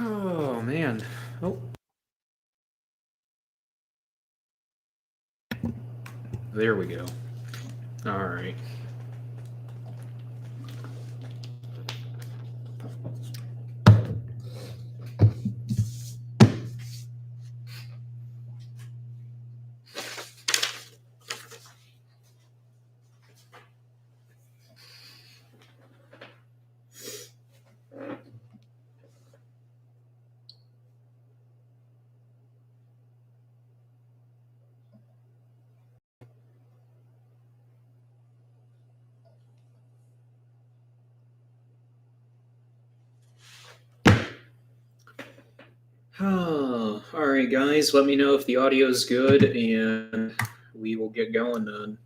Oh, man. Oh. There we go. All right. Oh, all right, guys. Let me know if the audio is good, and we will get going then.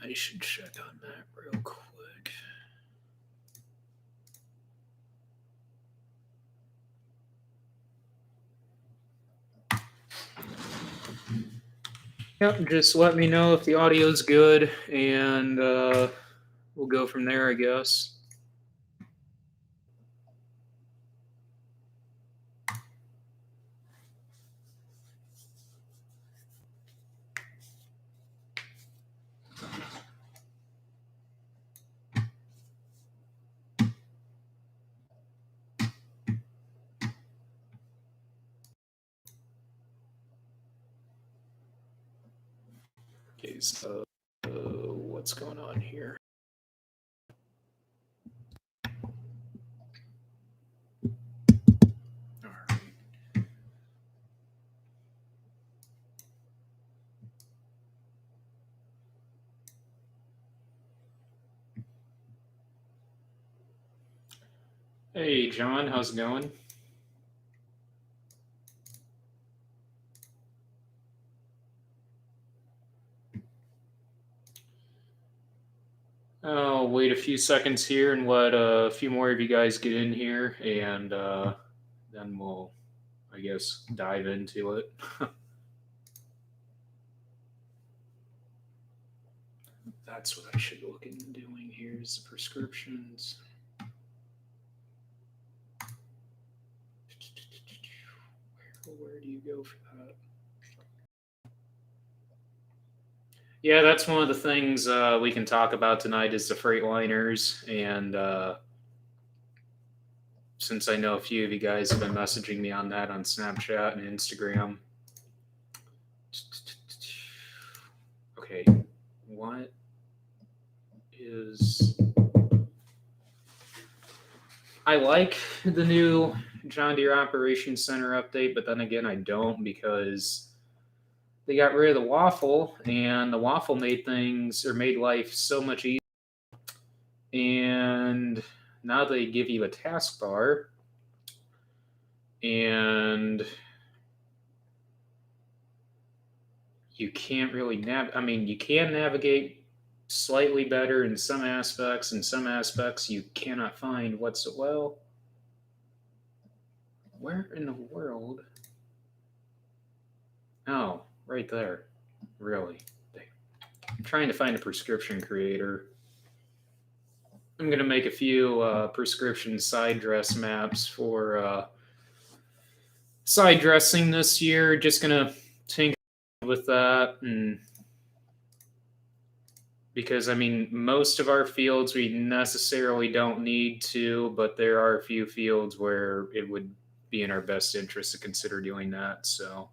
I should check on that real quick. Yep, just let me know if the audio is good, and we'll go from there, I guess. Okay, so what's going on here? All right. Hey, John, how's it going? I'll wait a few seconds here and let a few more of you guys get in here, and then we'll, I guess, dive into it. That's what I should look into doing here is the prescriptions. Where do you go for that? Yeah, that's one of the things we can talk about tonight is the Freightliners. And since I know a few of you guys have been messaging me on that on Snapchat and Instagram. Okay, what is... I like the new John Deere Operations Center update, but then again, I don't because they got rid of the waffle, and the waffle made life so much easier. And now they give you a taskbar, and you can't really you can navigate slightly better in some aspects. In some aspects, you cannot find what's well. Where in the world? Oh, right there. Really? I'm trying to find a prescription creator. I'm going to make a few prescription side dress maps for side dressing this year. Just going to tinker with that. And because, most of our fields we necessarily don't need to, but there are a few fields where it would be in our best interest to consider doing that. So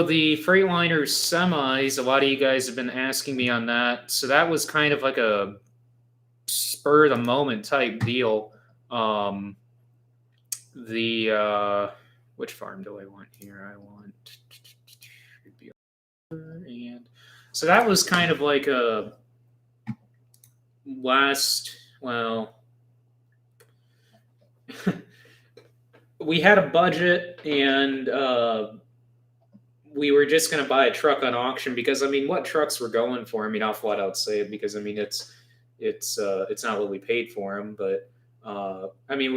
the Freightliner semis, a lot of you guys have been asking me on that. So that was kind of like a spur of the moment type deal. Which farm do I want here? I want, and so that was kind of like a when we had a budget, and we were just going to buy a truck on auction because, I mean, what trucks we're going for? I mean, I'll flat out say it because, I mean, it's not what we paid for them, but I mean,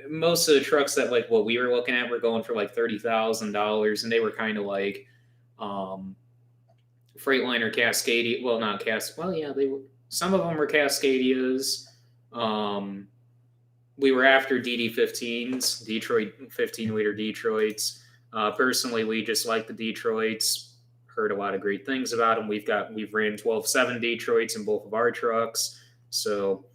most of the trucks that like what we were looking at were going for like $30,000, and they were kind of like Freightliner Cascadia. Well, not Well, yeah, they were. Some of them were Cascadias. We were after DD15s, Detroit 15-liter Detroits. Personally, we just like the Detroits. Heard a lot of great things about them. We've ran 12.7 Detroits in both of our trucks, so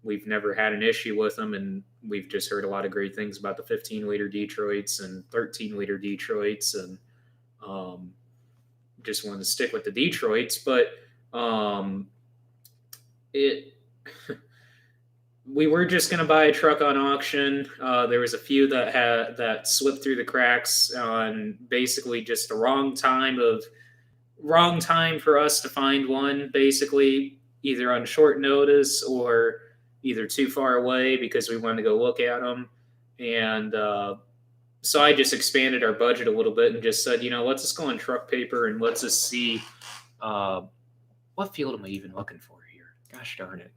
we've never had an issue with them, and we've just heard a lot of great things about the 15-liter Detroits and 13-liter Detroits, and just wanted to stick with the Detroits. But we were just going to buy a truck on auction. There was a few that slipped through the cracks on basically just the wrong time for us to find one, basically either on short notice or either too far away because we wanted to go look at them. And so I just expanded our budget a little bit and just said, let's just go on truck paper and let's just see what field am I even looking for here? Gosh darn it.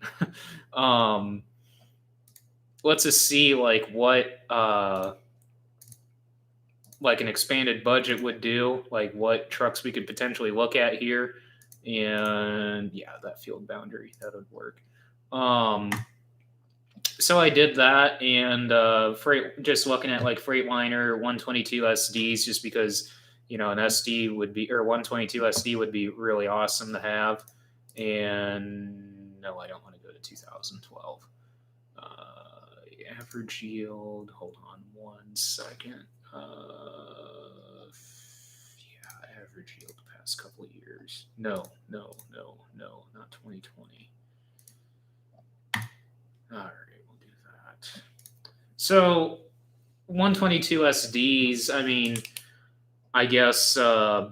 Let's just see like what like an expanded budget would do, like what trucks we could potentially look at here. And yeah, that field boundary, that would work. So I did that, and just looking at like Freightliner 122 SDs, just because an SD would be, or 122 SD would be really awesome to have. And no, I don't want to go to 2012. Average yield. Hold on 1 second. Yeah, average yield the past couple of years. No, not 2020. All right, we'll do that. So 122 SDs, I mean, I guess I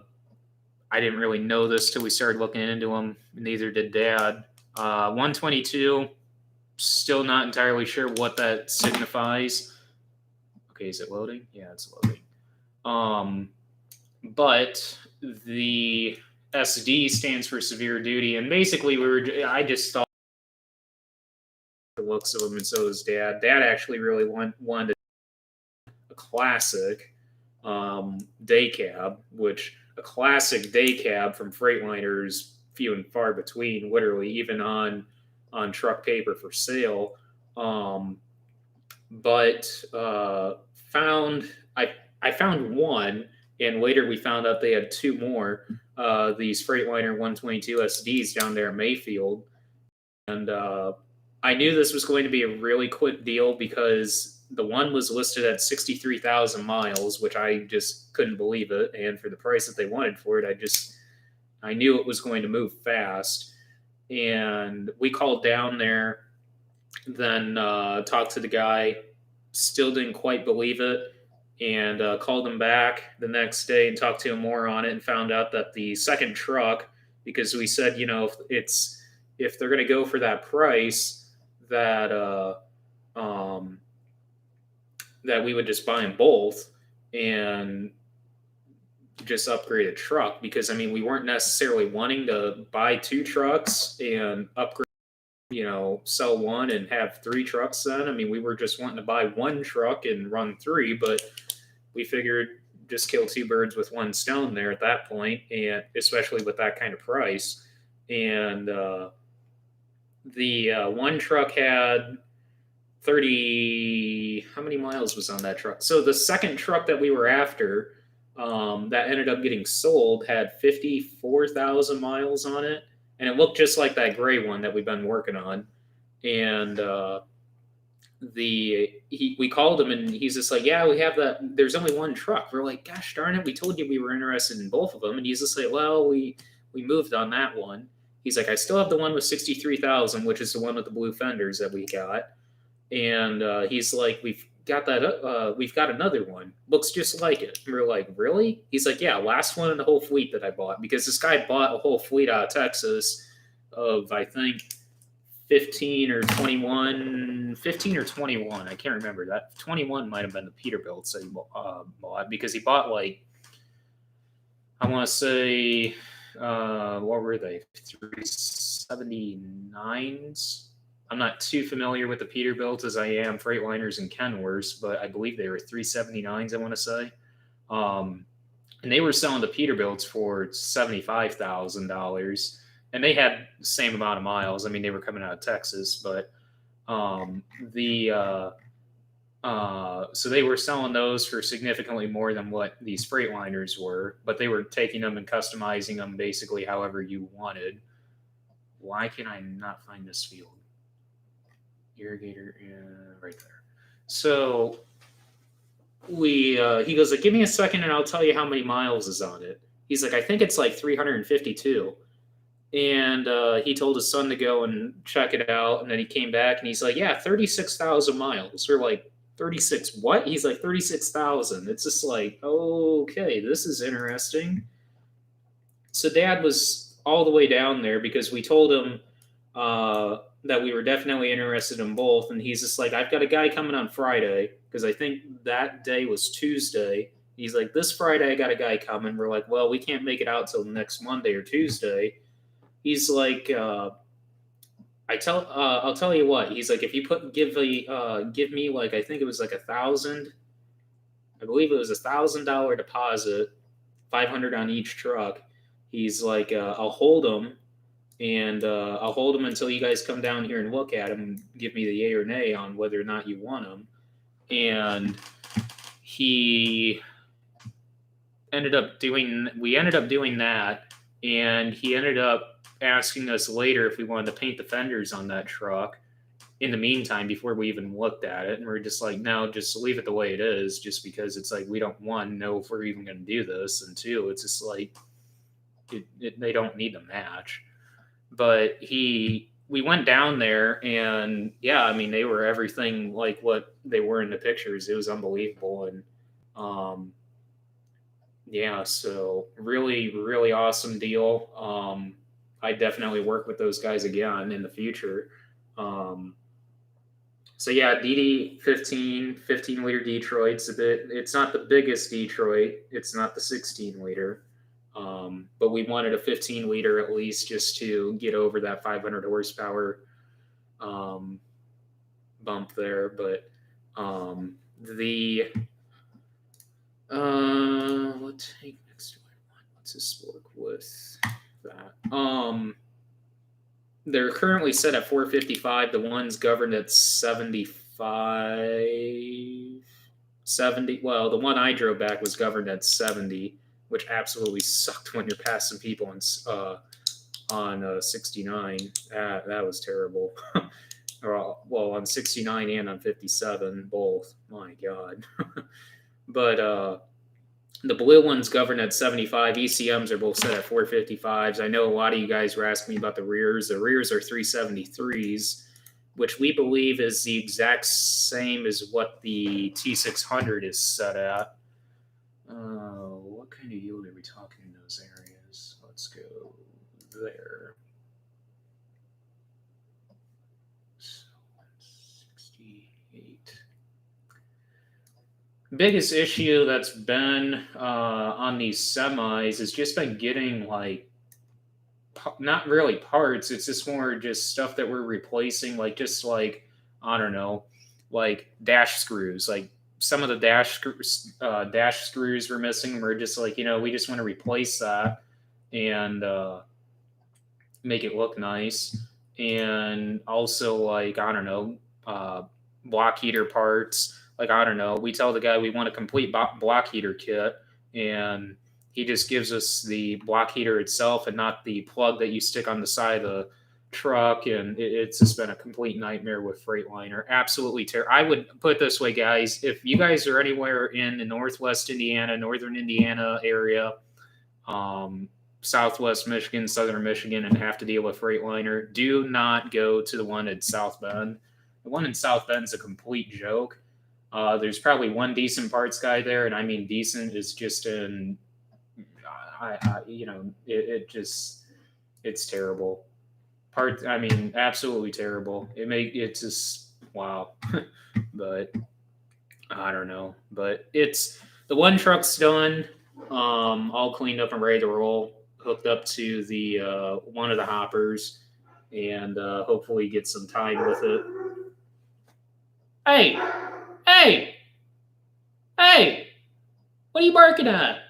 didn't really know this till we started looking into them. Neither did Dad. 122, still not entirely sure what that signifies. Okay, is it loading? Yeah, it's loading. But the SD stands for severe duty, and basically I just thought the looks of them, and so does Dad. Dad actually really wanted a classic day cab, which a classic day cab from Freightliner is few and far between, literally, even on truck paper for sale. But I found one, and later we found out they had two more, these Freightliner 122 SDs down there in Mayfield. And I knew this was going to be a really quick deal because the one was listed at 63,000 miles, which I just couldn't believe it. And for the price that they wanted for it, I knew it was going to move fast. And we called down there, then talked to the guy, still didn't quite believe it, and called him back the next day and talked to him more on it, and found out that the second truck, because we said, if they're going to go for that price, that that we would just buy them both and just upgrade a truck, because I mean, we weren't necessarily wanting to buy two trucks and upgrade, sell one and have three trucks then. I mean, we were just wanting to buy one truck and run three, but we figured just kill two birds with one stone there at that point, and especially with that kind of price. And the one truck had 30, how many miles was on that truck? So the second truck that we were after, that ended up getting sold, had 54,000 miles on it, and it looked just like that gray one that we've been working on. And we called him, and he's just like, yeah, we have that. There's only one truck. We're like, gosh darn it, we told you we were interested in both of them. And he's just like, well, we moved on that one. He's like, I still have the one with 63,000, which is the one with the blue fenders that we got. And he's like, we've got that. We've got another one. Looks just like it. And we're like, really? He's like, yeah, last one in the whole fleet that I bought, because this guy bought a whole fleet out of Texas of, I think, 15 or 21. I can't remember that. 21 might have been the Peterbilts that he bought, because he bought like, I want to say, what were they? 379s. I'm not too familiar with the Peterbilts as I am Freightliners and Kenworths, but I believe they were 379s, I want to say. And they were selling the Peterbilts for $75,000, and they had the same amount of miles. I mean, they were coming out of Texas, but so they were selling those for significantly more than what these Freightliners were, but they were taking them and customizing them basically however you wanted. Why can I not find this field? Irrigator, right there. So he goes like, give me a second and I'll tell you how many miles is on it. He's like, I think it's like 352. And he told his son to go and check it out. And then he came back and he's like, yeah, 36,000 miles. We're like, 36 what? He's like, 36,000. It's just like, okay, this is interesting. So Dad was all the way down there because we told him that we were definitely interested in both. And he's just like, I've got a guy coming on Friday, because I think that day was Tuesday. He's like, this Friday I got a guy coming. We're like, well, we can't make it out till next Monday or Tuesday. He's like, I'll tell you what. He's like, if you give me like, I think it was like $1,000. I believe it was $1,000 deposit, 500 on each truck. He's like, I'll hold them. And I'll hold them until you guys come down here and look at them and give me the yay or nay on whether or not you want them. And we ended up doing that. And he ended up asking us later if we wanted to paint the fenders on that truck in the meantime before we even looked at it. And we're just like, no, just leave it the way it is, just because it's like, we don't, one, know if we're even going to do this. And two, it's just like, they don't need to match. But we went down there and yeah, I mean, they were everything like what they were in the pictures. It was unbelievable. And yeah, so really, really awesome deal. I definitely work with those guys again in the future. So yeah, DD 15 liter Detroit's it's not the biggest Detroit. It's not the 16 liter. But we wanted a 15 liter at least, just to get over that 500 horsepower bump there. But let's take next one. Let's just work with that. They're currently set at 455. The one's governed at 70. Well, the one I drove back was governed at 70. Which absolutely sucked when you're passing people on 69. That was terrible. Well, on 69 and on 57, both. My God. But the blue one's governed at 75. ECMs are both set at 455s. I know a lot of you guys were asking me about the rears. The rears are 373s, which we believe is the exact same as what the T600 is set at. What kind of yield are we talking in those areas? Let's go there. So 168. Biggest issue that's been on these semis has just been getting like, not really parts. It's just more just stuff that we're replacing, like just like, I don't know, like dash screws, like some of the dash screws were missing. We're just like, we just want to replace that and make it look nice. And also, like, I don't know, block heater parts. Like, I don't know, we tell the guy we want a complete block heater kit, and he just gives us the block heater itself and not the plug that you stick on the side of the truck. And it's just been a complete nightmare with Freightliner. Absolutely terrible. I would put it this way, guys. If you guys are anywhere in the Northwest Indiana, Northern Indiana area, Southwest Michigan, Southern Michigan, and have to deal with Freightliner, do not go to the one in South Bend. The one in South Bend is a complete joke. There's probably one decent parts guy there, and I mean decent is just in, it's terrible. I mean, absolutely terrible. It's just wow. But I don't know. But it's the one truck's done, all cleaned up and ready to roll, hooked up to the one of the hoppers, and hopefully get some time with it. Hey, hey, hey! What are you barking at?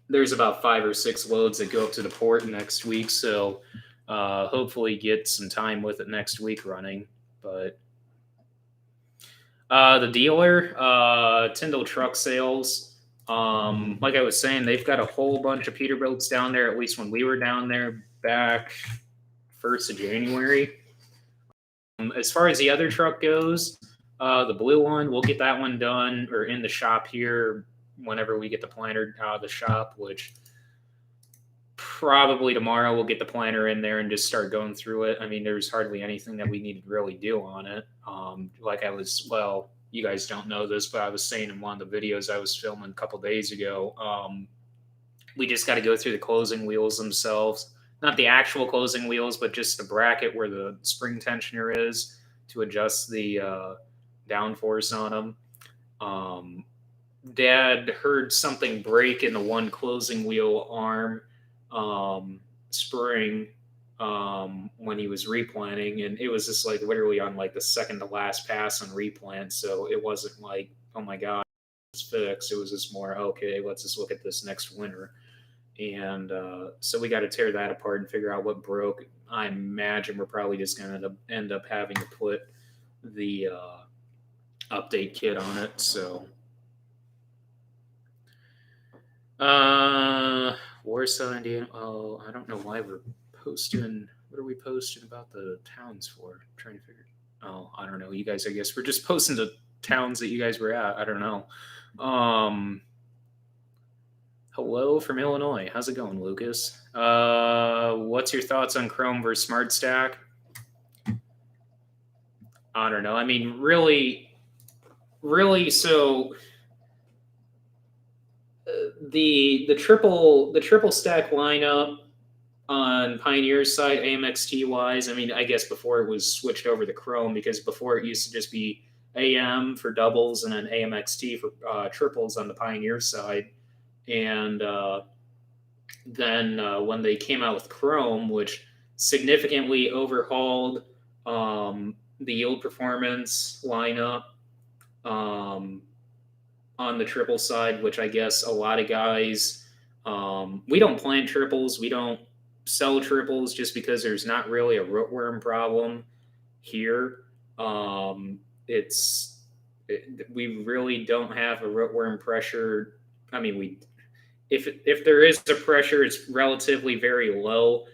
There's about 5 or 6 loads that go up to the port next week, so hopefully get some time with it next week running. But the dealer, Tyndall Truck Sales, like I was saying, they've got a whole bunch of Peterbilts down there, at least when we were down there back 1st of January. As far as the other truck goes, the blue one, we'll get that one done or in the shop here whenever we get the planter out of the shop, which probably tomorrow we'll get the planter in there and just start going through it. I mean, there's hardly anything that we need to really do on it. You guys don't know this, but I was saying in one of the videos I was filming a couple days ago, we just got to go through the closing wheels themselves. Not the actual closing wheels, but just the bracket where the spring tensioner is to adjust the downforce on them. Dad heard something break in the one closing wheel arm spring when he was replanting, and it was just like literally on like the second to last pass on replant. So it wasn't like, oh my god, it's fixed. It was just more, okay, let's just look at this next winter. And so we got to tear that apart and figure out what broke. I imagine we're probably just going to end up having to put the update kit on it. So Warsaw, Indiana. Oh, I don't know why we're posting. What are we posting about the towns for? I'm trying to figure. Oh, I don't know. You guys, I guess we're just posting the towns that you guys were at. I don't know. Hello from Illinois. How's it going, Lucas? What's your thoughts on Chrome versus Smart Stack? I don't know. I mean, really. So the triple stack lineup on Pioneer's side, AMXT wise. I mean, I guess before it was switched over to Chrome, because before it used to just be AM for doubles and then AMXT for triples on the Pioneer side. And then when they came out with Chrome, which significantly overhauled the yield performance lineup on the triple side, which I guess a lot of guys, we don't plant triples, we don't sell triples just because there's not really a rootworm problem here. We really don't have a rootworm pressure. I mean, if there is a pressure, it's relatively very low.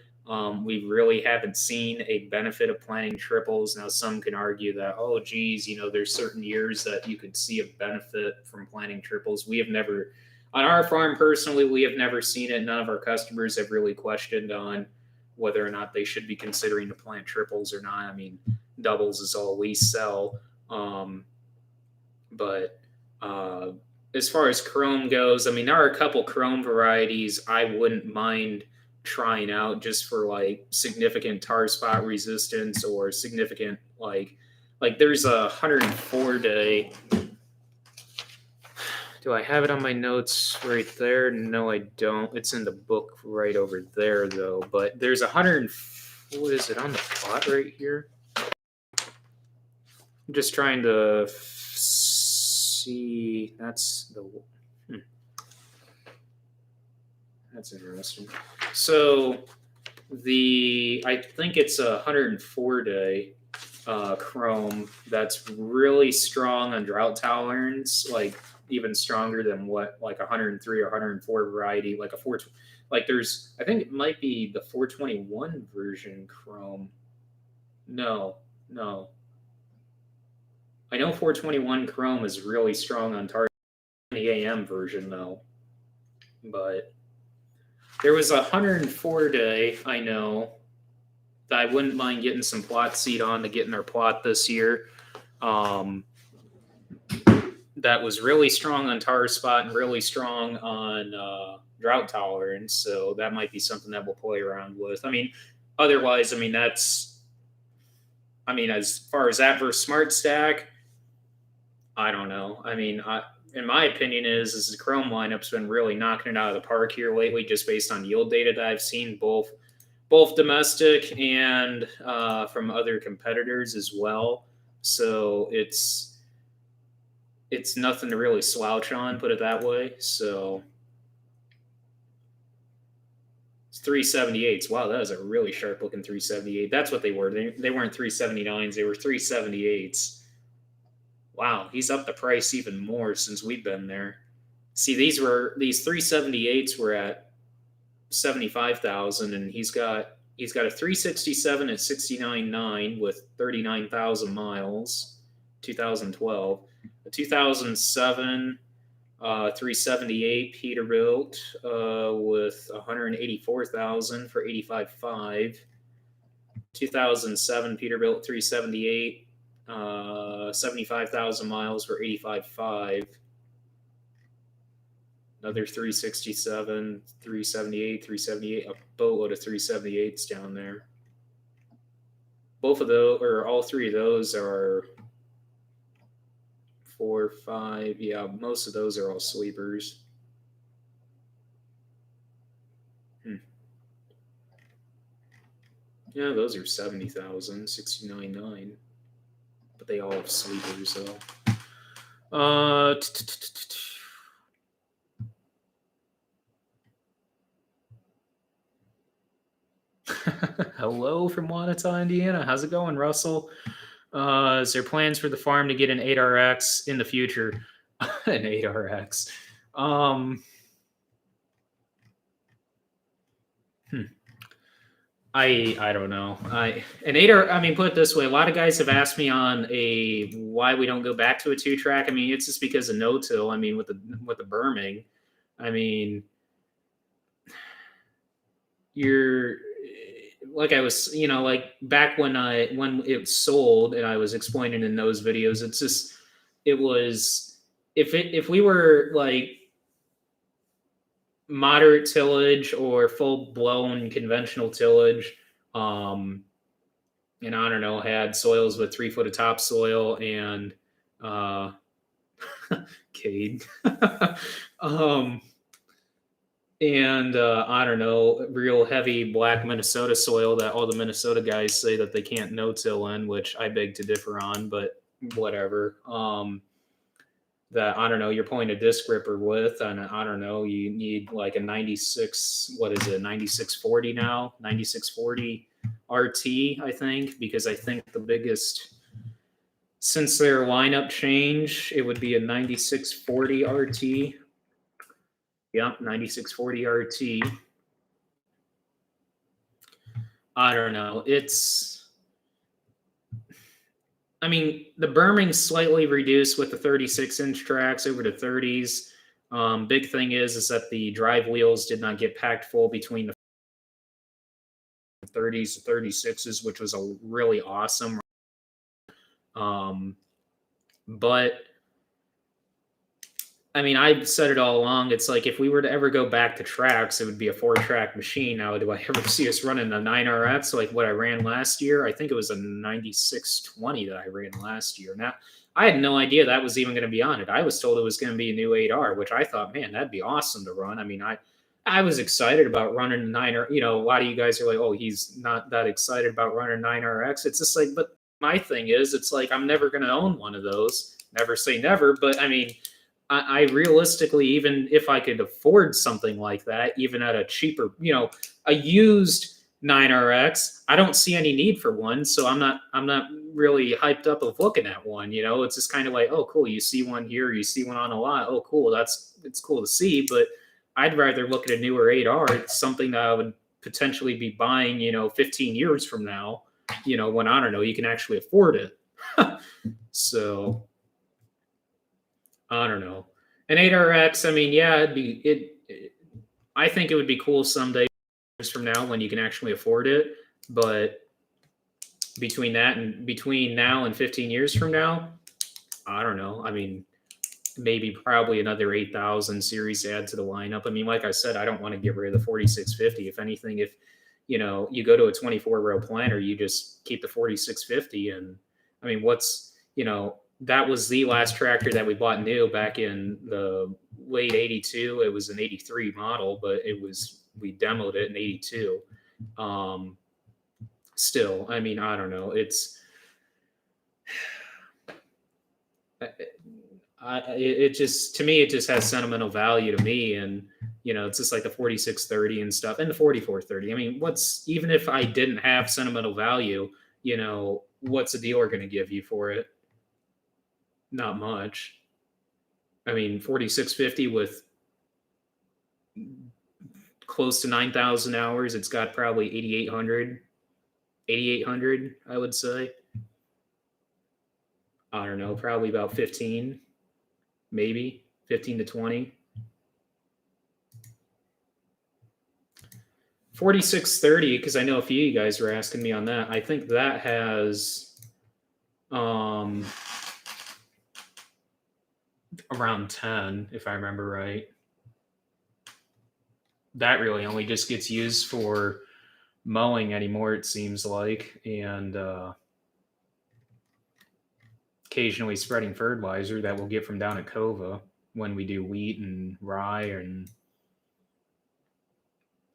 We really haven't seen a benefit of planting triples. Now, some can argue that, oh, geez, there's certain years that you could see a benefit from planting triples. We have never, on our farm personally, we have never seen it. None of our customers have really questioned on whether or not they should be considering to plant triples or not. I mean, doubles is all we sell. But as far as Chrome goes, I mean, there are a couple Chrome varieties I wouldn't mind trying out just for like significant tar spot resistance or significant like there's a 104-day. Do I have it on my notes right there? No, I don't. It's in the book right over there though. But there's what is it on the plot right here? I'm just trying to see. That's interesting. So I think it's a 104-day Chrome that's really strong on drought tolerance, like even stronger than what like 103 or 104 variety, like a 4. Like I think it might be the 421 version Chrome. No. I know 421 Chrome is really strong on target. The AM version though, but there was a 104-day, I know, that I wouldn't mind getting some plot seed on to get in our plot this year. That was really strong on tar spot and really strong on drought tolerance. So that might be something that we'll play around with. I mean, otherwise, I mean, as far as that versus smart stack, I don't know. I mean, in my opinion, is the Chrome lineup's been really knocking it out of the park here lately, just based on yield data that I've seen, both domestic and from other competitors as well. So it's nothing to really slouch on, put it that way. So it's 378s. Wow, that is a really sharp looking 378. That's what they were. They weren't 379s. They were 378s. Wow, he's up the price even more since we've been there. See, these 378s were at 75,000, and he's got a 367 at 69.9 with 39,000 miles, 2012. A 2007 378 Peterbilt with 184,000 for 85.5. 2007 Peterbilt 378. 75,000 miles for 85.5. Another 367, 378, a boatload of 378s down there. Both of those, or all three of those are 4, 5. Yeah, most of those are all sleepers. Yeah, those are 70,000, 69.9. But they all have sleepers, though. Hello from Wanata, Indiana. How's it going, Russell? Is there plans for the farm to get an 8RX in the future? An 8RX. I don't know. An 8R. I mean, put it this way: a lot of guys have asked me on why we don't go back to a 2-track. I mean, it's just because of no-till. I mean, with the berming. I mean, you're like I was, like back when it sold and I was explaining in those videos. It's just it was if we were like moderate tillage or full blown conventional tillage, and I don't know, had soils with 3 foot of topsoil and Cade. And I don't know, real heavy black Minnesota soil that all the Minnesota guys say that they can't no-till in, which I beg to differ on, but whatever. That I don't know, you're pulling a disc ripper with, and I don't know, you need like a 96, what is it, 9640 now, 9640 RT, I think, because I think the biggest, since their lineup change, it would be a 9640 RT. Yep, 9640 RT. I don't know. I mean, the berming's slightly reduced with the 36-inch tracks over to 30s. Big thing is that the drive wheels did not get packed full between the 30s to 36s, which was a really awesome. But I mean, I've said it all along. It's like if we were to ever go back to tracks, it would be a 4-track machine. Now, do I ever see us running a 9RX like what I ran last year? I think it was a 9620 that I ran last year. Now, I had no idea that was even going to be on it. I was told it was going to be a new 8R, which I thought, man, that'd be awesome to run. I mean, I was excited about running a 9R. A lot of you guys are like, oh, he's not that excited about running 9RX. It's just like, but my thing is, it's like I'm never going to own one of those. Never say never, but I mean, I realistically, even if I could afford something like that, even at a cheaper, a used 9RX, I don't see any need for one. So I'm not really hyped up of looking at one. It's just kind of like, oh, cool. You see one here, you see one on a lot. Oh, cool. It's cool to see. But I'd rather look at a newer 8R. It's something that I would potentially be buying, 15 years from now, when I don't know, you can actually afford it. So I don't know. An 8RX, I mean, yeah, I think it would be cool someday from now when you can actually afford it. But between now and 15 years from now, I don't know. I mean, maybe probably another 8,000 series to add to the lineup. I mean, like I said, I don't want to get rid of the 4650. If anything, if you go to a 24 row planter, you just keep the 4650. And I mean, that was the last tractor that we bought new back in the late 82. It was an 83 model, but we demoed it in 82. Still, I mean, I don't know. It just, to me, it just has sentimental value to me. And, it's just like the 4630 and stuff and the 4430. I mean, even if I didn't have sentimental value, what's a dealer going to give you for it? Not much. I mean, 4650 with close to 9,000 hours, it's got probably 8,800, I would say. I don't know, probably about 15, maybe 15 to 20. 4630, because I know a few of you guys were asking me on that. I think that has around 10, if I remember right. That really only just gets used for mowing anymore, it seems like, and occasionally spreading fertilizer that we'll get from down at Cova when we do wheat and rye and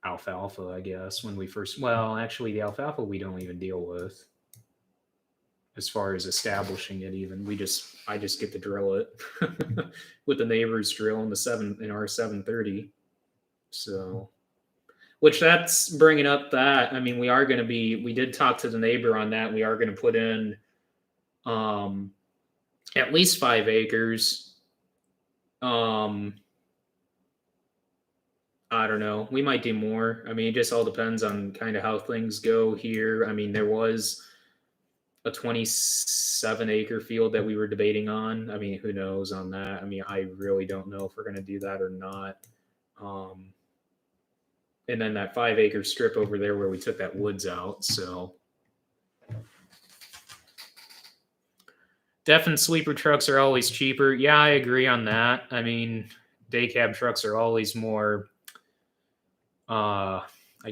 alfalfa, I guess, when we first, well, actually the alfalfa we don't even deal with as far as establishing it. Even I just get to drill it with the neighbor's drill in our 730. So, which that's bringing up that, I mean, we did talk to the neighbor on that. We are going to put in at least 5 acres. I don't know. We might do more. I mean, it just all depends on kind of how things go here. I mean, there was a 27 acre field that we were debating on. I mean, who knows on that? I mean, I really don't know if we're going to do that or not. And then that 5 acre strip over there where we took that woods out. So Def and sleeper trucks are always cheaper. Yeah, I agree on that. I mean, day cab trucks are always more, I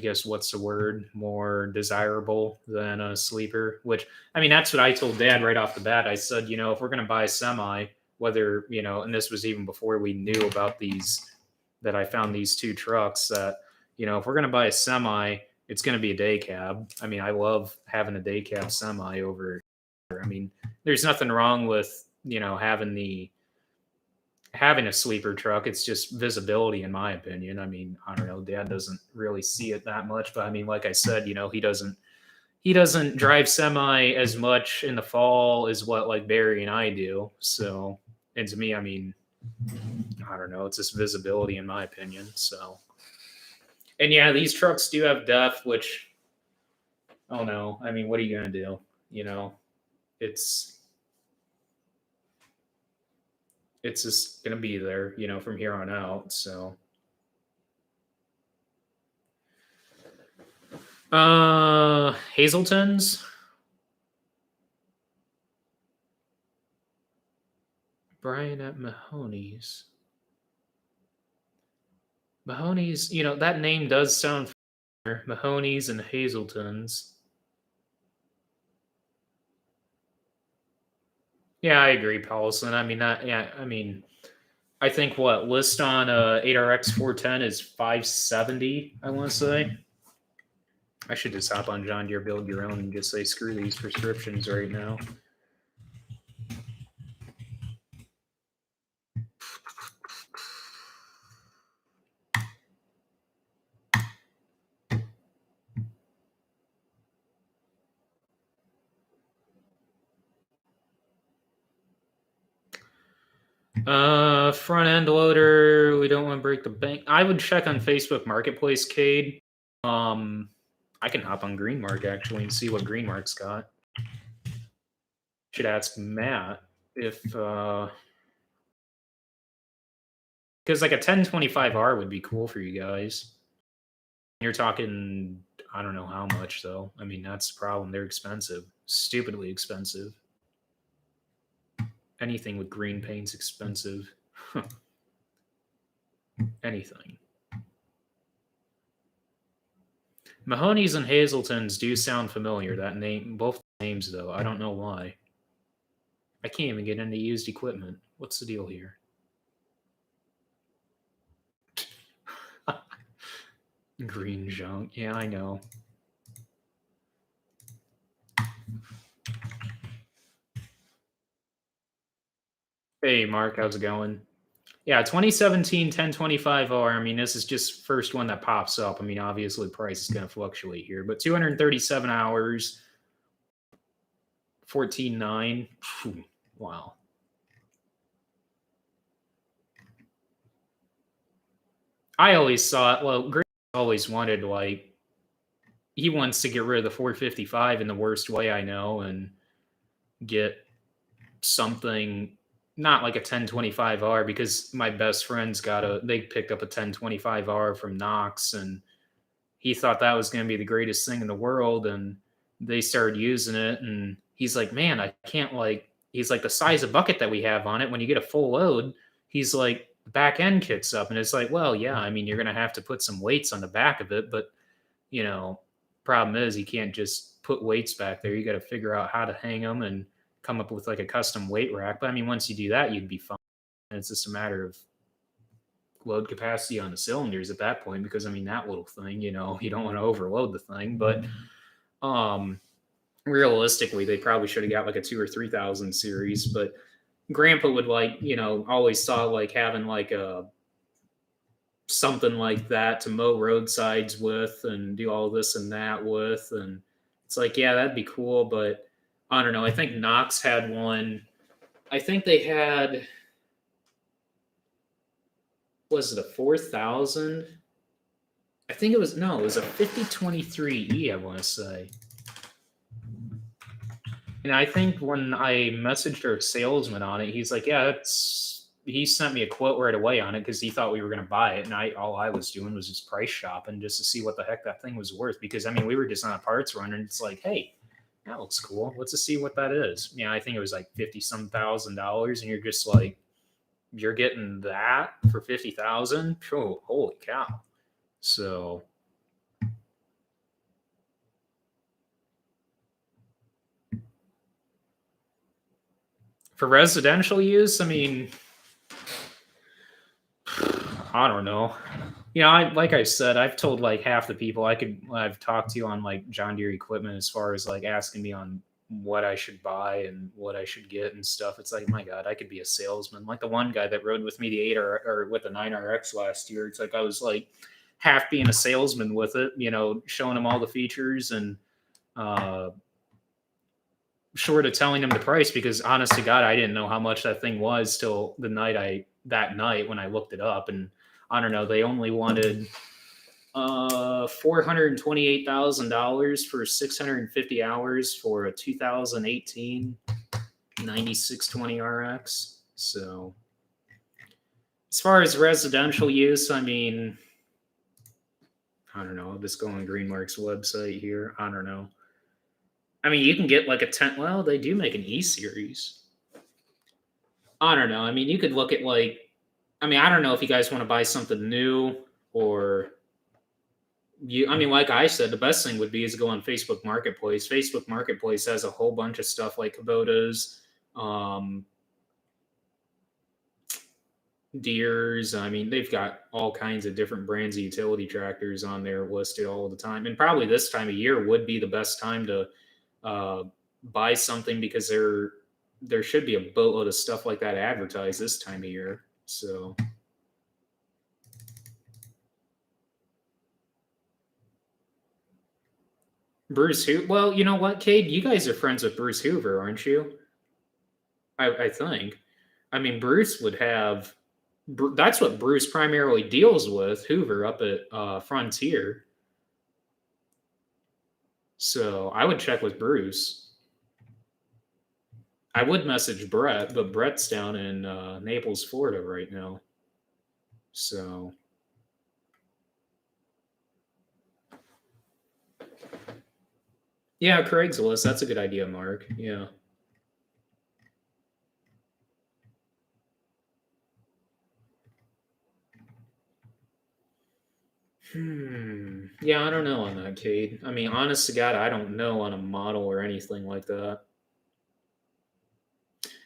guess, what's the word? More desirable than a sleeper, which, I mean, that's what I told Dad right off the bat. I said, if we're going to buy a semi, whether, and this was even before we knew about that I found these 2 trucks, that, if we're going to buy a semi, it's going to be a day cab. I mean, I love having a day cab semi over. I mean, there's nothing wrong with, having a sleeper truck. It's just visibility, in my opinion. I mean, I don't know, Dad doesn't really see it that much, but I mean, like I said, he doesn't drive semi as much in the fall as what like Barry and I do. So, and to me, I mean, I don't know, it's just visibility, in my opinion. So, and yeah, these trucks do have depth, which, oh no, I mean, what are you going to do? It's just going to be there, from here on out. So, Hazelton's, Brian at Mahoney's, that name does sound familiar. Mahoney's and Hazelton's. Yeah, I agree, Paulson. I mean, I think list on 8RX 410 is 570, I want to say. I should just hop on John Deere Build Your Own and just say screw these prescriptions right now. Front end loader, we don't want to break the bank. I would check on Facebook Marketplace, Cade. I can hop on Greenmark actually and see what Greenmark's got. Should ask Matt if because like a 1025R would be cool for you guys. You're talking, I don't know how much though. I mean, that's the problem. They're expensive, stupidly expensive. Anything with green paint's expensive. Anything. Mahoney's and Hazeltons do sound familiar. That name, both names though. I don't know why. I can't even get into used equipment. What's the deal here? Green junk. Yeah, I know. Hey, Mark, how's it going? Yeah, 2017 1025R. I mean, this is just first one that pops up. I mean, obviously, price is going to fluctuate here, but 237 hours, 14.9. Wow. I always thought, well, Greg always wanted, like, he wants to get rid of the 455 in the worst way I know and get something not like a 1025R, because my best friends they picked up a 1025R from Knox, and he thought that was going to be the greatest thing in the world, and they started using it, and he's like, man, I can't, like, he's like, the size of bucket that we have on it, when you get a full load, he's like, the back end kicks up, and it's like, well, yeah, I mean, you're going to have to put some weights on the back of it, but problem is you can't just put weights back there. You got to figure out how to hang them and come up with like a custom weight rack. But I mean, once you do that, you'd be fine. And it's just a matter of load capacity on the cylinders at that point, because I mean, that little thing, you don't want to overload the thing. But realistically, they probably should have got like a 2 or 3,000 series. But Grandpa would always saw like having like a something like that to mow roadsides with and do all this and that with. And it's like, yeah, that'd be cool. But I don't know. I think Knox had one. I think they had, was it a 4,000? I think it was a 5023E, I want to say. And I think when I messaged our salesman on it, he's like, yeah, he sent me a quote right away on it because he thought we were going to buy it. And all I was doing was just price shopping just to see what the heck that thing was worth. Because I mean, we were just on a parts run, and it's like, hey, that looks cool. Let's just see what that is. I think it was like $50,000, and you're just like, you're getting that for 50,000? Oh, holy cow! So, for residential use, I mean, I don't know. Like I said, I've told like half the people I've talked to on like John Deere equipment, as far as like asking me on what I should buy and what I should get and stuff. It's like, my God, I could be a salesman. Like the one guy that rode with me the 8 or with the 9RX last year. It's like I was like half being a salesman with it, showing him all the features and short of telling him the price, because honest to God, I didn't know how much that thing was till that night when I looked it up. And I don't know, they only wanted $428,000 for 650 hours for a 2018 9620 RX. So as far as residential use, I mean, I don't know. Just go on Greenmark's website here. I don't know. I mean, you can get like a 10. Well, they do make an E series. I don't know. I mean, you could look at like, I mean, I don't know if you guys want to buy something new or I mean, like I said, the best thing would be is go on Facebook Marketplace. Facebook Marketplace has a whole bunch of stuff like Kubota's, Deere's. I mean, they've got all kinds of different brands of utility tractors on there listed all the time. And probably this time of year would be the best time to buy something, because there should be a boatload of stuff like that advertised this time of year. So Bruce Hoover. Well, you know what, Cade? You guys are friends with Bruce Hoover, aren't you? I think. I mean, Bruce would have. That's what Bruce primarily deals with. Hoover up at Frontier. So I would check with Bruce. I would message Brett, but Brett's down in Naples, Florida right now. So. Yeah, Craigslist. That's a good idea, Mark. Yeah. Yeah, I don't know on that, Cade. I mean, honest to God, I don't know on a model or anything like that.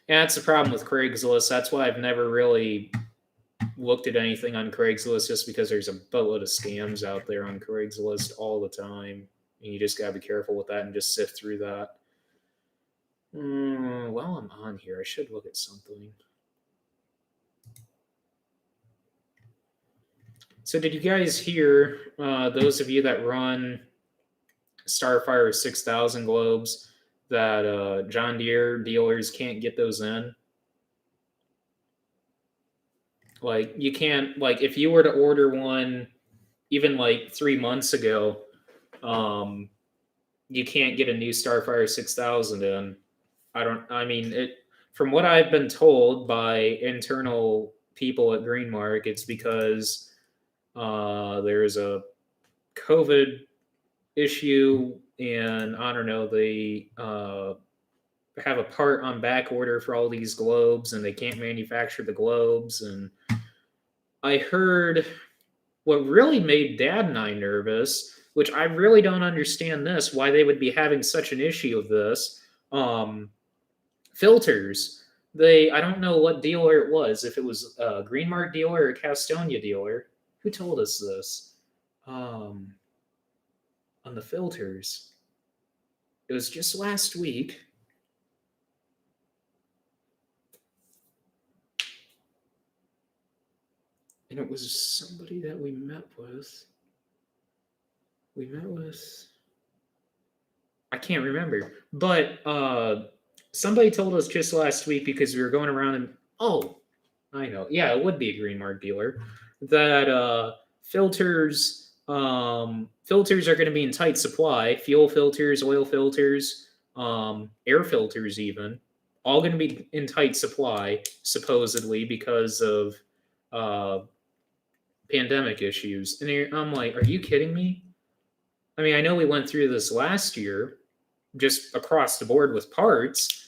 Yeah, that's the problem with Craigslist. That's why I've never really looked at anything on Craigslist, just because there's a boatload of scams out there on Craigslist all the time. And you just gotta be careful with that and just sift through that. While I'm on here, I should look at something. So, did you guys hear, those of you that run Starfire 6000 globes, that John Deere dealers can't get those in? Like, you can't, like, if you were to order one even like 3 months ago, um, you can't get a new Starfire 6000 in. I mean, from what I've been told by internal people at Greenmark, it's because there's a COVID issue, and I don't know, they have a part on back order for all these globes, and they can't manufacture the globes. And I heard what really made Dad and I nervous, which I really don't understand this, why they would be having such an issue with this. Filters. I don't know what dealer it was, if it was a Greenmark dealer or a Castonia dealer. Who told us this? On the filters. It was just last week. And it was somebody that we met with. I can't remember. But somebody told us just last week, because we were going around and, oh, I know. Yeah, it would be a Greenmark dealer. That filters are going to be in tight supply. Fuel filters, oil filters, air filters, even, all going to be in tight supply, supposedly because of pandemic issues. And I'm like, are you kidding me? I mean, I know we went through this last year, just across the board with parts.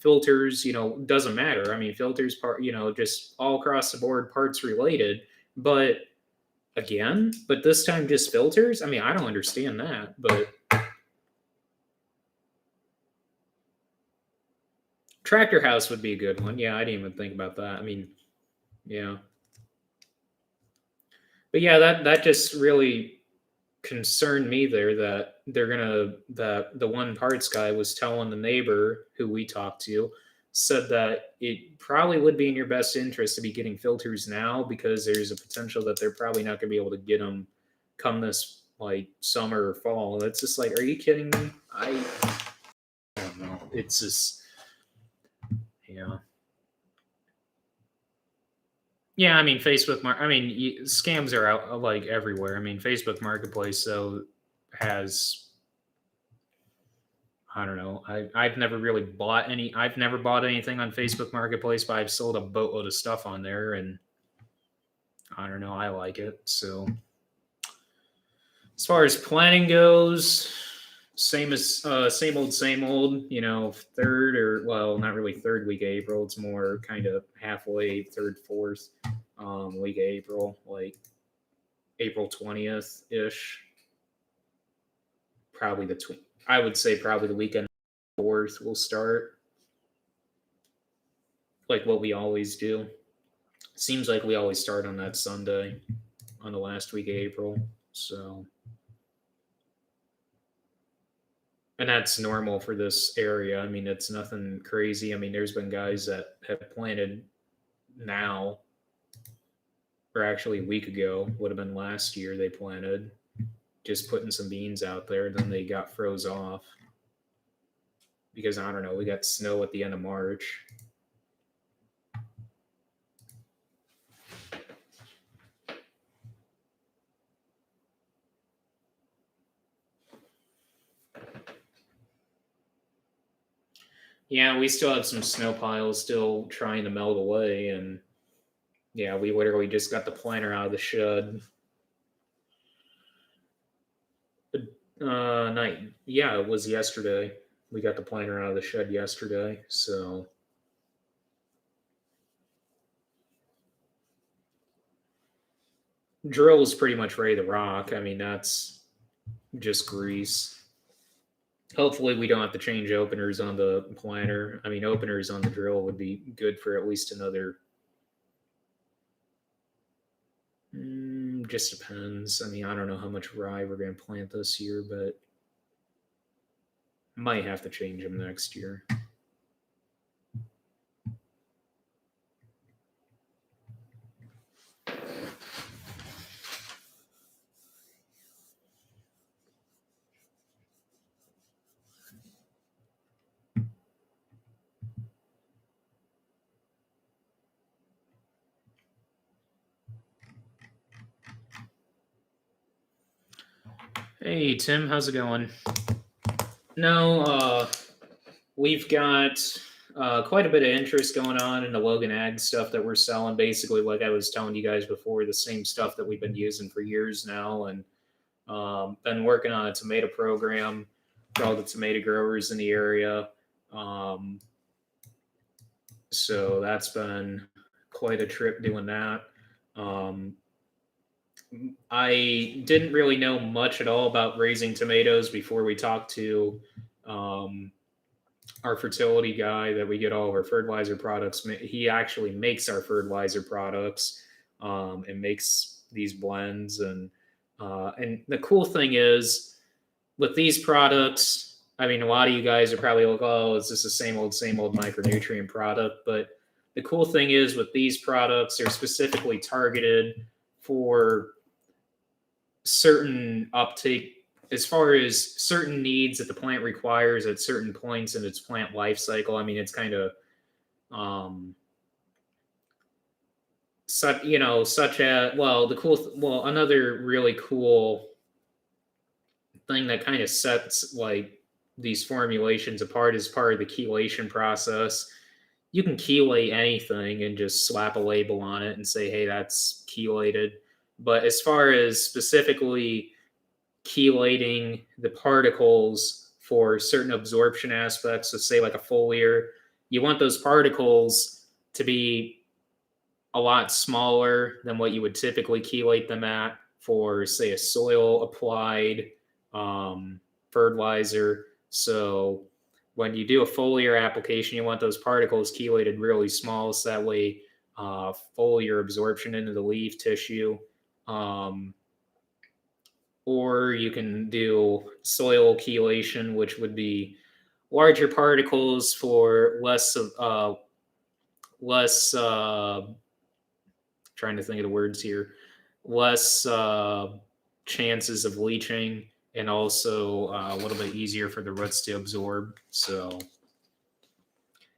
Filters, doesn't matter. I mean, filters, just all across the board, parts related. But this time just filters. I mean, I don't understand that. But Tractor House would be a good one. Yeah, I didn't even think about that. I mean, yeah. But yeah, that just really concerned me there, that that the one parts guy was telling the neighbor who we talked to, said that it probably would be in your best interest to be getting filters now, because there's a potential that they're probably not going to be able to get them come this like summer or fall. It's just like, are you kidding me? I don't know. It's just, yeah. Yeah, I mean, scams are out like everywhere. I mean, Facebook Marketplace has, I don't know. I've never really bought any. I've never bought anything on Facebook Marketplace, but I've sold a boatload of stuff on there, and I don't know. I like it. So as far as planning goes, same same old. Third, or, well, not really third week of April. It's more kind of halfway, third, fourth week of April, like April 20th ish. Probably I would say probably the weekend 4th will start, like what we always do. Seems like we always start on that Sunday on the last week of April. So, and that's normal for this area. I mean, it's nothing crazy. I mean, there's been guys that have planted now, or actually a week ago, would have been last year, they planted, just putting some beans out there. Then they got froze off because, I don't know, we got snow at the end of March. Yeah, we still have some snow piles still trying to melt away, and yeah, we literally just got the planter out of the shed. Night. Yeah, it was yesterday. We got the planter out of the shed yesterday, so drill is pretty much ready to rock. I mean, that's just grease. Hopefully, we don't have to change openers on the planter. I mean, openers on the drill would be good for at least another. Just depends. I mean, I don't know how much rye we're going to plant this year, but might have to change them next year. Hey, Tim, how's it going? No, we've got quite a bit of interest going on in the Logan Ag stuff that we're selling. Basically, like I was telling you guys before, the same stuff that we've been using for years now, and been working on a tomato program for all the tomato growers in the area. So that's been quite a trip doing that. Um, I didn't really know much at all about raising tomatoes before we talked to um, our fertility guy that we get all of our fertilizer products. He actually makes our fertilizer products and makes these blends. And the cool thing is with these products, I mean, a lot of you guys are probably like, oh, it's just the same old micronutrient product. But the cool thing is with these products, they're specifically targeted for certain uptake as far as certain needs that the plant requires at certain points in its plant life cycle. I mean, it's kind of such as another really cool thing that kind of sets like these formulations apart is part of the chelation process. You can chelate anything and just slap a label on it and say, hey, that's chelated. But as far as specifically chelating the particles for certain absorption aspects, so say like a foliar, you want those particles to be a lot smaller than what you would typically chelate them at for, say, a soil applied fertilizer. So when you do a foliar application, you want those particles chelated really small, so that way foliar absorption into the leaf tissue. Or you can do soil chelation, which would be larger particles for less trying to think of the words here, less chances of leaching, and also a little bit easier for the roots to absorb. So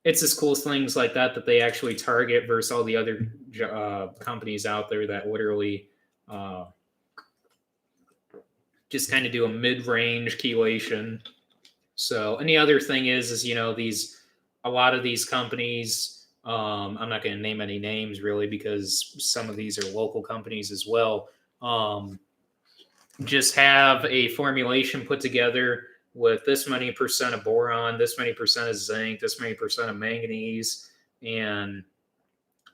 it's just cool things like that that they actually target versus all the other companies out there that literally just kind of do a mid-range chelation. So, and the other thing is a lot of these companies, I'm not going to name any names really because some of these are local companies as well, just have a formulation put together with this many percent of boron, this many percent of zinc, this many percent of manganese, and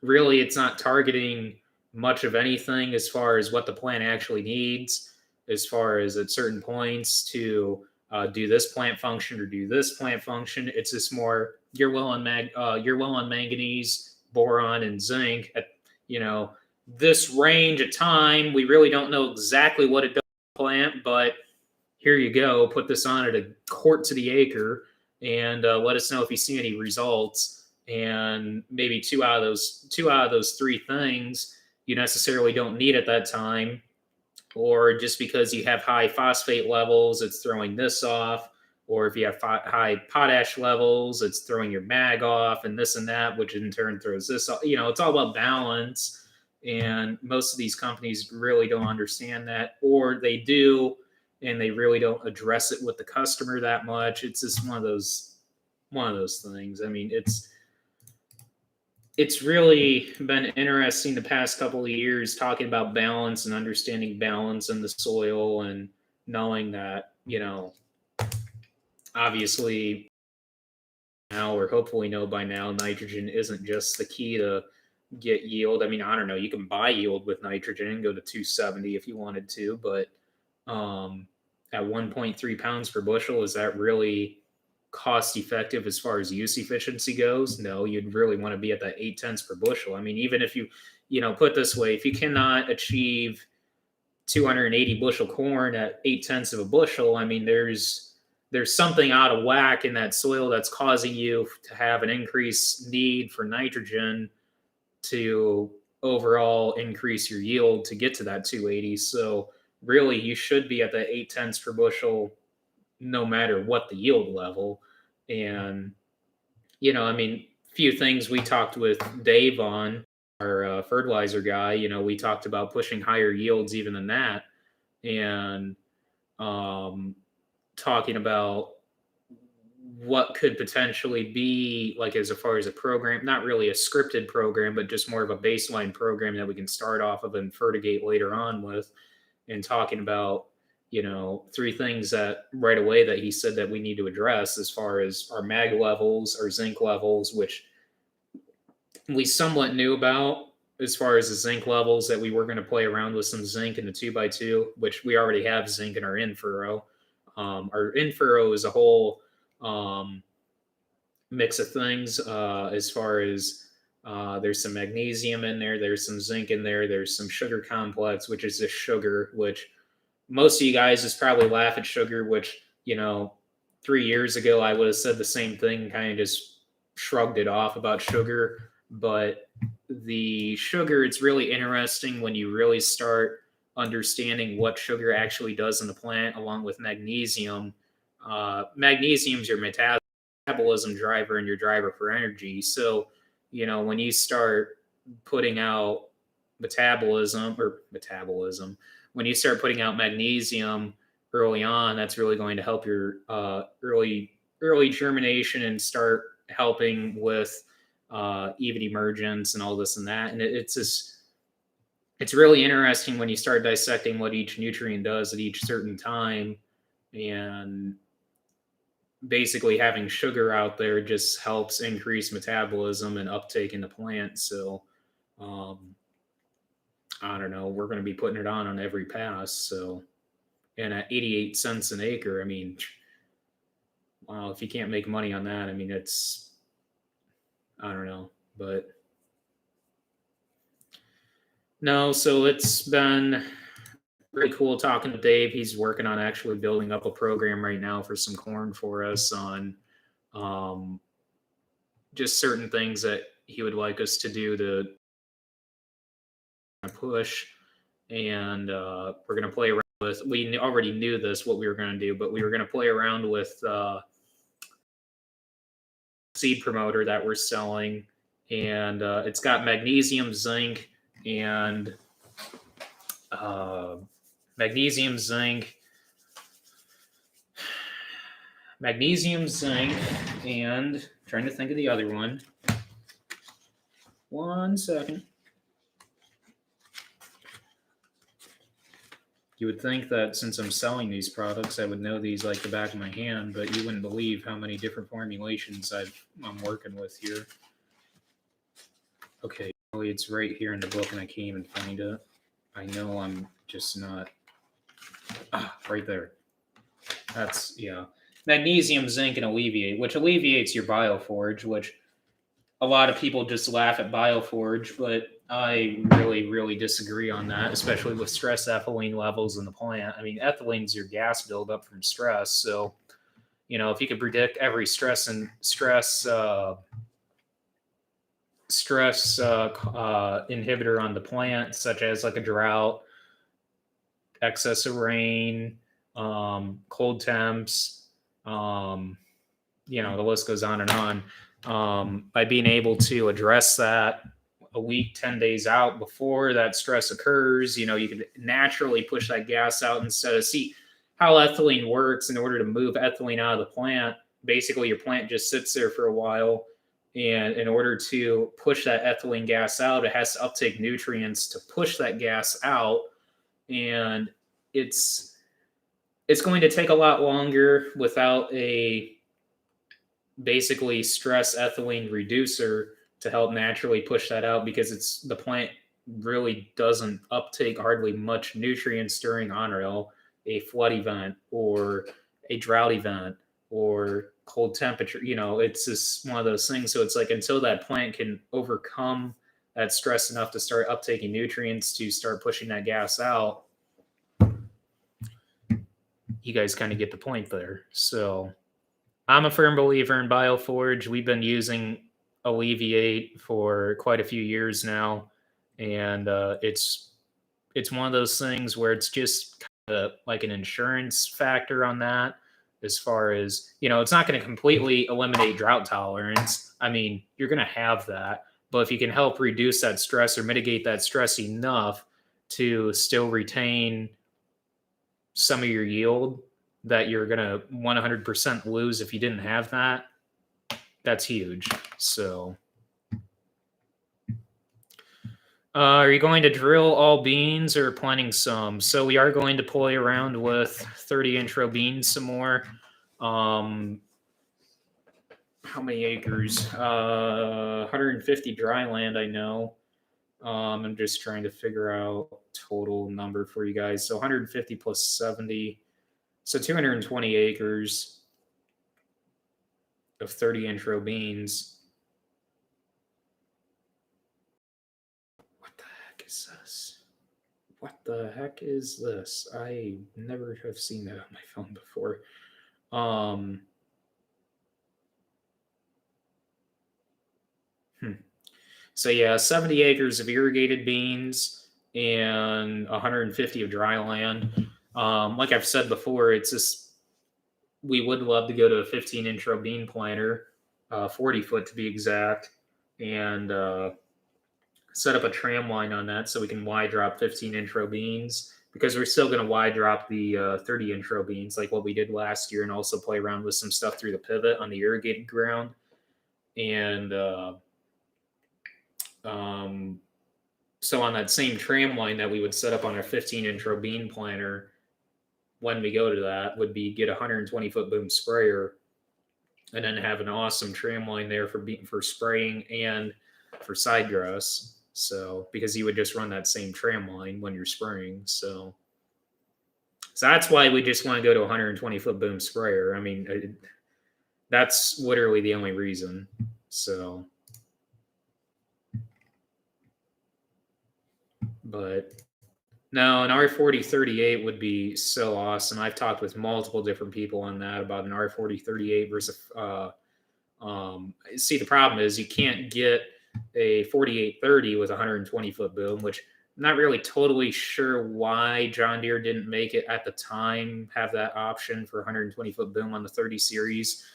really it's not targeting much of anything as far as what the plant actually needs, as far as at certain points to do this plant function or do this plant function. It's just more you're low on manganese, boron, and zinc at this range of time. We really don't know exactly what it does to the plant, but here you go. Put this on at a quart to the acre, and let us know if you see any results. And maybe two out of those three things you necessarily don't need at that time, or just because you have high phosphate levels, it's throwing this off, or if you have high potash levels, it's throwing your mag off, and this and that, which in turn throws this off. It's all about balance, and most of these companies really don't understand that, or they do, and they really don't address it with the customer that much. It's just one of those things. I mean, it's really been interesting the past couple of years talking about balance and understanding balance in the soil and knowing that, obviously now, or hopefully know by now, nitrogen isn't just the key to get yield. I mean, I don't know. You can buy yield with nitrogen and go to 270 if you wanted to, but at 1.3 pounds per bushel, is that really cost effective as far as use efficiency goes? No, you'd really want to be at that 8 tenths per bushel. I mean, even if you know, put this way, if you cannot achieve 280 bushel corn at 8 tenths of a bushel, I mean, there's something out of whack in that soil that's causing you to have an increased need for nitrogen to overall increase your yield to get to that 280. So really, you should be at that 8 tenths per bushel no matter what the yield level. And, you know, I mean, few things we talked with Dave on, our fertilizer guy, you know, we talked about pushing higher yields even than that. And talking about what could potentially be like as far as a program, not really a scripted program, but just more of a baseline program that we can start off of and fertigate later on with, and talking about, you know, 3 things that right away that he said that we need to address as far as our mag levels, our zinc levels, which we somewhat knew about as far as the zinc levels, that we were going to play around with some zinc in the 2x2, which we already have zinc in our in-furrow. Our in-furrow is a whole mix of things as far as there's some magnesium in there, there's some zinc in there, there's some sugar complex, which is just sugar, which most of you guys just probably laugh at sugar, which, you know, 3 years ago I would have said the same thing, kind of just shrugged it off about sugar. But the sugar, it's really interesting when you really start understanding what sugar actually does in the plant, along with magnesium. Magnesium is your metabolism driver and your driver for energy. So, you know, when you start putting out metabolism, when you start putting out magnesium early on, that's really going to help your early germination and start helping with even emergence and all this and that. And it's really interesting when you start dissecting what each nutrient does at each certain time. And basically having sugar out there just helps increase metabolism and uptake in the plant. So I don't know, we're going to be putting it on every pass. So, and at 88 cents an acre, I mean, wow, if you can't make money on that, I mean, it's, I don't know, but no, so it's been really cool talking to Dave. He's working on actually building up a program right now for some corn for us on just certain things that he would like us to do to push. And we're going to play around with, we already knew this, what we were going to do, but we were going to play around with seed promoter that we're selling. And it's got magnesium, zinc, and magnesium, zinc, and trying to think of the other one. 1 second. You would think that since I'm selling these products, I would know these like the back of my hand, but you wouldn't believe how many different formulations I'm working with here. Okay, it's right here in the book and I can't even find it. I know I'm just not. Right there. That's, yeah. Magnesium, zinc, and alleviate, which alleviates your bioforage, which a lot of people just laugh at bioforage, but I really, really disagree on that, especially with stress ethylene levels in the plant. I mean, ethylene is your gas buildup from stress. So, you know, if you could predict every stress inhibitor on the plant, such as like a drought, excess of rain, cold temps, you know, the list goes on and on. By being able to address that a week, 10 days out before that stress occurs, you know, you can naturally push that gas out instead of, see how ethylene works. In order to move ethylene out of the plant, basically your plant just sits there for a while. And in order to push that ethylene gas out, it has to uptake nutrients to push that gas out. And it's going to take a lot longer without a basically stress ethylene reducer to help naturally push that out, because the plant really doesn't uptake hardly much nutrients during, I don't know, a flood event or a drought event or cold temperature. It's just one of those things. So it's like, until that plant can overcome that stress enough to start uptaking nutrients to start pushing that gas out, you guys kind of get the point there. So I'm a firm believer in Bioforage. We've been using Alleviate for quite a few years now, and it's one of those things where it's just kind of like an insurance factor on that. As far as, it's not going to completely eliminate drought tolerance. I mean, you're going to have that, but if you can help reduce that stress or mitigate that stress enough to still retain some of your yield that you're going to 100% lose if you didn't have that, that's huge. So are you going to drill all beans or planting some? So we are going to play around with 30 intro beans some more. How many acres? 150 dry land, I know. I'm just trying to figure out total number for you guys. So 150 plus 70. So 220 acres of 30 intro beans. What the heck is this? What the heck is this? I never have seen that on my phone before. So yeah, 70 acres of irrigated beans and 150 of dry land. Like I've said before, it's just, we would love to go to a 15 intro bean planter, 40 foot to be exact, and set up a tram line on that so we can wide drop 15 intro beans, because we're still going to wide drop the 30 intro beans like what we did last year, and also play around with some stuff through the pivot on the irrigated ground. And so on that same tram line that we would set up on our 15 intro bean planter, when we go to that, would be get a 120 foot boom sprayer, and then have an awesome tram line there for spraying and for side dress. So because you would just run that same tram line when you're spraying. So that's why we just want to go to a 120 foot boom sprayer. I mean, that's literally the only reason. So, but no, an R4038 would be so awesome. I've talked with multiple different people on that, about an R4038 versus. See, the problem is you can't get a 4830 with a 120 foot boom, which I'm not really totally sure why John Deere didn't make it at the time, have that option for 120 foot boom on the 30 series.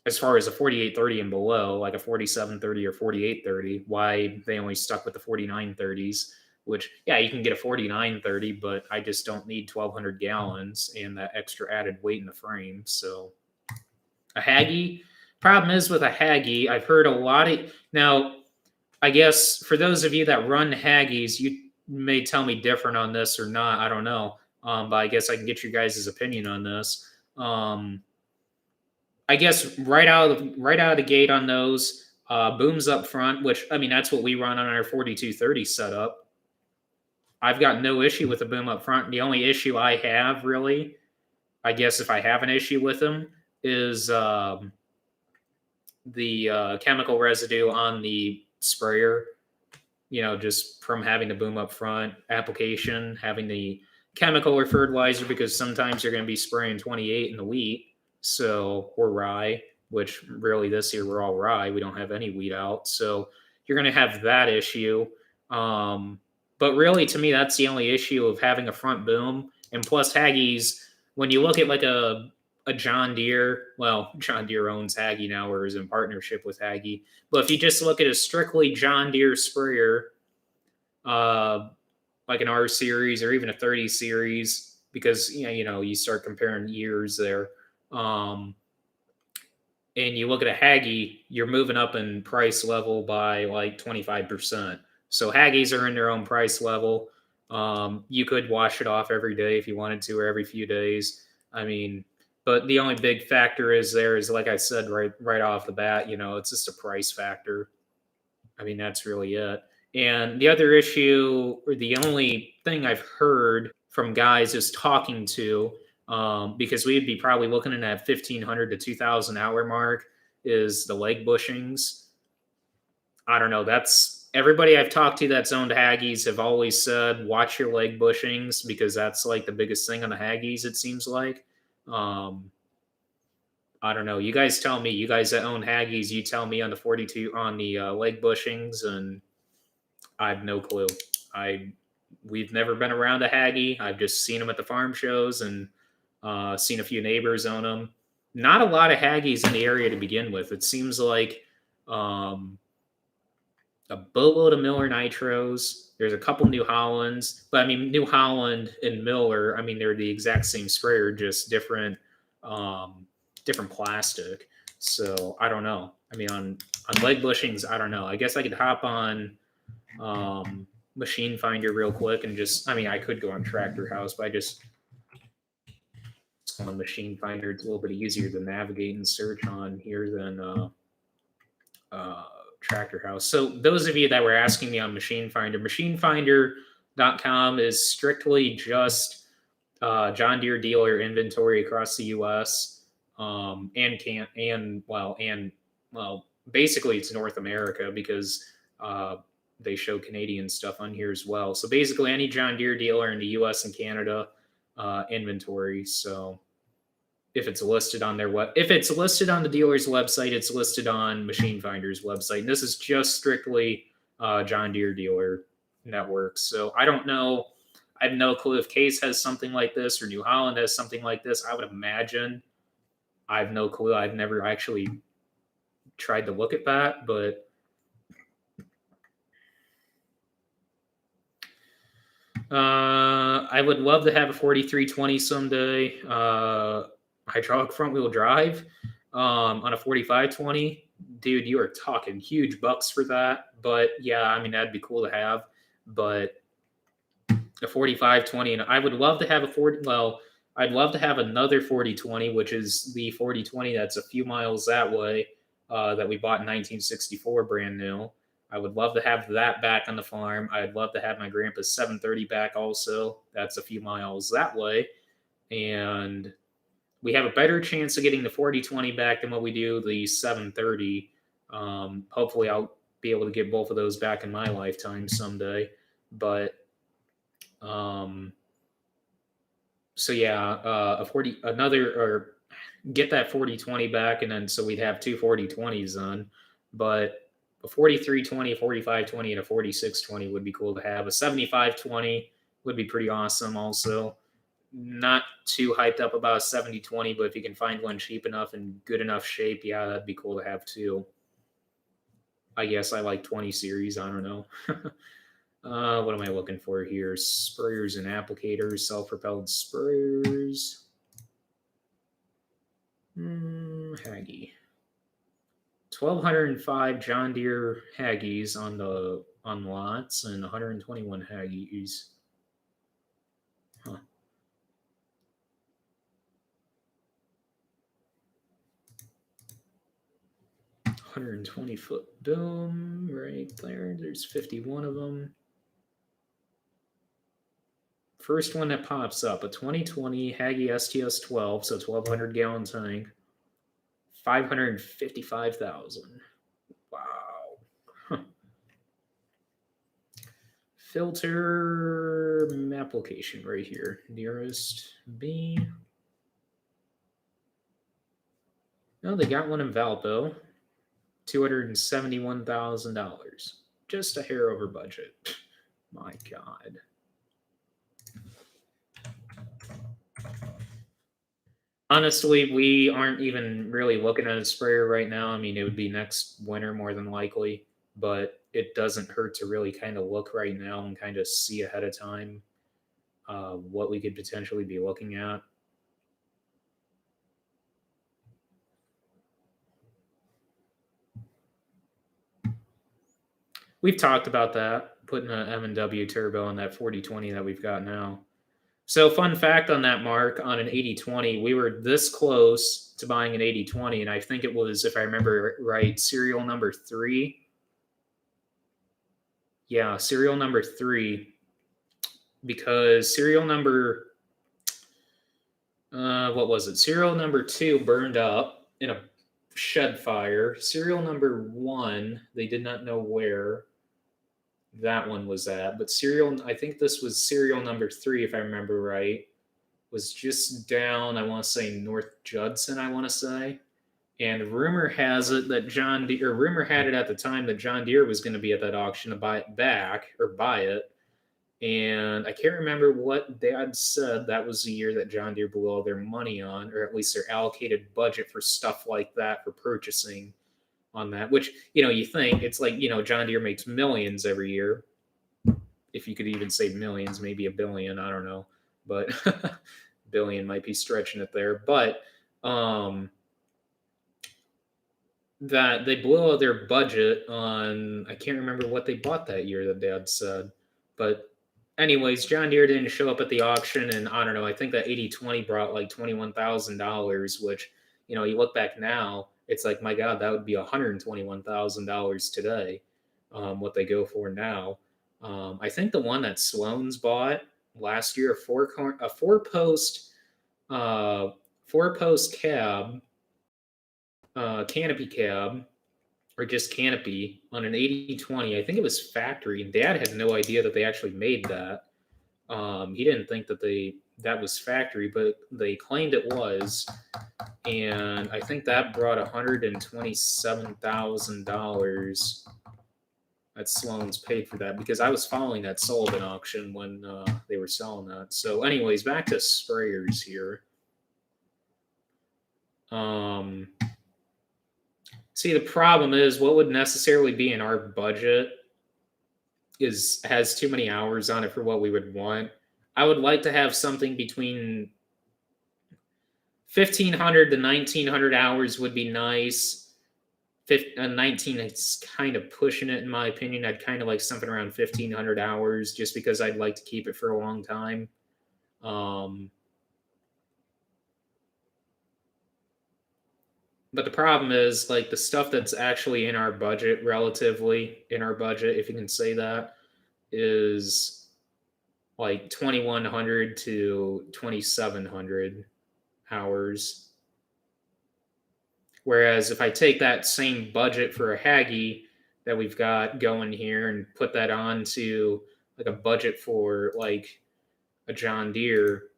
As far as a 4830 and below, like a 4730 or 4830, why they only stuck with the 4930s. Which, yeah, you can get a 4930, but I just don't need 1,200 gallons and that extra added weight in the frame. So a Haggy, problem is with a Haggy, I've heard a lot of, now, I guess for those of you that run Haggies, you may tell me different on this or not, I don't know. But I guess I can get your guys' opinion on this. I guess right out of the gate on those, booms up front, which, I mean, that's what we run on our 4230 setup. I've got no issue with the boom up front. The only issue I have, really, I guess if I have an issue with them, is the chemical residue on the sprayer. Just from having the boom up front, application, having the chemical or fertilizer, because sometimes you're going to be spraying 28 in the wheat, or rye, which really this year we're all rye. We don't have any wheat out. So you're going to have that issue. But really, to me, that's the only issue of having a front boom. And plus, Haggies, when you look at like a John Deere, well, John Deere owns Haggy now, or is in partnership with Haggy. But if you just look at a strictly John Deere sprayer, like an R series or even a 30 series, because you start comparing years there, and you look at a Haggy, you're moving up in price level by like 25%. So Haggies are in their own price level. You could wash it off every day if you wanted to, or every few days. I mean, But the only big factor is like I said right off the bat, it's just a price factor. I mean, that's really it. And the other issue, or the only thing I've heard from guys is talking to, because we'd be probably looking at that 1,500 to 2,000 hour mark, is the leg bushings. I don't know. That's everybody I've talked to that's owned Haggies have always said, watch your leg bushings, because that's like the biggest thing on the Haggies, it seems like. I don't know. You guys tell me. You guys that own Haggies, you tell me on the 42 on the leg bushings, and I have no clue. We've never been around a Haggie. I've just seen them at the farm shows and seen a few neighbors own them. Not a lot of Haggies in the area to begin with. It seems like a boatload of Miller Nitros. There's a couple New Hollands, but I mean New Holland and Miller. I mean they're the exact same sprayer, just different different plastic. So I don't know. I mean on leg bushings, I don't know. I guess I could hop on Machine Finder real quick and just. I mean I could go on Tractor House, but I just on Machine Finder. It's a little bit easier to navigate and search on here than Tractor House. So those of you that were asking me on Machine Finder, machinefinder.com is strictly just John Deere dealer inventory across the U.S. Basically it's North America, because they show Canadian stuff on here as well. So basically any John Deere dealer in the U.S. and Canada inventory. So if it's listed on if it's listed on the dealer's website, it's listed on Machine Finder's website. And this is just strictly John Deere dealer network. So I don't know. I have no clue if Case has something like this or New Holland has something like this. I would imagine. I have no clue. I've never actually tried to look at that, but I would love to have a 4320 someday. Hydraulic front wheel drive on a 4520. Dude, you are talking huge bucks for that. But yeah, I mean, that'd be cool to have. But a 4520, and I would love to have I'd love to have another 4020, which is the 4020 that's a few miles that way, that we bought in 1964, brand new. I would love to have that back on the farm. I'd love to have my grandpa's 730 back also. That's a few miles that way. And we have a better chance of getting the 4020 back than what we do the 730. Hopefully I'll be able to get both of those back in my lifetime someday. But so yeah, get that 4020 back, and then so we'd have two 4020s on. But a 4320, a 4520, and a 4620 would be cool to have. A 7520 would be pretty awesome also. Not too hyped up about a 7020, but if you can find one cheap enough and good enough shape, yeah, that'd be cool to have too. I guess I like 20 series. I don't know. What am I looking for here? Sprayers and applicators, self-propelled sprayers. Haggie. 1,205 John Deere Haggies on lots, and 121 Haggies. Huh. $120-foot boom right there. There's 51 of them. First one that pops up, a 2020 Haggie STS 12, so 1,200 gallon tank, 555,000. Wow. Huh. Filter application right here. Nearest B. No, they got one in Valpo. $271,000. Just a hair over budget. My God. Honestly, we aren't even really looking at a sprayer right now. I mean, it would be next winter more than likely, but it doesn't hurt to really kind of look right now and kind of see ahead of time what we could potentially be looking at. We've talked about that, putting an M&W turbo on that 4020 that we've got now. So fun fact on that, Mark, on an 80/20, we were this close to buying an 80/20, and I think it was, if I remember right, serial number 3. Yeah, serial number 3, because serial number what was it? Serial number 2 burned up in a shed fire. Serial number 1, they did not know where that one was at, but I think this was serial number 3, if I remember right, was just down, I want to say North Judson, I want to say. And rumor has it that John Deere, or rumor had it at the time that John Deere was going to be at that auction to buy it back or buy it. And I can't remember what Dad said. That was the year that John Deere blew all their money on, or at least their allocated budget for stuff like that for purchasing on that. Which, you think it's like, John Deere makes millions every year. If you could even say millions, maybe a billion, I don't know. But billion might be stretching it there. But that they blew out their budget on, I can't remember what they bought that year that Dad said. But anyways, John Deere didn't show up at the auction, and I don't know, I think that 80/20 brought like $21,000, which, you look back now, it's like, my God, that would be $121,000 today, what they go for now. I think the one that Sloan's bought last year, a four-post cab, canopy cab, or just canopy on an 80/20. I think it was factory, and Dad had no idea that they actually made that. He didn't think that was factory, but they claimed it was, and I think that brought $127,000 that Sloan's paid for that, because I was following that Sullivan auction when they were selling that. So, anyways, back to sprayers here. See, the problem is, what would necessarily be in our budget has too many hours on it for what we would want. I would like to have something between 1,500 to 1,900 hours would be nice. 19 is kind of pushing it, in my opinion. I'd kind of like something around 1,500 hours, just because I'd like to keep it for a long time. But the problem is, like, the stuff that's actually in our budget, relatively in our budget, if you can say that, is like 2,100 to 2,700 hours. Whereas if I take that same budget for a Haggy that we've got going here and put that onto like a budget for like a John Deere,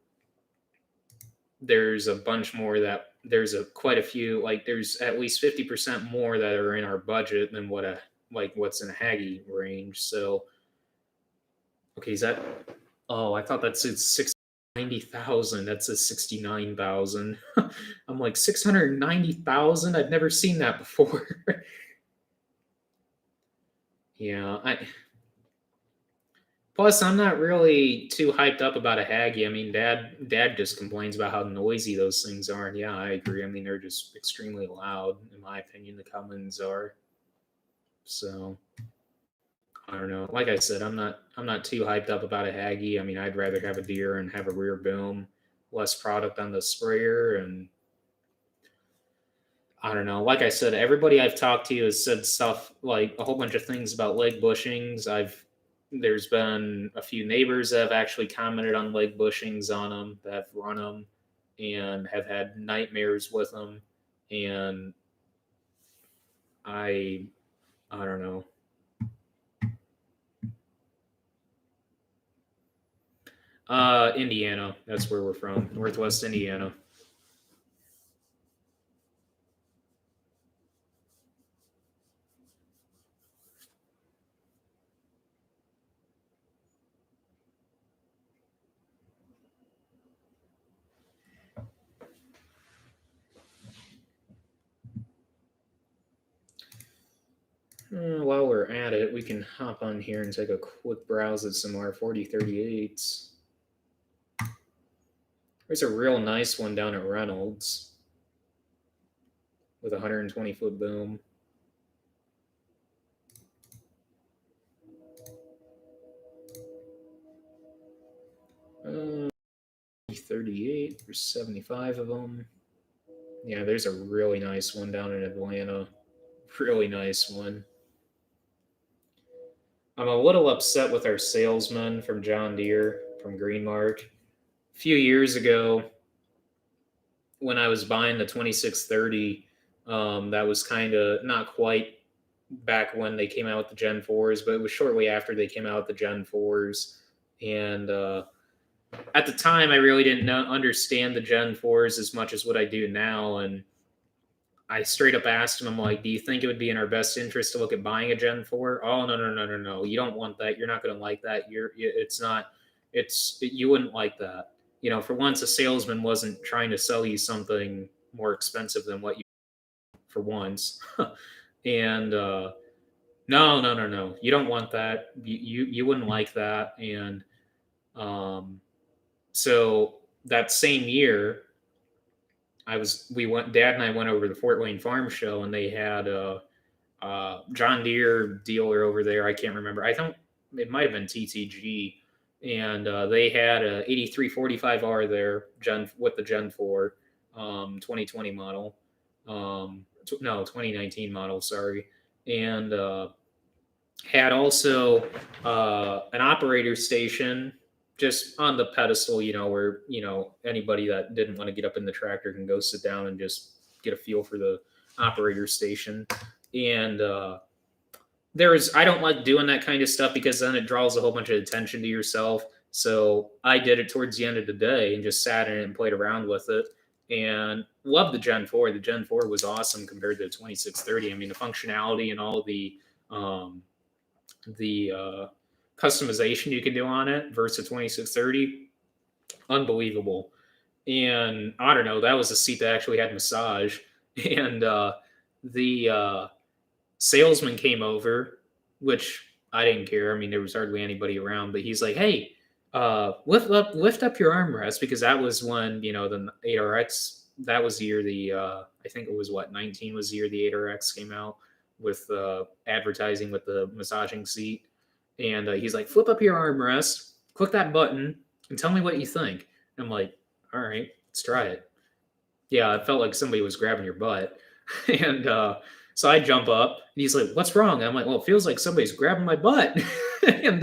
there's a bunch more that there's quite a few, like there's at least 50% more that are in our budget than what's in a Haggy range. So okay, is that, oh, I thought that said 690,000. That says 69,000. I'm like, 690,000? I've never seen that before. Yeah, plus I'm not really too hyped up about a Haggy. I mean, Dad just complains about how noisy those things are, and yeah, I agree. I mean, they're just extremely loud, in my opinion. The Cummins are. So I don't know. Like I said, I'm not too hyped up about a Haggy. I mean, I'd rather have a Deere and have a rear boom, less product on the sprayer, and I don't know. Like I said, everybody I've talked to has said stuff like a whole bunch of things about leg bushings. There's been a few neighbors that have actually commented on leg bushings on them, that have run them and have had nightmares with them, and I don't know. Indiana. That's where we're from. Northwest Indiana. While we're at it, we can hop on here and take a quick browse at some R4038s. There's a real nice one down at Reynolds with a 120-foot boom. There's 75 of them. Yeah, there's a really nice one down in Atlanta. Really nice one. I'm a little upset with our salesman from John Deere from Greenmark. A few years ago, when I was buying the 2630, that was kind of not quite back when they came out with the Gen 4s, but it was shortly after they came out with the Gen 4s. And at the time, I really didn't understand the Gen 4s as much as what I do now. And I straight up asked him, I'm like, do you think it would be in our best interest to look at buying a Gen 4? Oh, no. You don't want that. You're not going to like that. You wouldn't like that. For once, a salesman wasn't trying to sell you something more expensive than what you, for once. And no. You don't want that. You wouldn't like that. And so that same year, Dad and I went over to the Fort Wayne Farm Show, and they had a John Deere dealer over there. I can't remember. I think it might have been TTG, and they had a 8345R there, with the Gen 4, 2020 model. No, 2019 model. Sorry, and had also an operator station just on the pedestal, where, anybody that didn't want to get up in the tractor can go sit down and just get a feel for the operator station. And I don't like doing that kind of stuff because then it draws a whole bunch of attention to yourself. So I did it towards the end of the day and just sat in it and played around with it and loved the Gen 4. The Gen 4 was awesome compared to the 2630. I mean, the functionality and all the customization you can do on it versus 2630, unbelievable. And I don't know, that was a seat that actually had massage. And the salesman came over, which I didn't care. I mean, there was hardly anybody around, but he's like, hey, lift up your armrest, because that was when, the 8RX, that was the year I think it was 19 was the year the 8RX came out with advertising with the massaging seat. And he's like, flip up your armrest, click that button, and tell me what you think. And I'm like, all right, let's try it. Yeah, it felt like somebody was grabbing your butt. And so I jump up, and he's like, what's wrong? And I'm like, well, it feels like somebody's grabbing my butt. And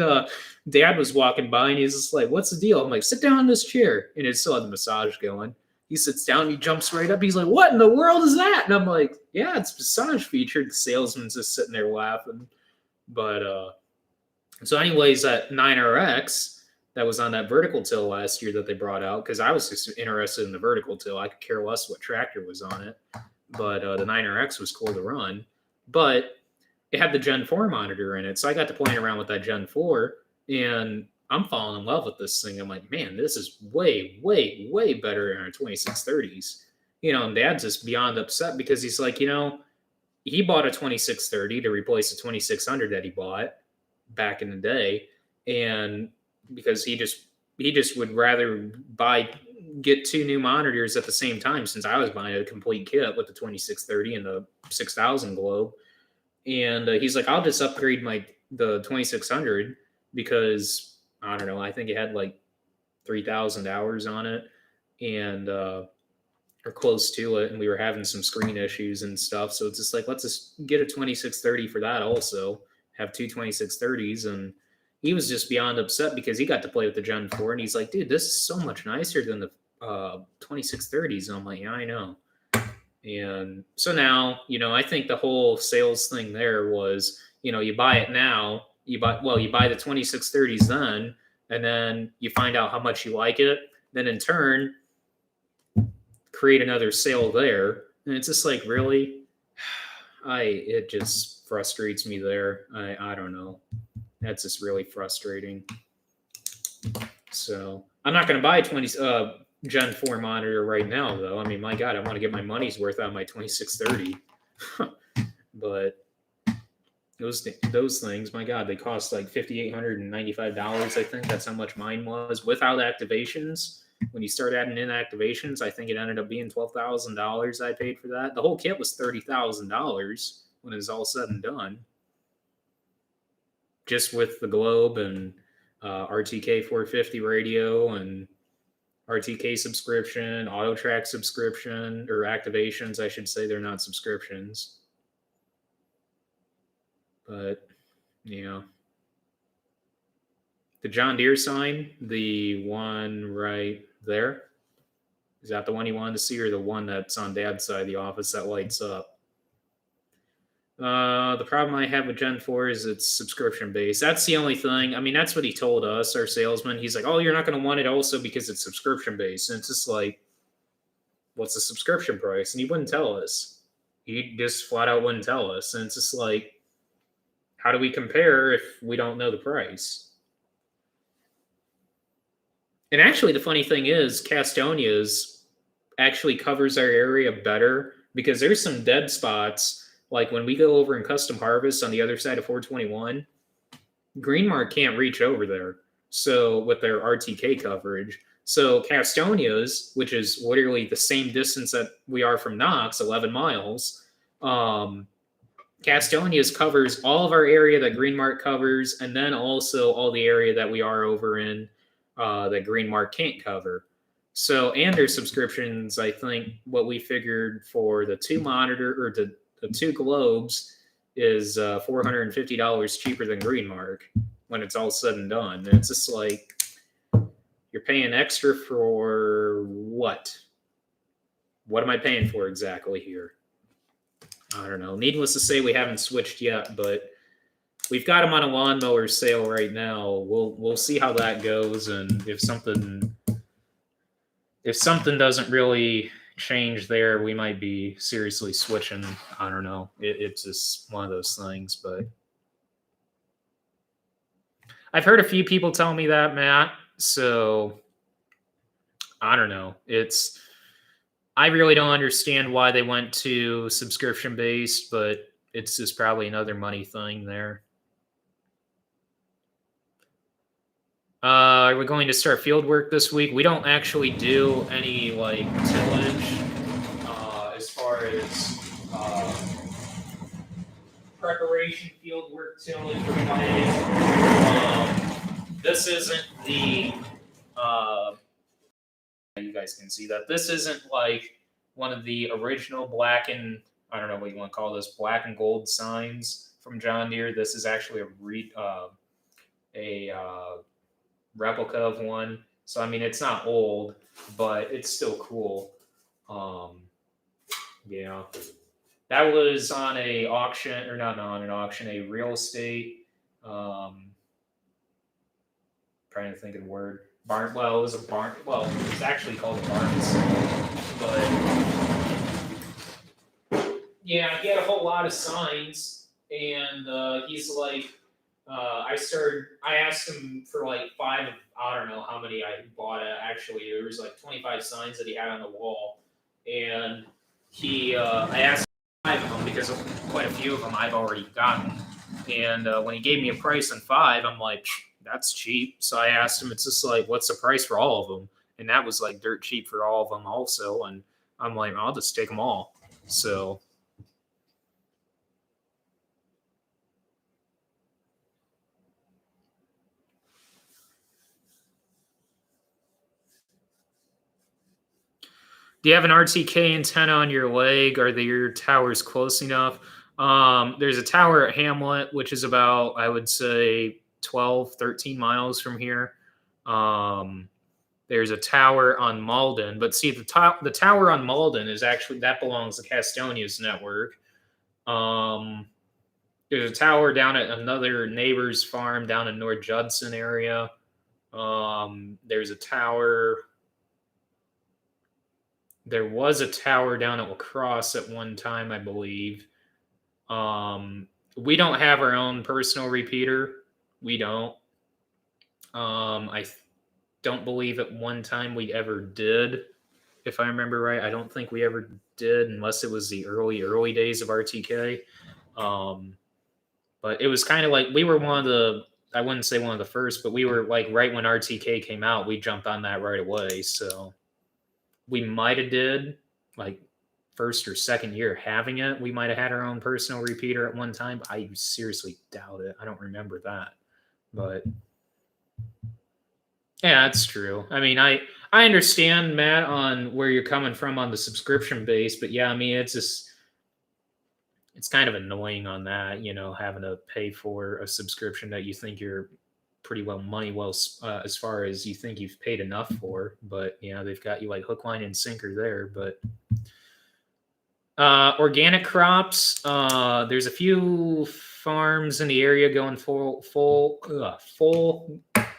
Dad was walking by, and he's just like, what's the deal? I'm like, sit down in this chair. And it still had the massage going. He sits down, he jumps right up. He's like, what in the world is that? And I'm like, yeah, it's massage featured. The salesman's just sitting there laughing. But so anyways, that 9RX that was on that vertical till last year that they brought out, because I was just interested in the vertical till. I could care less what tractor was on it. But the 9RX was cool to run. But it had the Gen 4 monitor in it. So I got to playing around with that Gen 4, and I'm falling in love with this thing. I'm like, man, this is way, way, way better than our 2630s. And Dad's just beyond upset because he's like, he bought a 2630 to replace the 2600 that he bought back in the day, and because he just would rather get two new monitors at the same time, since I was buying a complete kit with the 2630 and the 6000 globe. And he's like, I'll just upgrade the 2600 because I don't know, I think it had like 3,000 hours on it, and or close to it, and we were having some screen issues and stuff. So it's just like, let's just get a 2630 for that also. Have two 2630s. And he was just beyond upset because he got to play with the Gen 4, and he's like, dude, this is so much nicer than the 2630s. And I'm like, yeah, I know. And so now, I think the whole sales thing there was, you buy it now, you buy the 2630s then, and then you find out how much you like it, then in turn create another sale there. And it's just like, really, it just frustrates me there. I don't know. That's just really frustrating. So I'm not going to buy a Gen 4 monitor right now, though. I mean, my God, I want to get my money's worth out of my 2630. But those things, my God, they cost like $5,895. I think that's how much mine was without activations. When you start adding in activations, I think it ended up being $12,000 I paid for that. The whole kit was $30,000 when it was all said and done. Just with the globe and RTK 450 radio and RTK subscription, auto track subscription, or activations, I should say. They're not subscriptions. But, you know, the John Deere sign, the one right there, is that the one you wanted to see, or the one that's on Dad's side of the office that lights up? The problem I have with Gen 4 is it's subscription based. That's the only thing. I mean, that's what he told us, our salesman. He's like, oh, you're not going to want it also because it's subscription based. And it's just like, what's the subscription price? And he wouldn't tell us. He just flat out wouldn't tell us. And it's just like, how do we compare if we don't know the price? And actually, the funny thing is, Castonia's actually covers our area better because there's some dead spots. Like when we go over and custom harvest on the other side of 421, Greenmark can't reach over there. So with their RTK coverage. So Castonia's, which is literally the same distance that we are from Knox, 11 miles, Castonia's covers all of our area that Greenmark covers, and then also all the area that we are over in that Greenmark can't cover. So, and their subscriptions, I think what we figured for the two monitor or the two globes is $450 cheaper than Greenmark when it's all said and done. And it's just like, you're paying extra for what? What am I paying for exactly here? I don't know. Needless to say, we haven't switched yet, but we've got them on a lawnmower sale right now. We'll see how that goes, and if something doesn't really change there, we might be seriously switching. I don't know. It's just one of those things, but I've heard a few people tell me that, Matt. So I don't know. I really don't understand why they went to subscription based, but it's just probably another money thing there. Are we going to start field work this week? We don't actually do any like tillage as far as preparation field work tillage for planting. This isn't the you guys can see that this isn't like one of the original black and I don't know what you want to call this, black and gold signs from John Deere. This is actually a replica of one. So I mean, it's not old, but it's still cool. Yeah, that was on a auction, or not on an auction, a real estate. Trying to think of the word. Barn. Well, it was a barn. Well, it's actually called a barn sale, but yeah, he had a whole lot of signs, and he's like, I asked him for like 5 of, I don't know how many I bought. Actually, there was like 25 signs that he had on the wall, and I asked him 5 of them because quite a few of them I've already gotten, and when he gave me a price on 5, I'm like, that's cheap. So I asked him, it's just like, what's the price for all of them? And that was like dirt cheap for all of them also. And I'm like, I'll just take them all. So do you have an RTK antenna on your leg? Are your towers close enough? There's a tower at Hamlet, which is about, I would say, 12, 13 miles from here. There's a tower on Malden, but see, the tower on Malden is actually, that belongs to Castonia's network. There's a tower down at another neighbor's farm down in North Judson area. There's a tower. There was a tower down at La Crosse at one time, I believe. We don't have our own personal repeater. We don't. I don't believe at one time we ever did, if I remember right. I don't think we ever did, unless it was the early days of RTK. But it was kind of like we were one of the, I wouldn't say one of the first, but we were like right when RTK came out, we jumped on that right away. So we might have did like first or second year having it. We might have had our own personal repeater at one time. But I seriously doubt it. I don't remember that. But yeah, that's true. I mean, I I understand, Matt, on where you're coming from on the subscription base, but yeah, I mean, it's kind of annoying on that, having to pay for a subscription that you think you're pretty well as far as you think you've paid enough for, but they've got you like hook, line, and sinker there. But organic crops, there's a few farms in the area going full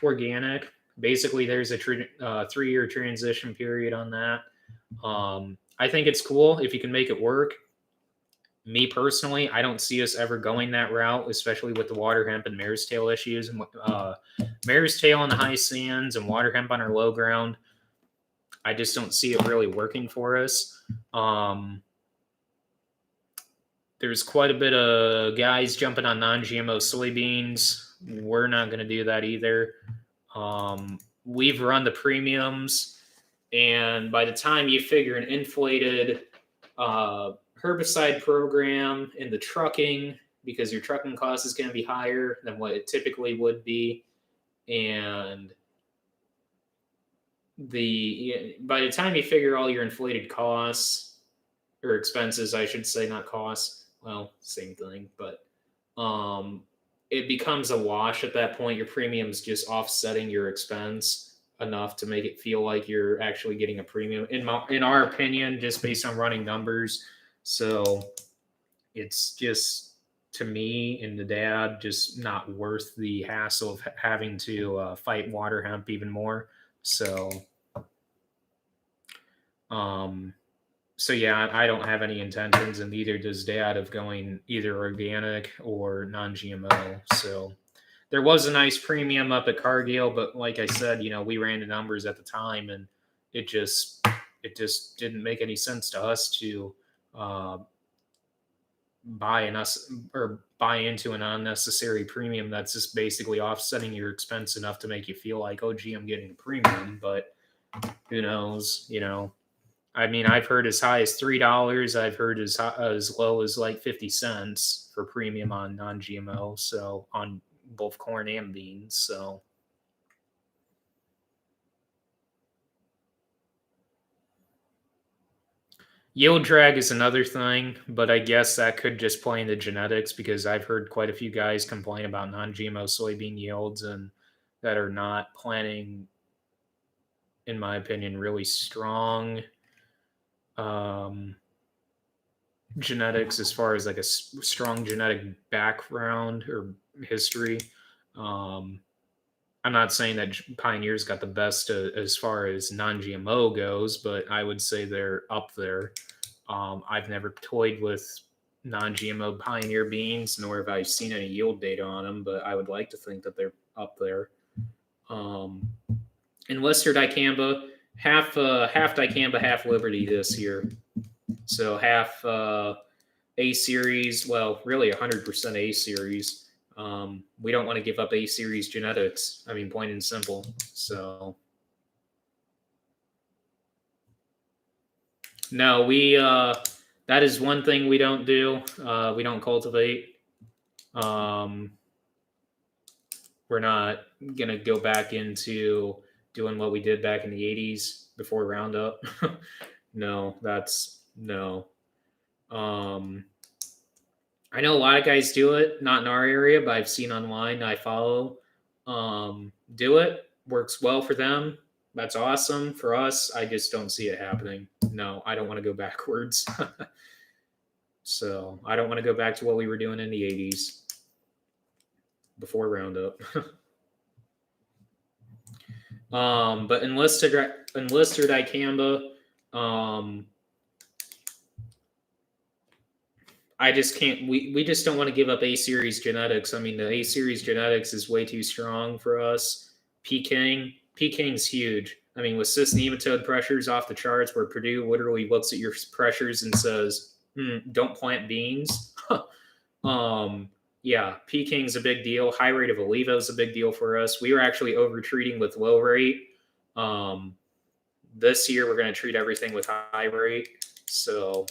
organic. Basically, there's a 3-year transition period on that. I think it's cool if you can make it work. Me personally, I don't see us ever going that route, especially with the water hemp and mare's tail issues. And mare's tail on the high sands and water hemp on our low ground, I just don't see it really working for us. There's quite a bit of guys jumping on non-GMO soybeans. We're not going to do that either. We've run the premiums, and by the time you figure an inflated herbicide program in the trucking, because your trucking cost is going to be higher than what it typically would be, and by the time you figure all your inflated costs or expenses, I should say, not costs, well, same thing, but it becomes a wash at that point. Your premium's just offsetting your expense enough to make it feel like you're actually getting a premium, in our opinion, just based on running numbers. So it's just, to me and the dad, just not worth the hassle of having to fight water hemp even more. So yeah, I don't have any intentions, and neither does dad, of going either organic or non-GMO. So there was a nice premium up at Cargill, but like I said, we ran the numbers at the time, and it just didn't make any sense to us to buy into an unnecessary premium that's just basically offsetting your expense enough to make you feel like, oh gee, I'm getting a premium. But who knows? I mean, I've heard as high as $3. I've heard as low as like 50 cents for premium on non-GMO. So on both corn and beans. So yield drag is another thing, but I guess that could just play into genetics, because I've heard quite a few guys complain about non-GMO soybean yields and that are not planting, in my opinion, really strong genetics as far as like a strong genetic background or history. I'm not saying that Pioneer's got the best as far as non-GMO goes, but I would say they're up there. I've never toyed with non-GMO Pioneer beans, nor have I seen any yield data on them, but I would like to think that they're up there. In Lister dicamba, half dicamba, half Liberty this year. So half A series, well, really 100% A series. We don't want to give up A series genetics. I mean, plain and simple. So no, that is one thing we don't do. We don't cultivate. We're not gonna go back into doing what we did back in the 80s before Roundup. No, that's no. I know a lot of guys do it, not in our area, but I've seen online, I follow, do it. Works well for them. That's awesome. For us, I just don't see it happening. No, I don't want to go backwards. So I don't want to go back to what we were doing in the 80s before Roundup. But enlisted dicamba, I just can't. We just don't want to give up A series genetics. I mean, the A series genetics is way too strong for us. Peking's huge. I mean, with cyst nematode pressures off the charts, where Purdue literally looks at your pressures and says, "Don't plant beans." Yeah, Peking's a big deal. High rate of Olivo is a big deal for us. We were actually over treating with low rate. This year, we're going to treat everything with high rate. So,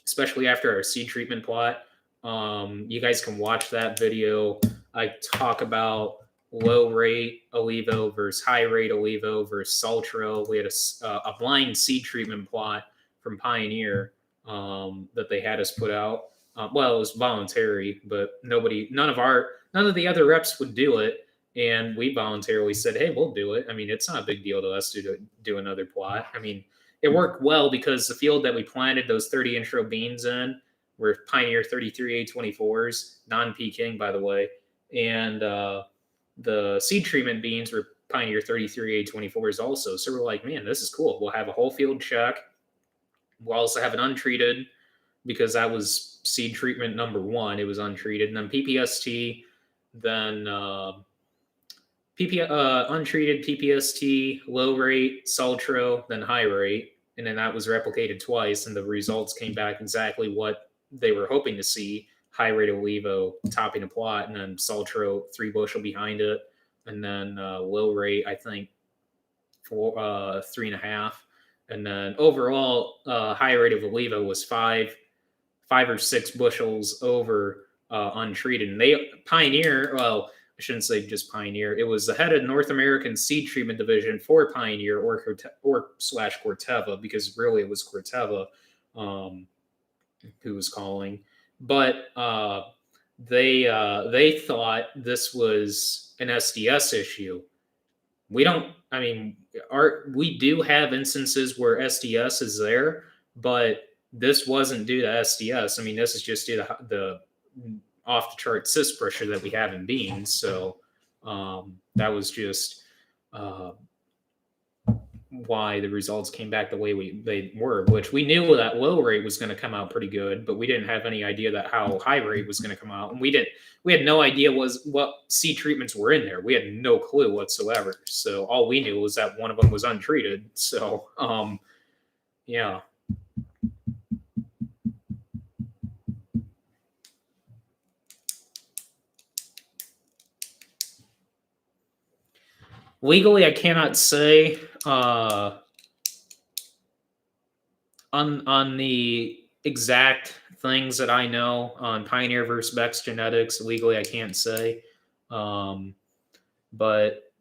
especially after our seed treatment plot, you guys can watch that video. I talk about low rate Olivo versus high rate Olivo versus Saltro. We had a blind seed treatment plot from Pioneer that they had us put out. Well, it was voluntary, but none of the other reps would do it, and we voluntarily said, "Hey, we'll do it." I mean, it's not a big deal to us to do another plot. I mean, it worked well because the field that we planted those 30-inch row beans in were Pioneer 33A24s, non-peaking, by the way, and the seed treatment beans were Pioneer 33A24s also. So we're like, man, this is cool. We'll have a whole field check. We'll also have an untreated because that was seed treatment number 1. It was untreated. And then PPST, then untreated PPST, low rate, Saltro, then high rate. And then that was replicated twice. And the results came back exactly what they were hoping to see. High rate Olivo topping a plot, and then Saltro 3 bushel behind it. And then low rate, I think, 3.5. And then overall, high rate of Olivo was 5 or 6 bushels over untreated. And Pioneer, well, I shouldn't say just Pioneer. It was the head of North American Seed Treatment Division for Pioneer or Corteva, because really it was Corteva who was calling. But they thought this was an SDS issue. We don't. I mean, we do have instances where SDS is there, but this wasn't due to SDS. I mean, this is just due to the off the chart cyst pressure that we have in beans. So that was just why the results came back the way they were, which we knew that low rate was going to come out pretty good, but we didn't have any idea that how high rate was going to come out. And we had no idea what seed treatments were in there. We had no clue whatsoever. So all we knew was that one of them was untreated. So, yeah. Legally, I cannot say on the exact things that I know on Pioneer versus Beck's genetics. Legally, I can't say, but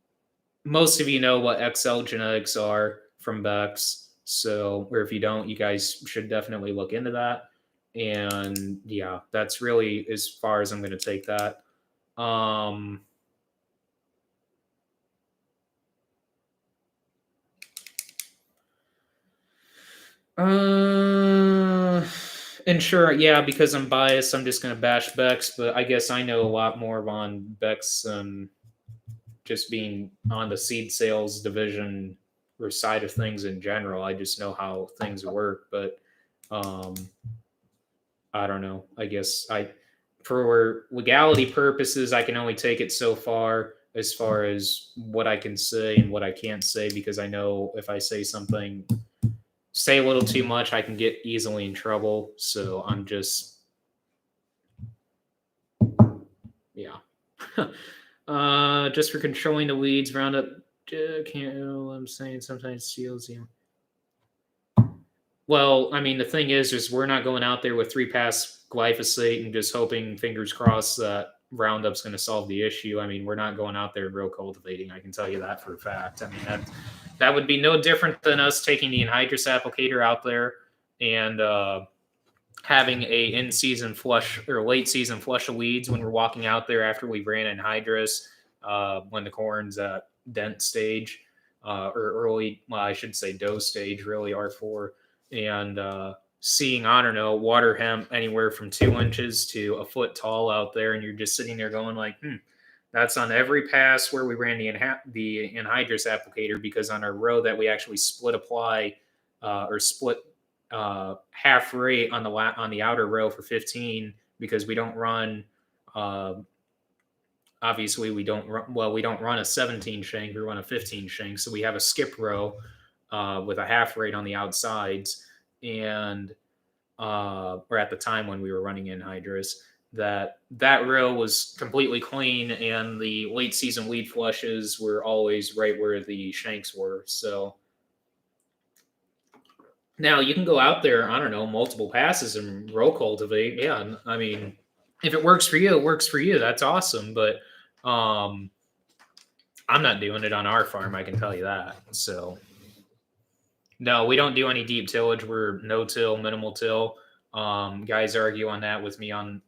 most of you know what XL genetics are from Beck's. So, or if you don't, you guys should definitely look into that. And yeah, that's really as far as I'm going to take that. And sure, yeah, because I'm biased, I'm just gonna bash Beck's, but I guess I know a lot more on Beck's than just being on the seed sales division or side of things in general. I just know how things work, but I don't know. I guess for legality purposes, I can only take it so far as what I can say and what I can't say, because I know if I say a little too much, I can get easily in trouble. So I'm just, yeah. Just for controlling the weeds, Roundup I'm saying sometimes steals you. Well, I mean, the thing is we're not going out there with 3-pass glyphosate and just hoping, fingers crossed, that Roundup's going to solve the issue. I mean, we're not going out there real cultivating. I can tell you that for a fact. I mean, that would be no different than us taking the anhydrous applicator out there and having a in-season flush or late-season flush of weeds when we're walking out there after we ran anhydrous when the corn's at dent stage or early, well, I should say dough stage, really, R4, and seeing, I don't know, water hemp anywhere from 2 inches to a foot tall out there, and you're just sitting there going like, that's on every pass where we ran the anhydrous applicator, because on our row that we actually split apply or split half rate on the outer row for 15, because we don't run obviously we don't run a 17 shank, we run a 15 shank, so we have a skip row with a half rate on the outsides, and or at the time when we were running anhydrous, that row was completely clean, and the late season weed flushes were always right where the shanks were. So now you can go out there, I don't know, multiple passes and row cultivate. Yeah, I mean, if it works for you, it works for you. That's awesome. But I'm not doing it on our farm, I can tell you that. So, no, we don't do any deep tillage. We're no-till, minimal till. Guys argue on that with me on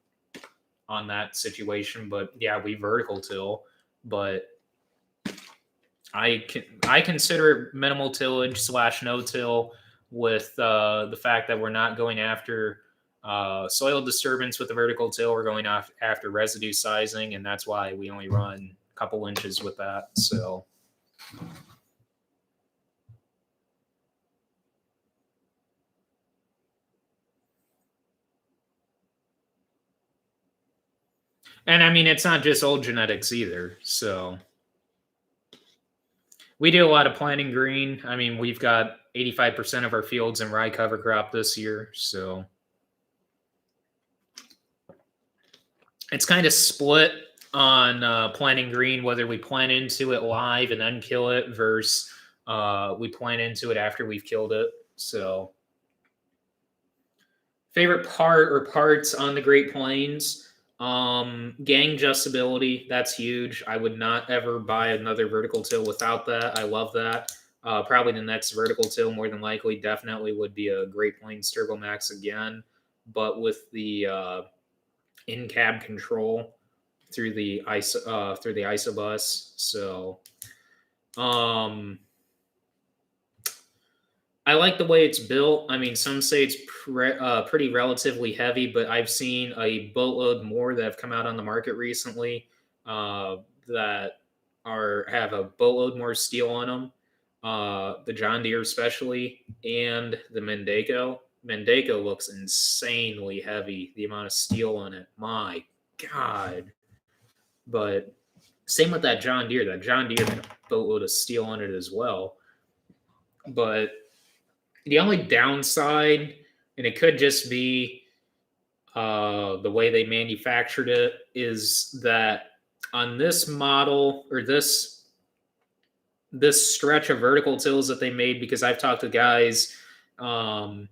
that situation, but yeah, we vertical till. But I consider it minimal tillage / no-till with the fact that we're not going after soil disturbance with the vertical till. We're going after residue sizing, and that's why we only run a couple inches with that. So. And I mean, it's not just old genetics either. So we do a lot of planting green. I mean, we've got 85% of our fields in rye cover crop this year. So it's kind of split on planting green, whether we plant into it live and then kill it versus we plant into it after we've killed it. So favorite part or parts on the Great Plains. Gang adjustability, that's huge. I would not ever buy another vertical till without that. I love that. Probably the next vertical till, more than likely, definitely would be a Great Plains Turbo Max again, but with the in-cab control through the isobus. So, I like the way it's built. I mean, some say it's pretty relatively heavy, but I've seen a boatload more that have come out on the market recently that have a boatload more steel on them. The John Deere especially, and the Mendeco. Mendeco looks insanely heavy. The amount of steel on it, my God. But same with that John Deere. That John Deere had a boatload of steel on it as well. But the only downside, and it could just be the way they manufactured it, is that on this model or this stretch of vertical tills that they made, because I've talked to guys that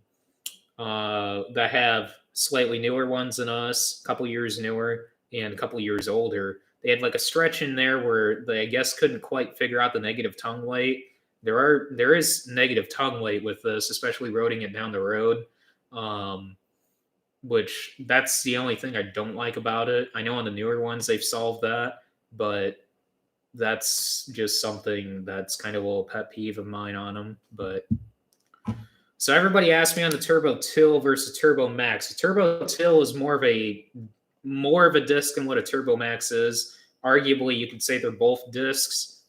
have slightly newer ones than us, a couple years newer and a couple years older. They had like a stretch in there where they, I guess, couldn't quite figure out the negative tongue weight. There is negative tongue weight with this, especially roading it down the road, which that's the only thing I don't like about it. I know on the newer ones they've solved that, but that's just something that's kind of a little pet peeve of mine on them. But so everybody asked me on the Turbo Till versus Turbo Max. The Turbo Till is more of a disc than what a Turbo Max is. Arguably, you could say they're both discs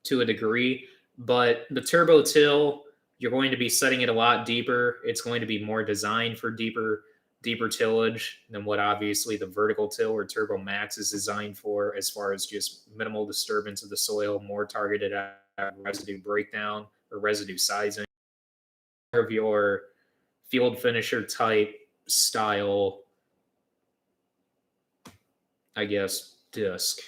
to a degree. But the Turbo Till, you're going to be setting it a lot deeper. It's going to be more designed for deeper tillage than what obviously the vertical till or Turbo Max is designed for, as far as just minimal disturbance of the soil, more targeted at residue breakdown or residue sizing. Of your field finisher type style, I guess, disc.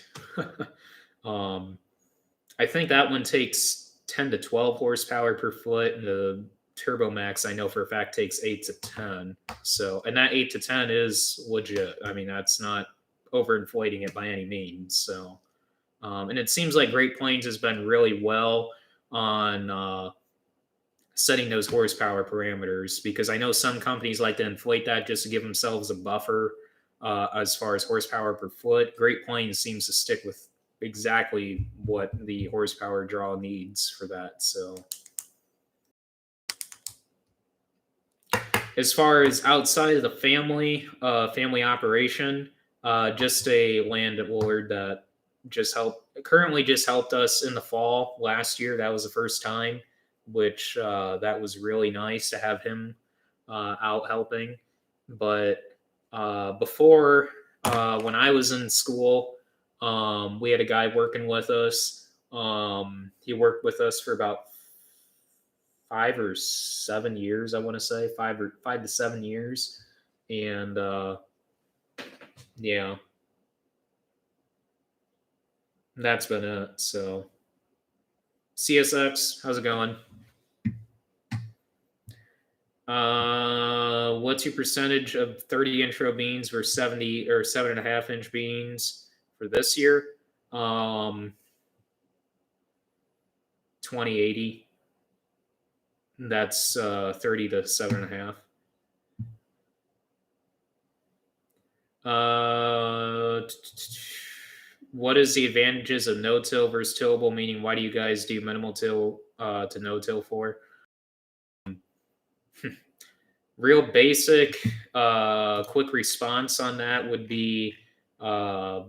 I think that one takes 10 to 12 horsepower per foot, and the Turbo Max, I know for a fact, takes 8 to 10. So, and that 8 to 10 is legit. I mean, that's not overinflating it by any means. So, and it seems like Great Plains has been really well on setting those horsepower parameters, because I know some companies like to inflate that just to give themselves a buffer as far as horsepower per foot. Great Plains seems to stick with exactly what the horsepower draw needs for that. So as far as outside of the family operation, just a landlord that currently just helped us in the fall last year. That was the first time, which that was really nice to have him out helping. But before, when I was in school, we had a guy working with us. He worked with us for about 5 or 7 years, I want to say 5 to 7 years. And yeah, that's been it. So CSX, how's it going? What's your percentage of 30-inch row beans versus 70 or 7.5-inch beans for this year? 2080. That's 30 to 7.5. What is the advantages of no-till versus tillable? Meaning, why do you guys do minimal till to no-till for? Real basic, quick response on that would be the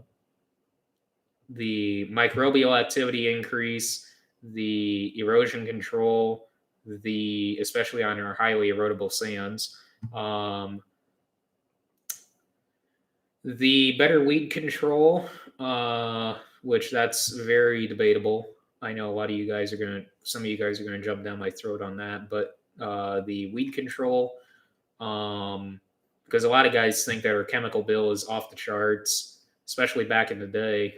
microbial activity increase, the erosion control, especially on our highly erodible sands. The better weed control, which that's very debatable. I know a lot of you guys some of you guys are gonna jump down my throat on that, but the weed control, because a lot of guys think that our chemical bill is off the charts, especially back in the day.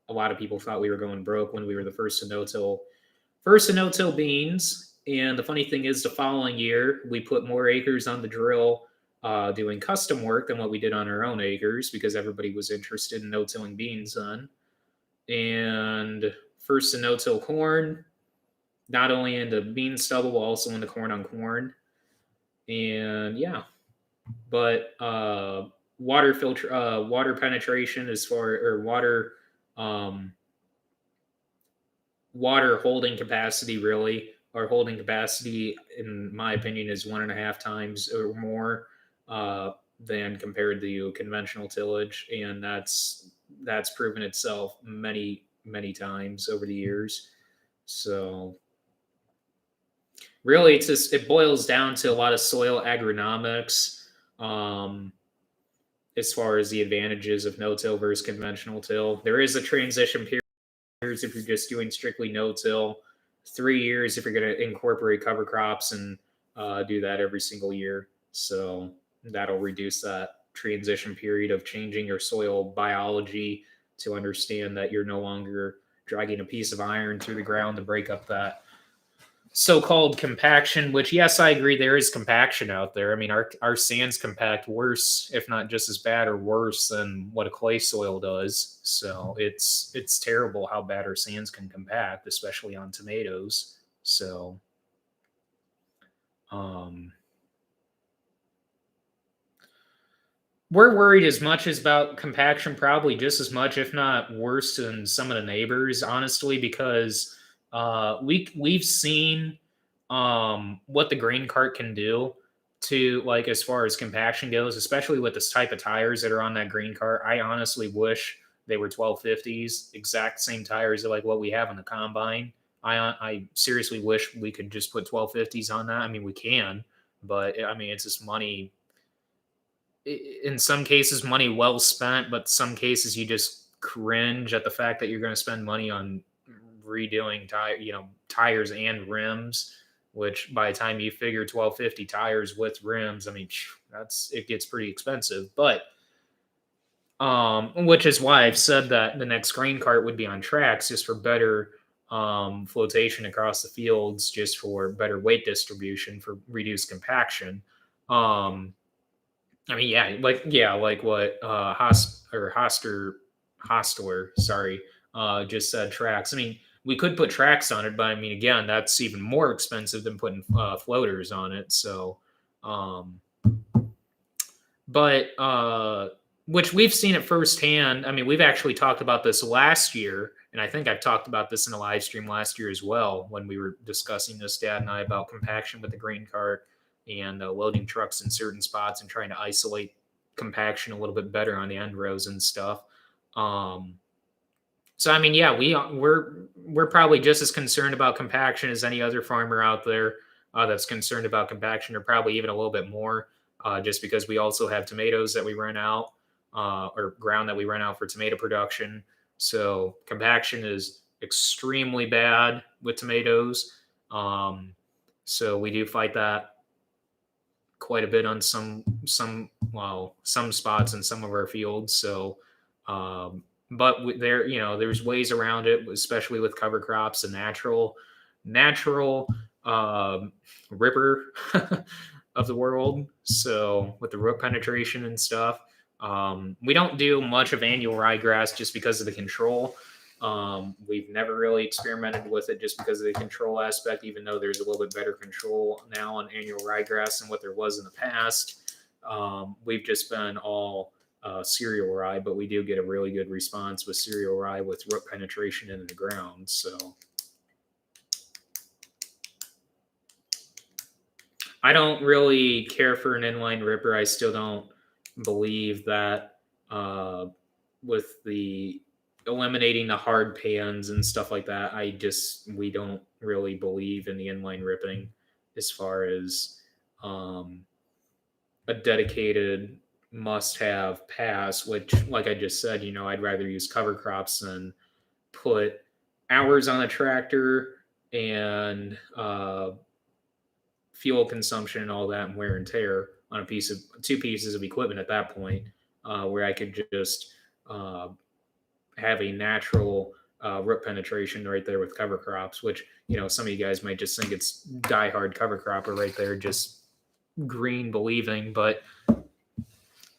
A lot of people thought we were going broke when we were the first to no-till beans. And the funny thing is, the following year we put more acres on the drill doing custom work than what we did on our own acres because everybody was interested in no-tilling beans then. And first to no-till corn, not only into bean stubble, but also into corn on corn. And yeah, but water penetration as far or water holding capacity, really, our holding capacity, in my opinion, is 1.5 times or more than compared to conventional tillage, and that's proven itself many times over the years. So really, it boils down to a lot of soil agronomics as far as the advantages of no-till versus conventional till. There is a transition period if you're just doing strictly no-till, 3 years if you're going to incorporate cover crops and do that every single year. So that'll reduce that transition period of changing your soil biology to understand that you're no longer dragging a piece of iron through the ground to break up that so-called compaction, which, yes, I agree, there is compaction out there. I mean, our sands compact worse, if not just as bad or worse than what a clay soil does. So it's terrible how bad our sands can compact, especially on tomatoes. So we're worried as much as about compaction, probably just as much, if not worse, than some of the neighbors, honestly, because we've seen what the grain cart can do to, like, as far as compaction goes, especially with this type of tires that are on that grain cart. I honestly wish they were 1250s, exact same tires like what we have on the combine. I seriously wish we could just put 1250s on that. I mean, we can, but I mean, it's just money. In some cases, money well spent, but some cases you just cringe at the fact that you're going to spend money on redoing tires and rims, which by the time you figure 1250 tires with rims, I mean, it gets pretty expensive. But which is why I've said that the next grain cart would be on tracks, just for better flotation across the fields, just for better weight distribution, for reduced compaction. I mean, like what Hostler, sorry, just said, tracks. I mean, we could put tracks on it, but I mean, again, that's even more expensive than putting floaters on it. So, which we've seen it firsthand. I mean, we've actually talked about this last year, and I think I've talked about this in a live stream last year as well, when we were discussing this, Dad and I, about compaction with the grain cart and loading trucks in certain spots and trying to isolate compaction a little bit better on the end rows and stuff. So I mean, yeah, we're probably just as concerned about compaction as any other farmer out there that's concerned about compaction, or probably even a little bit more, just because we also have tomatoes that we rent out, or ground that we rent out for tomato production. So compaction is extremely bad with tomatoes. So we do fight that quite a bit on some spots in some of our fields. So, but there's ways around it, especially with cover crops, a natural ripper of the world. So with the root penetration and stuff, we don't do much of annual ryegrass just because of the control. We've never really experimented with it just because of the control aspect, even though there's a little bit better control now on annual ryegrass than what there was in the past. We've just been all cereal rye, but we do get a really good response with cereal rye with root penetration into the ground. So I don't really care for an inline ripper. I still don't believe that with the eliminating the hard pans and stuff like that, we don't really believe in the inline ripping as far as a dedicated must-have pass, which, like I just said, I'd rather use cover crops than put hours on a tractor and fuel consumption and all that and wear and tear on two pieces of equipment at that point, where I could just have a natural root penetration right there with cover crops, which, some of you guys might just think it's diehard cover cropper right there, just green believing, but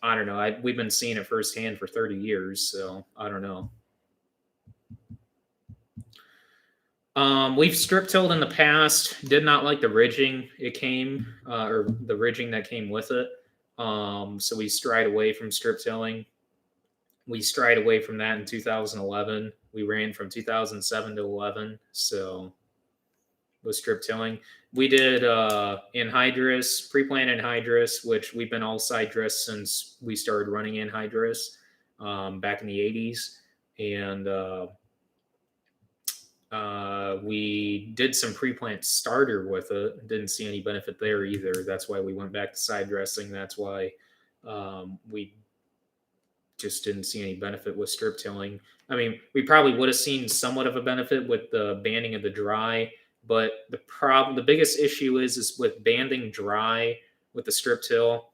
I don't know. We've been seeing it firsthand for 30 years, so I don't know. We've strip tilled in the past. Did not like the ridging or the ridging that came with it. So we strayed away from strip tilling. We strayed away from that in 2011. We ran from 2007 to 11. So with strip tilling, we did anhydrous, pre-plant anhydrous, which we've been all side dress since we started running anhydrous back in the 80s, and we did some pre-plant starter with it. Didn't see any benefit there either. That's why we went back to side dressing. That's why we just didn't see any benefit with strip tilling. I mean, we probably would have seen somewhat of a benefit with the banding of the dry, but the biggest issue is with banding dry with the strip till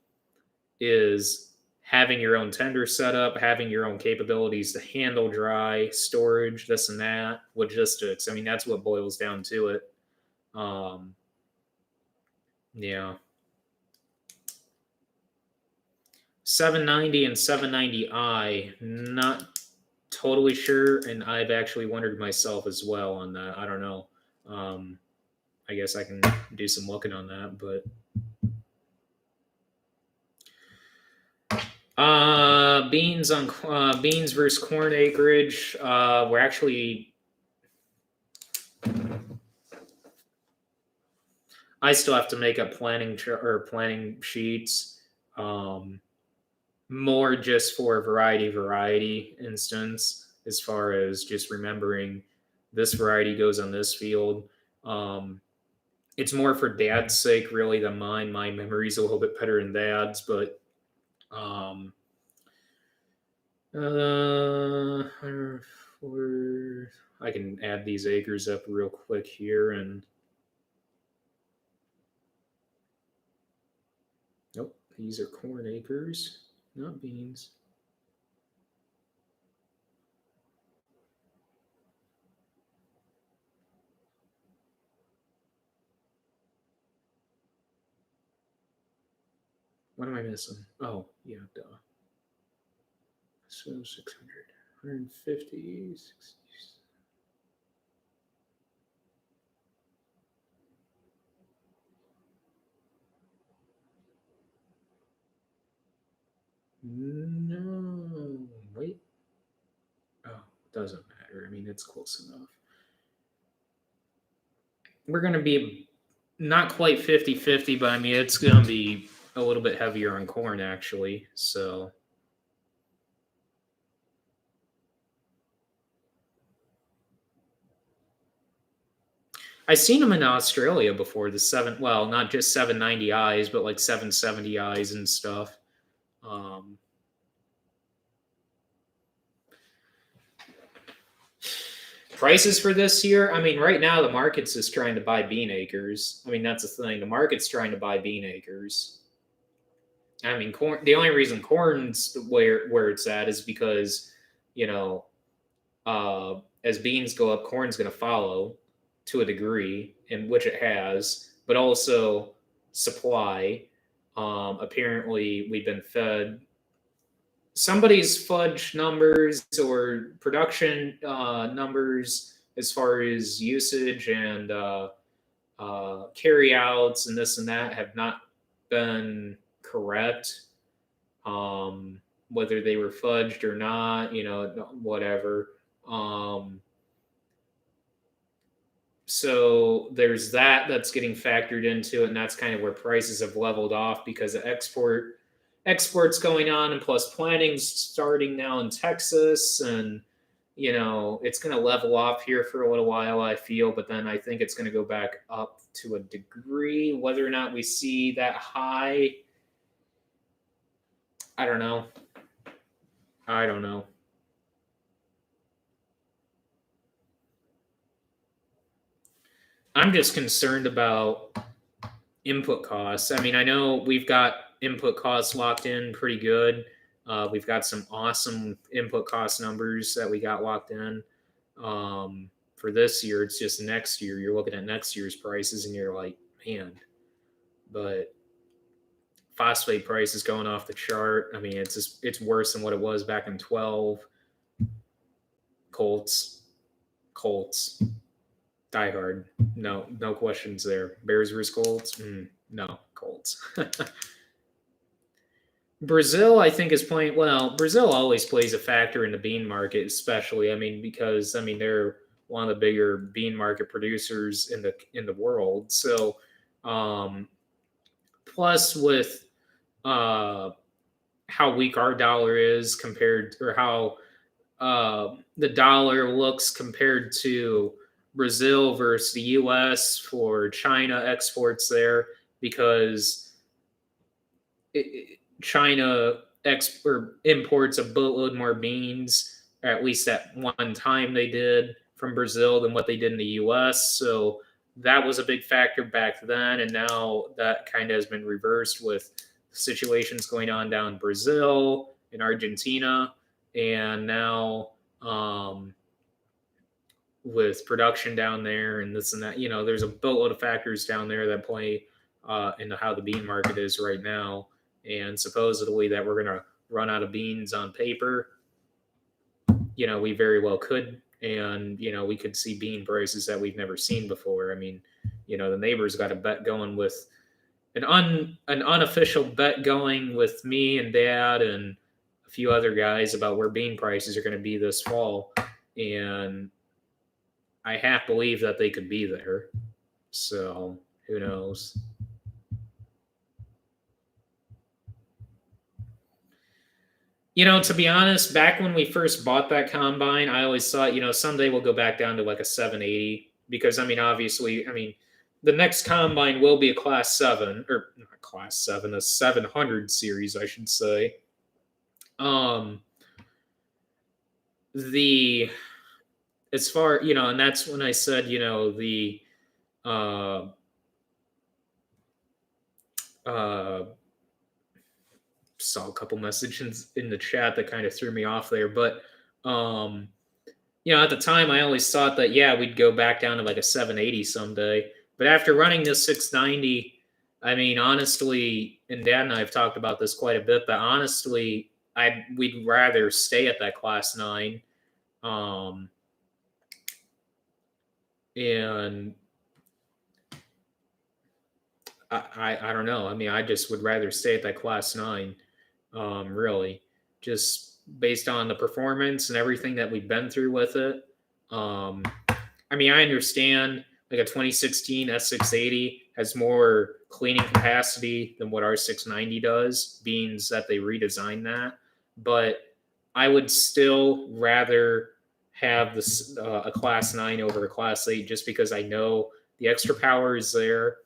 is having your own tender setup, having your own capabilities to handle dry, storage, this and that, logistics. I mean, that's what boils down to it. Yeah. 790 and 790i, not totally sure, and I've actually wondered myself as well on that. I don't know. I guess I can do some looking on that, but beans versus corn acreage. We're actually, I still have to make up planning sheets. More just for variety instance, as far as just remembering this variety goes on this field. It's more for dad's sake really than mine. My memory's a little bit better than dad's, but I can add these acres up real quick here, and nope, these are corn acres, not beans. What am I missing? Oh, yeah, duh. So 600, 150, 60. No, wait. Oh, doesn't matter. I mean, it's close enough. We're going to be not quite 50-50, but I mean, it's going to be a little bit heavier on corn, actually. So I seen them in Australia before, not just 790i's, but like 770i's and stuff. Prices for this year, I mean, right now the market's just trying to buy bean acres. I mean, that's the thing. The market's trying to buy bean acres. I mean, corn. The only reason corn's where it's at is because, as beans go up, corn's going to follow to a degree, in which it has, but also supply. Apparently, we've been fed somebody's fudge numbers or production numbers as far as usage and carry outs and this and that have not been correct. Whether they were fudged or not, whatever. So there's that's getting factored into it, and that's kind of where prices have leveled off because of exports going on, and plus planning's starting now in Texas, and it's going to level off here for a little while, I feel, but then I think it's going to go back up to a degree. Whether or not we see that high, I don't know. I'm just concerned about input costs. I mean, I know we've got input costs locked in pretty good. We've got some awesome input cost numbers that we got locked in. For this year, it's just next year. You're looking at next year's prices and you're like, man, but phosphate price is going off the chart. I mean, it's worse than what it was back in 12. Colts, die hard. No questions there. Bears versus Colts? No, Colts. Brazil, I think, is playing well. Brazil always plays a factor in the bean market, especially. I mean, because they're one of the bigger bean market producers in the world. So, plus with how weak our dollar is compared, or how the dollar looks compared to Brazil versus the U.S. for China exports there, because China imports a boatload more beans, or at least at one time they did, from Brazil than what they did in the U.S. So that was a big factor back then, and now that kind of has been reversed with situations going on down in Brazil, in Argentina, and now with production down there and this and that. There's a boatload of factors down there that play into how the bean market is right now. And supposedly that we're going to run out of beans on paper. We very well could. And, we could see bean prices that we've never seen before. I mean, the neighbors got a bet going with an unofficial bet going with me and Dad and a few other guys about where bean prices are going to be this fall. And I half believe that they could be there. So who knows? To be honest, back when we first bought that combine, I always thought, someday we'll go back down to like a 780, because obviously, the next combine will be a class 7, or not class 7, a 700 series, I should say. As far, and that's when I said, saw a couple messages in the chat that kind of threw me off there, but at the time I always thought that we'd go back down to like a 780 someday. But after running this 690, honestly, and Dad and I have talked about this quite a bit, but honestly, we'd rather stay at that class 9. And I don't know. I just would rather stay at that class 9. Really, just based on the performance and everything that we've been through with it. I understand like a 2016 S680 has more cleaning capacity than what our 690 does, being that they redesigned that. But I would still rather have this a class 9 over a class 8, just because I know the extra power is there.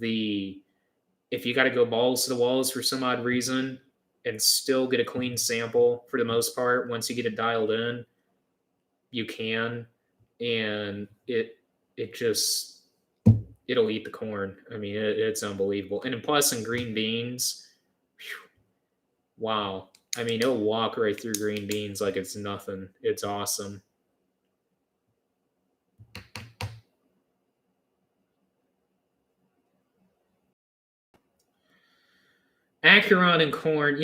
If you got to go balls to the walls for some odd reason and still get a clean sample, for the most part, once you get it dialed in, you can, and it'll eat the corn. It's unbelievable. And plus in green beans, wow. It'll walk right through green beans like it's nothing. It's awesome. Acuron and corn,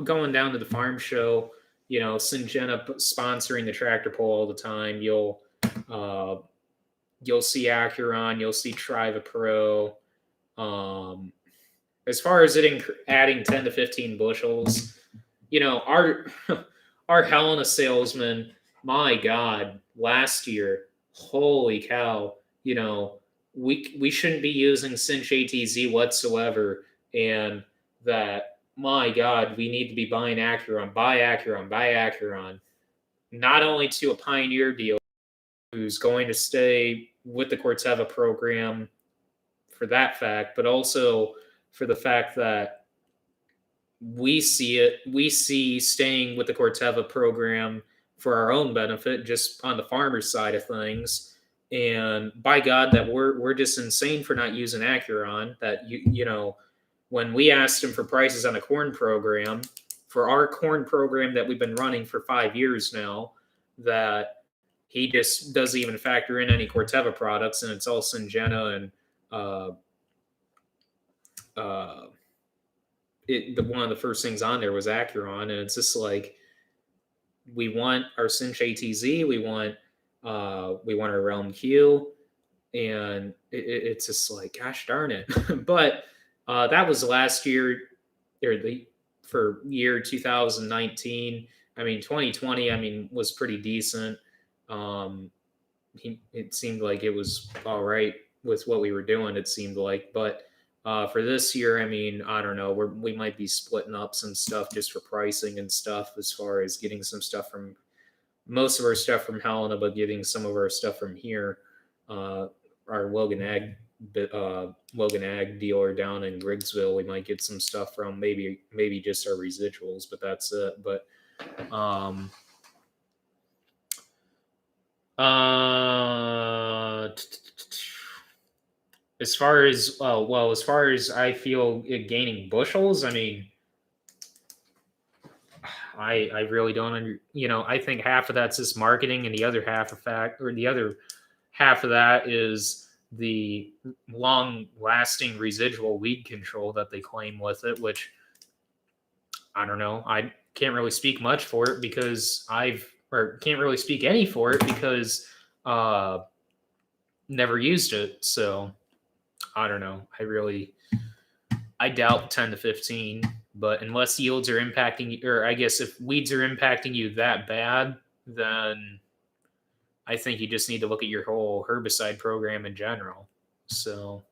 going down to the farm show, Syngenta sponsoring the tractor pull all the time. You'll see Acuron, you'll see Triva Pro. As far as adding 10 to 15 bushels, our our Helena salesman, my God, last year, holy cow, we shouldn't be using Cinch ATZ whatsoever, and that, my God, we need to be buying Acuron, buy Acuron, buy Acuron, not only to a Pioneer deal who's going to stay with the Corteva program for that fact, but also for the fact that we see staying with the Corteva program for our own benefit, just on the farmer's side of things. And by God, that we're just insane for not using Acuron. That when we asked him for prices on a corn program, for our corn program that we've been running for 5 years now, that he just doesn't even factor in any Corteva products, and it's all Syngenta and one of the first things on there was Acuron, and it's just like, we want our Cinch ATZ, we want our Realm Q, and it's just like, gosh darn it. But that was last year, for year 2019. 2020, was pretty decent. It seemed like it was all right with what we were doing, it seemed like. But for this year, I don't know. We might be splitting up some stuff just for pricing and stuff, as far as getting some stuff from, most of our stuff from Helena, but getting some of our stuff from here. Our Logan Ag dealer down in Griggsville, we might get some stuff from, maybe just our residuals, but that's it. But as far as I feel it gaining bushels, I really don't I think half of that's just marketing, and the other half of that is the long-lasting residual weed control that they claim with it, which I don't know. I can't really speak much for it because can't really speak any for it because never used it. So I don't know. I doubt 10 to 15, but unless yields are impacting you, or I guess if weeds are impacting you that bad, then I think you just need to look at your whole herbicide program in general. So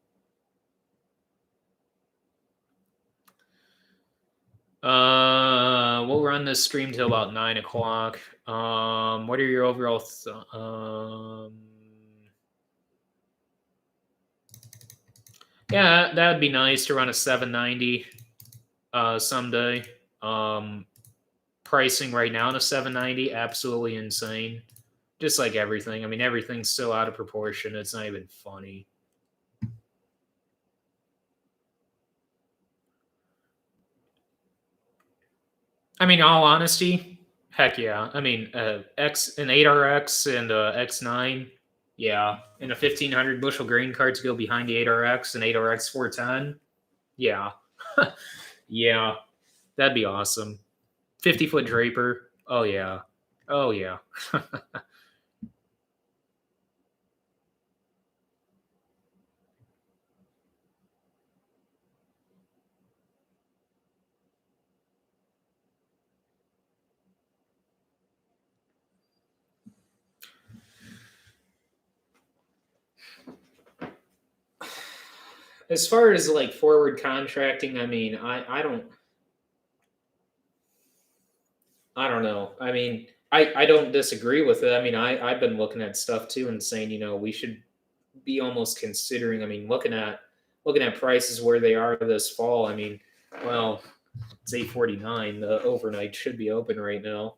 we'll run this stream till about 9 o'clock. What are your overall yeah, that'd be nice to run a 790 someday. Pricing right now in a 790, absolutely insane. Just like everything. Everything's so out of proportion. It's not even funny. All honesty, heck yeah. an 8RX and a X9, yeah. And a 1500 bushel grain cart to go behind the 8RX and 8RX 410, yeah. Yeah, that'd be awesome. 50-foot Draper, oh yeah. Oh yeah. As far as like forward contracting, I don't know. I don't disagree with it. I've been looking at stuff too and saying, we should be almost considering, looking at prices where they are this fall. Well, it's 8:49. The overnight should be open right now.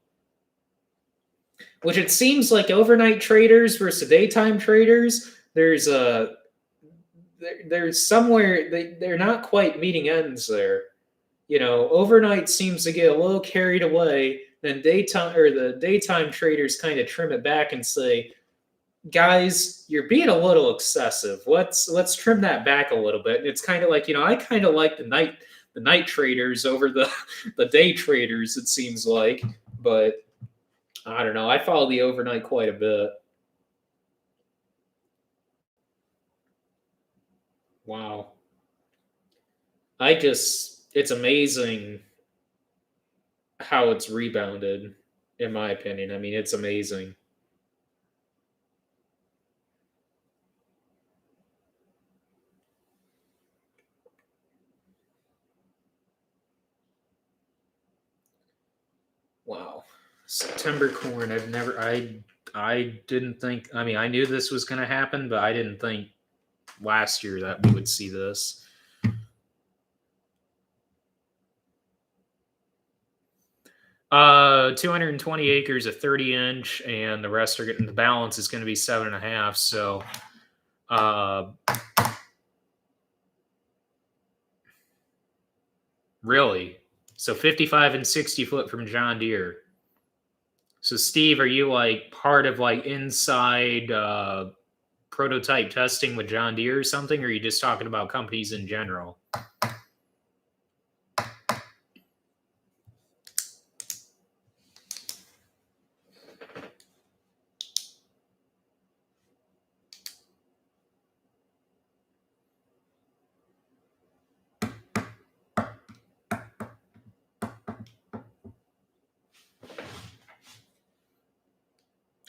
Which it seems like overnight traders versus daytime traders, there's somewhere they're not quite meeting ends there. Overnight seems to get a little carried away. Then the daytime traders kind of trim it back and say, guys, you're being a little excessive. Let's trim that back a little bit. And it's kind of like, I kind of like the night traders over the day traders, it seems like. But I don't know. I follow the overnight quite a bit. Wow. It's amazing how it's rebounded, in my opinion. I mean, it's amazing. Wow. September corn. I didn't think, I mean, I knew this was going to happen, but I didn't think last year that we would see this. 220 acres, a 30-inch, and the rest are getting, the balance is going to be 7.5. So, really, so 55 and 60 foot from John Deere. So, Steve, are you like part of like inside prototype testing with John Deere or something? Or are you just talking about companies in general?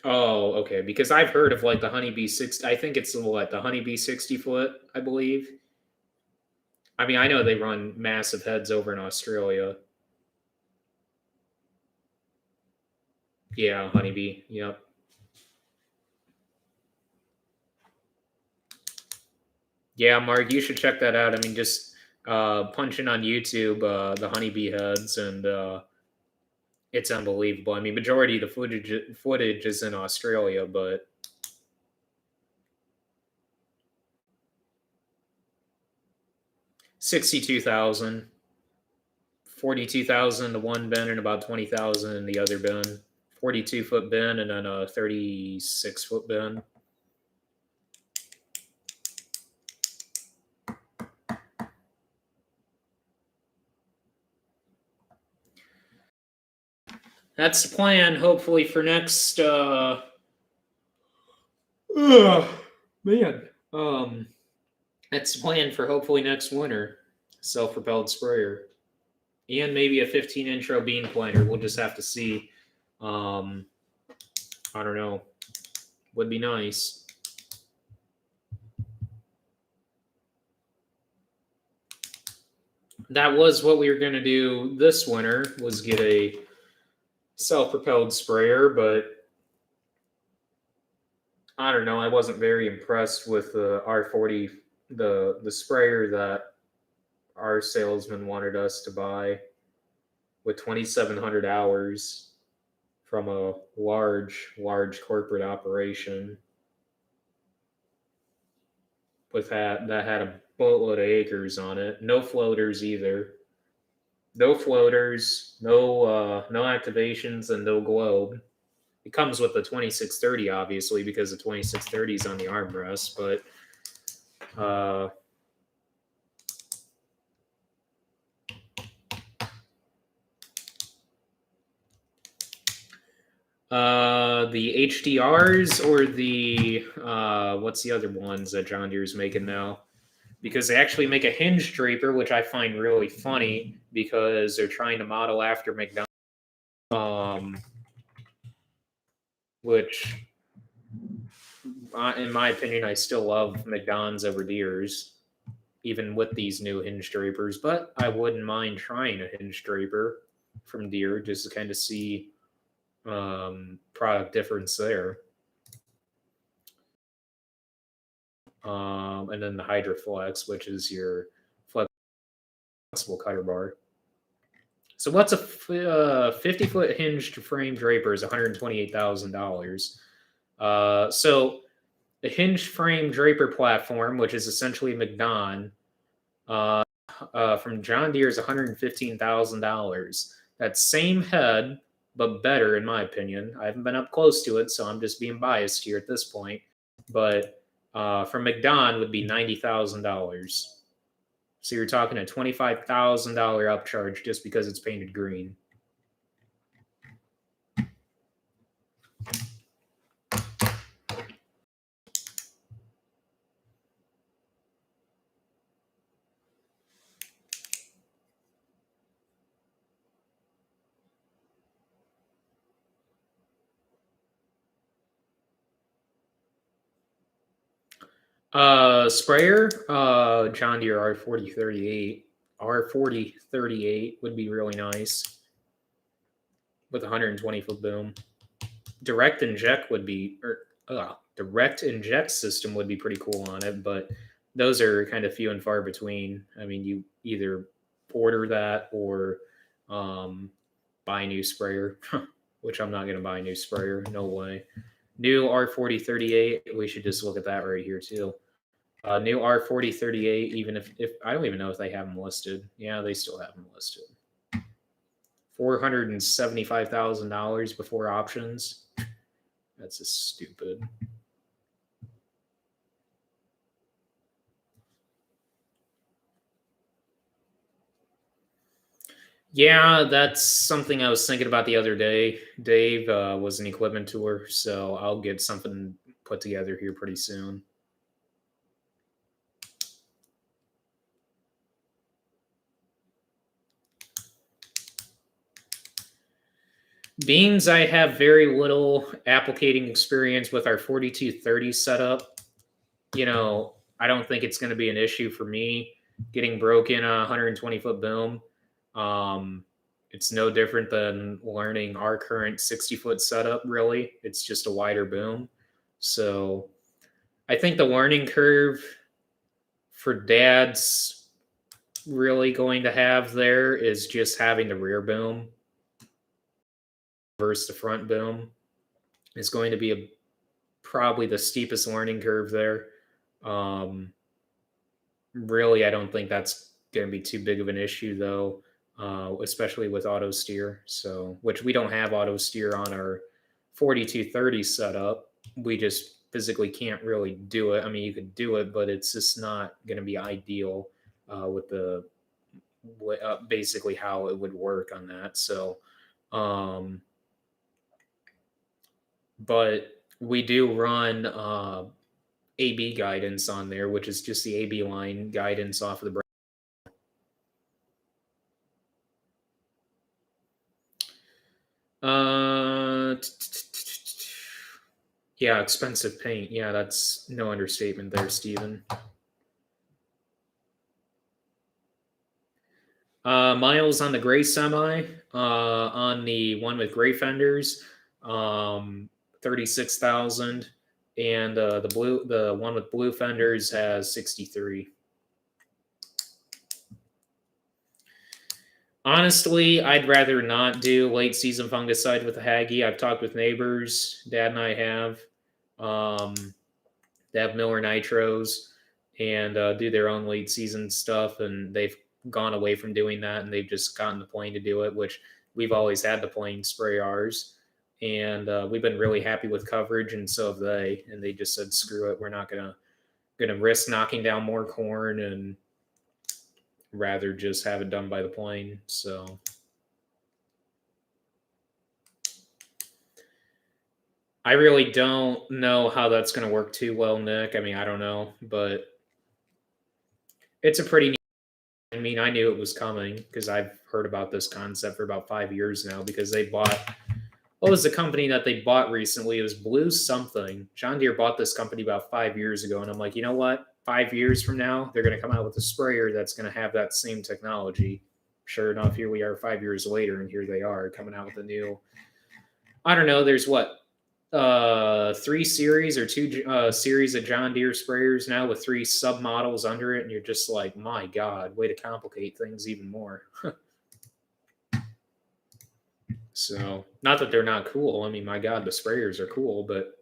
Oh, okay. Because I've heard of like the Honeybee 60. I think it's what, the Honeybee 60 foot, I believe. I mean, I know they run massive heads over in Australia. Yeah, Honeybee. Yep. Yeah, Mark, you should check that out. I mean, just punch in on YouTube the Honeybee heads, and it's unbelievable. I mean, majority of the footage is in Australia, but 62,000, 42,000 to one bin, and about 20,000 in the other bin. 42-foot bin, and then a 36-foot bin. That's the plan, hopefully, for next man. That's the plan for hopefully next winter. Self-propelled sprayer. And maybe a 15-inch row bean planter. We'll just have to see. I don't know. Would be nice. That was what we were going to do this winter, was get a self-propelled sprayer, but I don't know. I wasn't very impressed with the R40, the sprayer that our salesman wanted us to buy with 2,700 hours from a large corporate operation with that had a boatload of acres on it. No floaters either. No floaters, no activations, and no globe. It comes with the 2630, obviously, because the 2630 is on the armrest, but the HDRs or the what's the other ones that John Deere is making now? Because they actually make a hinge draper, which I find really funny because they're trying to model after McDonald's, which, in my opinion, I still love McDonald's over Deere's, even with these new hinge drapers. But I wouldn't mind trying a hinge draper from Deere just to kind of see product difference there. And then the HydroFlex, which is your flexible cutter bar. So what's a 50-foot hinged frame draper is $128,000. So the hinged frame draper platform, which is essentially McDon, from John Deere is $115,000. That same head, but better in my opinion. I haven't been up close to it, so I'm just being biased here at this point. But from McDon would be $90,000. So you're talking a $25,000 upcharge just because it's painted green. Sprayer, John Deere R4038. R4038 would be really nice with a 120-foot boom. Direct inject would be, direct inject system would be pretty cool on it, but those are kind of few and far between. I mean, you either order that or buy a new sprayer, which I'm not going to buy a new sprayer. No way. New R4038, we should just look at that right here too. New R4038, even if I don't even know if they have them listed. Yeah, they still have them listed. $475,000 before options. That's just stupid. Yeah, that's something I was thinking about the other day. Dave was an equipment tour, so I'll get something put together here pretty soon. Beans, I have very little applicating experience with our 4230 setup. You know, I don't think it's going to be an issue for me getting broken a 120-foot boom. It's no different than learning our current 60-foot setup, really. It's just a wider boom. So I think the learning curve for Dad's really going to have there is just having the rear boom versus the front boom is going to be probably the steepest learning curve there. Really, I don't think that's going to be too big of an issue, though, especially with auto steer. So, which we don't have auto steer on our 4230 setup. We just physically can't really do it. I mean, you could do it, but it's just not going to be ideal with the basically how it would work on that. So, but we do run AB guidance on there, which is just the AB line guidance off of the yeah, expensive paint. Yeah, that's no understatement there, Steven. Miles on the gray semi, on the one with gray fenders, 36,000, and the one with blue fenders has 63. Honestly, I'd rather not do late season fungicide with a Haggy. I've talked with neighbors, Dad and I have. They have Miller Nitros and do their own late season stuff, and they've gone away from doing that, and they've just gotten the plane to do it, which we've always had the plane spray ours, and we've been really happy with coverage, and so have they. And they just said, "Screw it, we're not gonna risk knocking down more corn and rather just have it done by the plane." So I really don't know how that's going to work too well, Nick. I mean, I don't know, but it's a pretty neat. I mean, I knew it was coming because I've heard about this concept for about 5 years now because they bought, what was the company that they bought recently? It was Blue something. John Deere bought this company about 5 years ago. And I'm like, you know what? 5 years from now, they're going to come out with a sprayer that's going to have that same technology. Sure enough, here we are 5 years later, and here they are coming out with a new, I don't know, there's what, 3 series or 2 series of John Deere sprayers now with 3 sub models under it, and you're just like, my God, way to complicate things even more. So, not that they're not cool. I mean, my God, the sprayers are cool, but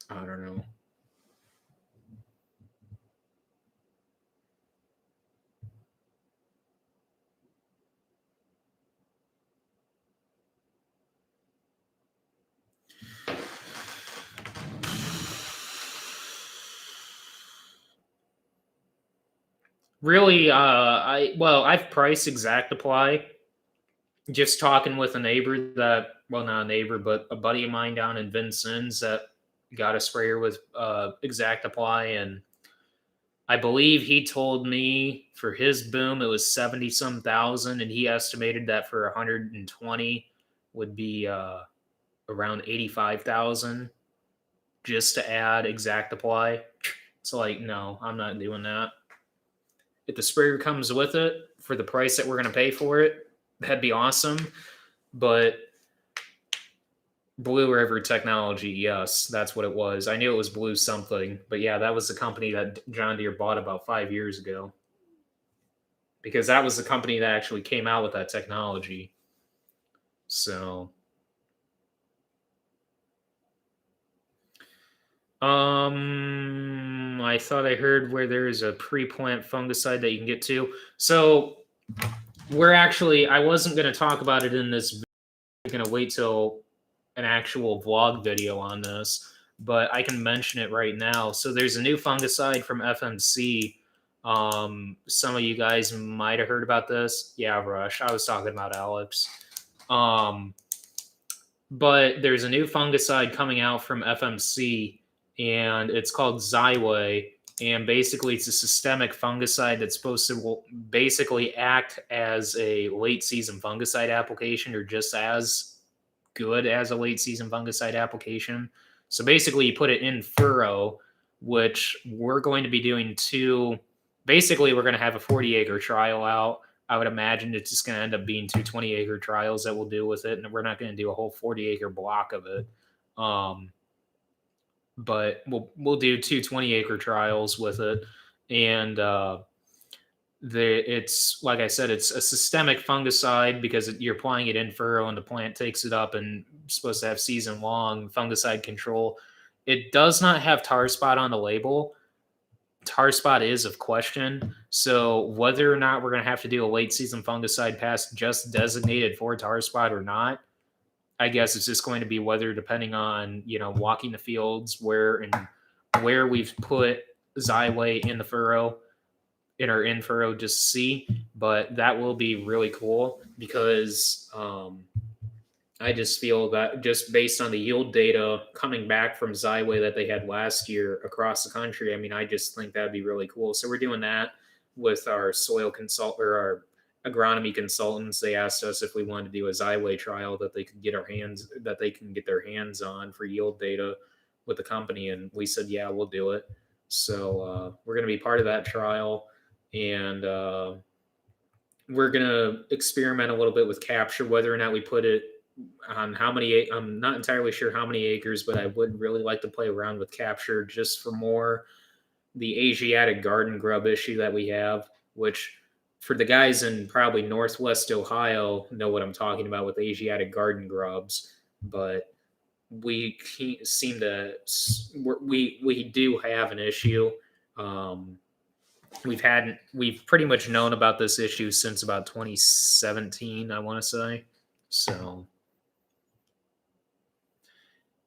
I don't know. Really, I've priced Exact Apply. Just talking with a neighbor that, well, not a neighbor, but a buddy of mine down in Vincennes that got a sprayer with Exact Apply, and I believe he told me for his boom it was 70 some thousand, and he estimated that for 120 would be around 85,000 just to add Exact Apply. It's like, no, I'm not doing that. If the sprayer comes with it for the price that we're going to pay for it, that'd be awesome. But Blue River Technology, yes, that's what it was. I knew it was Blue something, but yeah, that was the company that John Deere bought about 5 years ago. Because that was the company that actually came out with that technology. So, I thought I heard where there is a pre-plant fungicide that you can get to. So, I wasn't going to talk about it in this video. I'm going to wait till an actual vlog video on this, but I can mention it right now. So there's a new fungicide from FMC. Some of you guys might have heard about this. Yeah, Rush. I was talking about Alex. But there's a new fungicide coming out from FMC, and it's called Xyway. And basically, it's a systemic fungicide that's supposed to basically act as a late season fungicide application, or just as good as a late season fungicide application. So basically, you put it in furrow, which we're going to be doing two. Basically, we're going to have a 40-acre trial out. I would imagine it's just going to end up being two 20-acre trials that we'll do with it, and we're not going to do a whole 40-acre block of it. But we'll do two 20-acre trials with it, and it's like I said, it's a systemic fungicide because you're applying it in furrow, and the plant takes it up, and supposed to have season-long fungicide control. It does not have tar spot on the label. Tar spot is of question. So whether or not we're going to have to do a late season fungicide pass just designated for tar spot or not, I guess it's just going to be weather depending on, walking the fields where we've put Xyway in the furrow, in our in furrow, just to see. But that will be really cool because I just feel that just based on the yield data coming back from Xyway that they had last year across the country, I mean, I just think that'd be really cool. So we're doing that with our soil consult or our agronomy consultants. They asked us if we wanted to do a Xyway trial that they can get their hands on for yield data with the company, and we said, yeah, we'll do it. So we're going to be part of that trial, and we're going to experiment a little bit with capture, whether or not we put it on how many. I'm not entirely sure how many acres, but I would really like to play around with capture just for more the Asiatic garden grub issue that we have, which for the guys in probably Northwest Ohio know what I'm talking about with Asiatic garden grubs, but we do have an issue. We've pretty much known about this issue since about 2017, I want to say. So,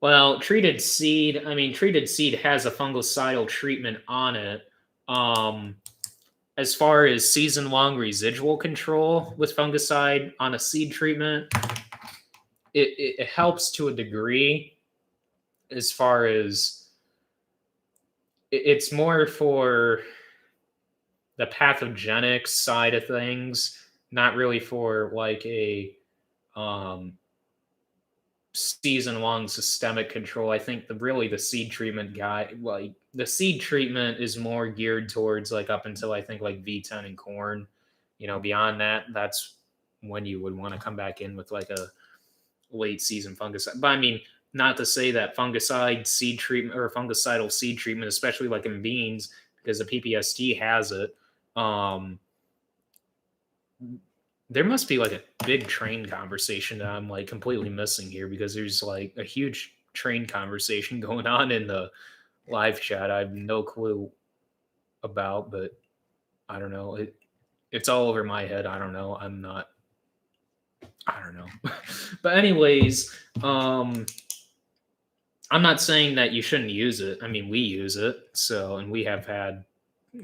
well, treated seed has a fungicidal treatment on it. As far as season-long residual control with fungicide on a seed treatment, it helps to a degree. As far as it's more for the pathogenic side of things, not really for like a season-long systemic control. I think the seed treatment the seed treatment is more geared towards like up until I think like V10 and corn. Beyond that, that's when you would want to come back in with like a late season fungicide. But I mean, not to say that fungicide seed treatment or fungicidal seed treatment, especially like in beans, because the PPST has it. There must be like a big train conversation that I'm like completely missing here, because there's like a huge train conversation going on in the live chat. I have no clue about, but I don't know. It's all over my head. I don't know. I don't know. But anyways, I'm not saying that you shouldn't use it. I mean, we use it. So, and we have had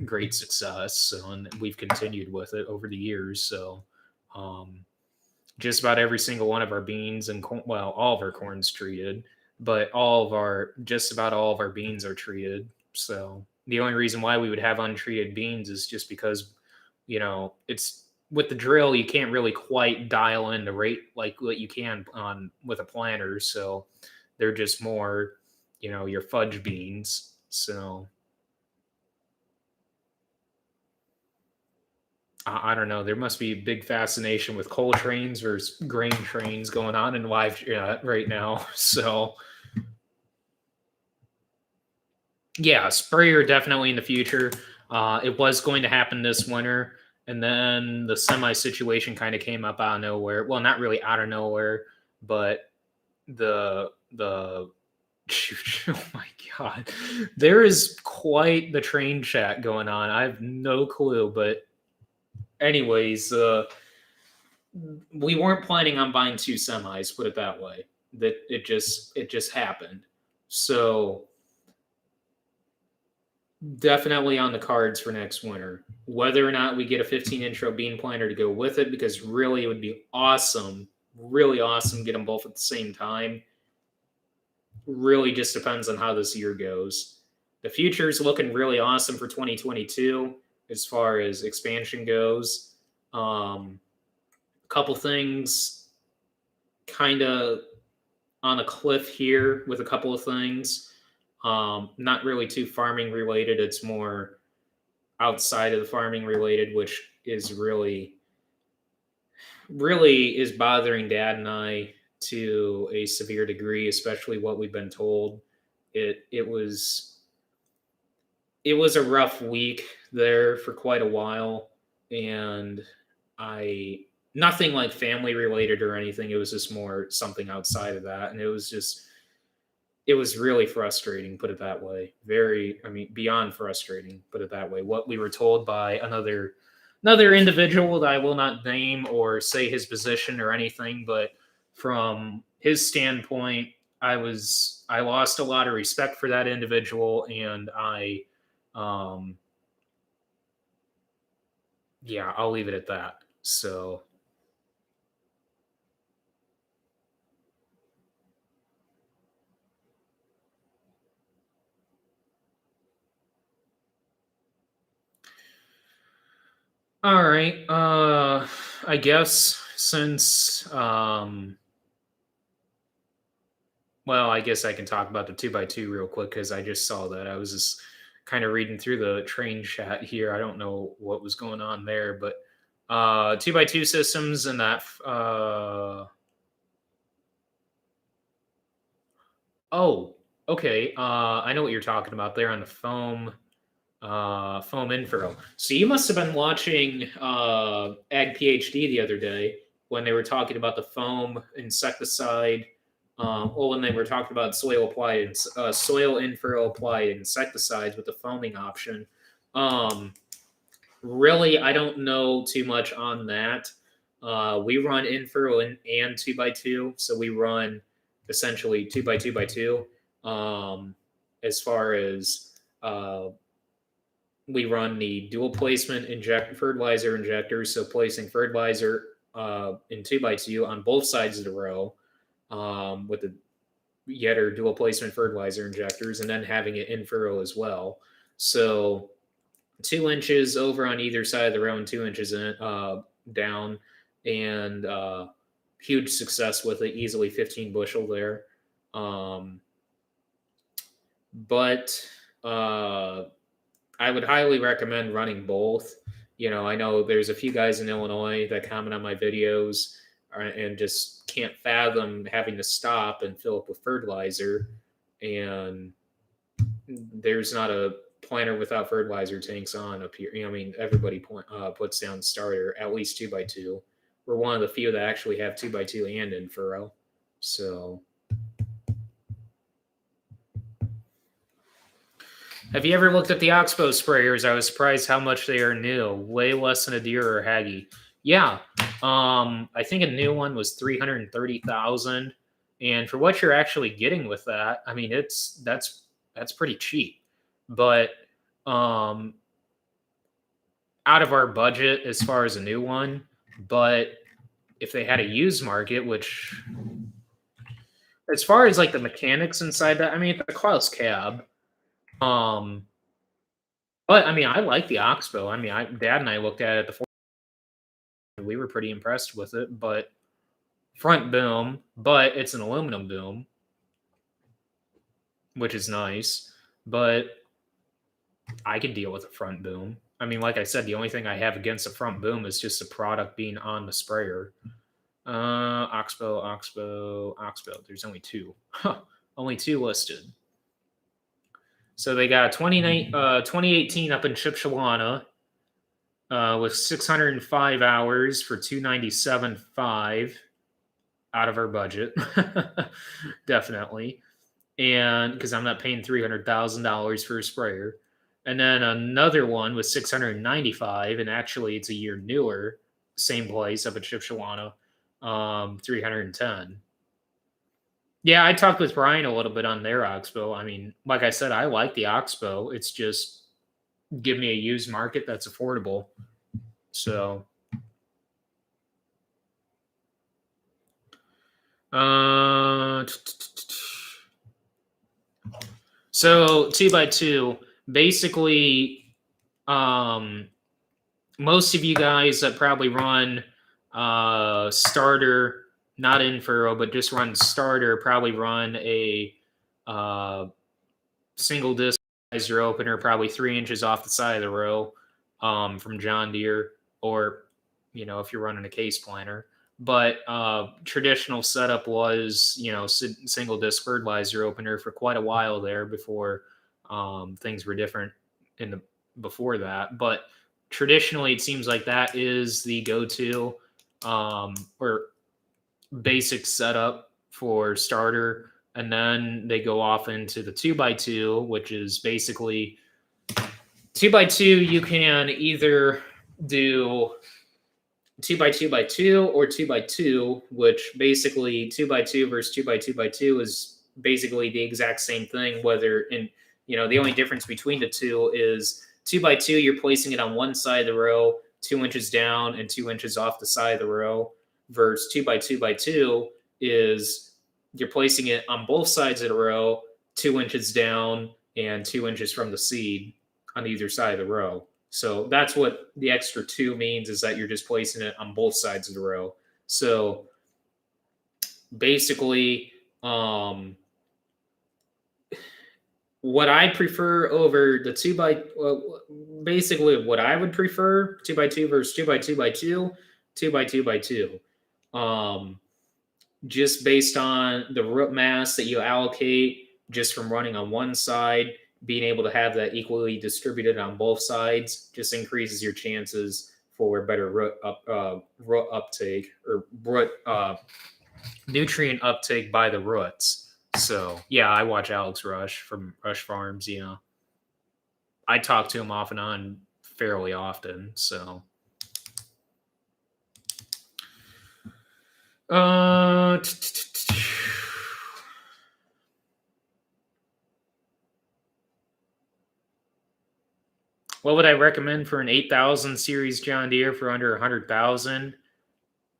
great success. So, and we've continued with it over the years. So, just about every single one of our beans and corn, well, all of our corn's treated, but just about all of our beans are treated. So the only reason why we would have untreated beans is just because, it's with the drill, you can't really quite dial in the rate like what you can on with a planter. So they're just more, your fudge beans. So I don't know. There must be a big fascination with coal trains versus grain trains going on in live chat right now. So, yeah, sprayer definitely in the future. It was going to happen this winter, and then the semi situation kind of came up out of nowhere. Well, not really out of nowhere, but the oh my god, there is quite the train chat going on. I have no clue, but anyways, we weren't planning on buying two semis, put it that way. That it just happened. So definitely on the cards for next winter. Whether or not we get a 15-inch row bean planter to go with it, because really it would be awesome, really awesome, get them both at the same time. Really just depends on how this year goes. The future is looking really awesome for 2022 as far as expansion goes. Couple things kind of on a cliff here with a couple of things. Not really too farming related. It's more outside of the farming related, which is really is bothering Dad and I to a severe degree, especially what we've been told. It was a rough week there for quite a while, and nothing like family related or anything. It was just more something outside of that, and it was really frustrating, put it that way. Beyond frustrating, put it that way. What we were told by another individual that I will not name or say his position or anything, but from his standpoint, I lost a lot of respect for that individual, and yeah, I'll leave it at that. So, all right. I guess since well, I guess I can talk about the 2x2 real quick because I just saw that. I was just kind of reading through the train chat here. I don't know what was going on there, but 2x2 systems and that. Oh, okay. I know what you're talking about there on the foam info. So you must have been watching Ag PhD the other day when they were talking about the foam insecticide. When they were talking about soil infurrow applied insecticides with the foaming option. Really, I don't know too much on that. We run infurrow and 2x2, so we run essentially 2x2x2. As far as we run the dual placement fertilizer injectors, so placing fertilizer in 2x2 on both sides of the row with the Yetter dual placement fertilizer injectors, and then having it in furrow as well. So 2 inches over on either side of the row and 2 inches down, and huge success with it, easily 15 bushel there. But I would highly recommend running both. I know there's a few guys in Illinois that comment on my videos and just can't fathom having to stop and fill up with fertilizer. And there's not a planter without fertilizer tanks on up here. Everybody puts down starter, at least 2x2. We're one of the few that actually have 2x2 and in furrow. So, have you ever looked at the Oxbow sprayers? I was surprised how much they are new. Way less than a Deere or Haggy. Yeah, I think a new one was 330,000, and for what you're actually getting with that, that's pretty cheap. But out of our budget as far as a new one, but if they had a used market, which as far as like the mechanics inside that, I mean, it's a Klaus cab. But I mean, I like the Oxbow. I mean, Dad and I looked at it we were pretty impressed with it, but front boom, but it's an aluminum boom, which is nice. But I could deal with a front boom. I mean, like I said, the only thing I have against a front boom is just the product being on the sprayer. Oxbow. There's only two. Only two listed. So they got 2018 up in Shipshawana with 605 hours for $297.5 out of our budget. Definitely. And because I'm not paying $300,000 for a sprayer. And then another one with 695, and actually it's a year newer, same place up at Shipshawana, 310. Yeah, I talked with Brian a little bit on their Oxbow. I mean, like I said, I like the Oxbow. It's just give me a used market that's affordable. So, so 2x2, basically, most of you guys that probably run starter, not in furrow, but just run starter, probably run a single disc Fertilizer opener, probably 3 inches off the side of the row from John Deere, or if you're running a case planter. But traditional setup was single disc fertilizer opener for quite a while there before things were different before that. But traditionally, it seems like that is the go-to or basic setup for starter. And then they go off into the 2x2, which is basically 2x2. You can either do 2x2x2 or 2x2, which basically 2x2 versus 2x2x2 is basically the exact same thing. Whether the only difference between the two is 2x2, you're placing it on one side of the row, 2 inches down and 2 inches off the side of the row, versus 2x2x2 is you're placing it on both sides of the row, 2 inches down and 2 inches from the seed on either side of the row. So that's what the extra 2 means, is that you're just placing it on both sides of the row. So basically, what I prefer over the basically what I would prefer, 2x2 versus 2x2x2, 2x2x2. Just based on the root mass that you allocate just from running on one side, being able to have that equally distributed on both sides just increases your chances for better root uptake, or root nutrient uptake by the roots. So yeah, I watch Alex Rush from Rush Farms. I talk to him off and on fairly often. So what would I recommend for an 8,000 series John Deere for under 100,000?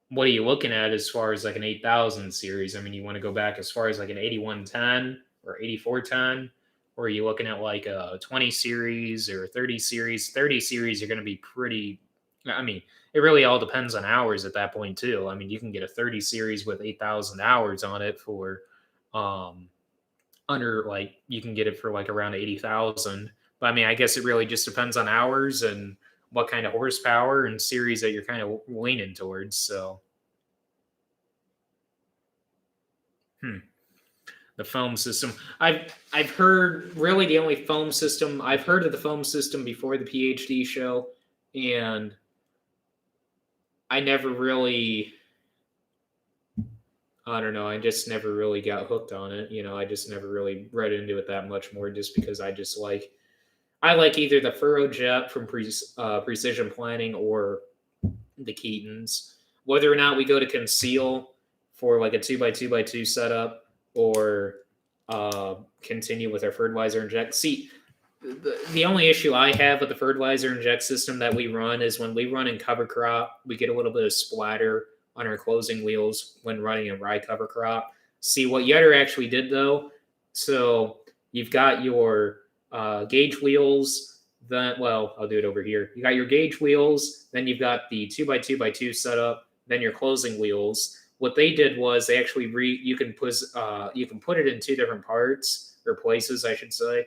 What are you looking at as far as like an 8,000 series? I mean, you want to go back as far as like an 8110 or 8410, or are you looking at like a 20 series or 30 series? 30 series, you're going to be pretty. I mean, it really all depends on hours at that point too. I mean, you can get a 30 series with 8,000 hours on it for under, like, you can get it for like around 80,000. But I mean, I guess it really just depends on hours and what kind of horsepower and series that you're kind of leaning towards. So, the foam system. I've heard, really the only foam system I've heard of the foam system before the PhD show, and I never really, I don't know, I just never really got hooked on it. I just never really read into it that much more, just because I like either the Furrow Jet from Precision Planning or the Keatons. Whether or not we go to conceal for like a 2x2x2 setup, or continue with our fertilizer inject. See, the only issue I have with the fertilizer inject system that we run is when we run in cover crop, we get a little bit of splatter on our closing wheels when running in rye cover crop. See what Yetter actually did though. So you've got your gauge wheels. Then, well, I'll do it over here. You got your gauge wheels. Then you've got the 2x2x2 setup. Then your closing wheels. What they did was they actually you can put it in two different parts or places, I should say.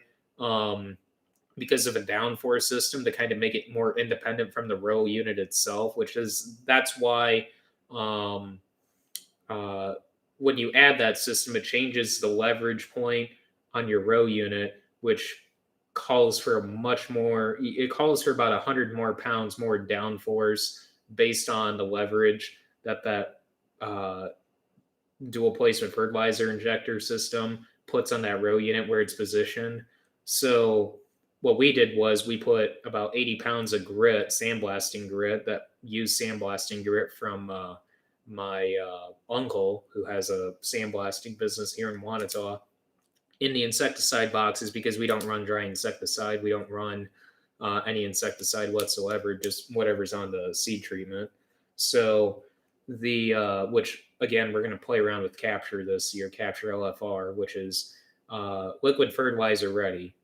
Because of a downforce system to kind of make it more independent from the row unit itself, that's why when you add that system, it changes the leverage point on your row unit, which calls for it calls for about 100 more pounds more downforce based on the leverage that dual placement fertilizer injector system puts on that row unit where it's positioned. So what we did was we put about 80 pounds of grit, sandblasting grit, that used sandblasting grit from my uncle, who has a sandblasting business here in Wanata, in the insecticide boxes, because we don't run dry insecticide. We don't run any insecticide whatsoever, just whatever's on the seed treatment. So which again, we're going to play around with Capture this year, Capture LFR, which is liquid fertilizer ready.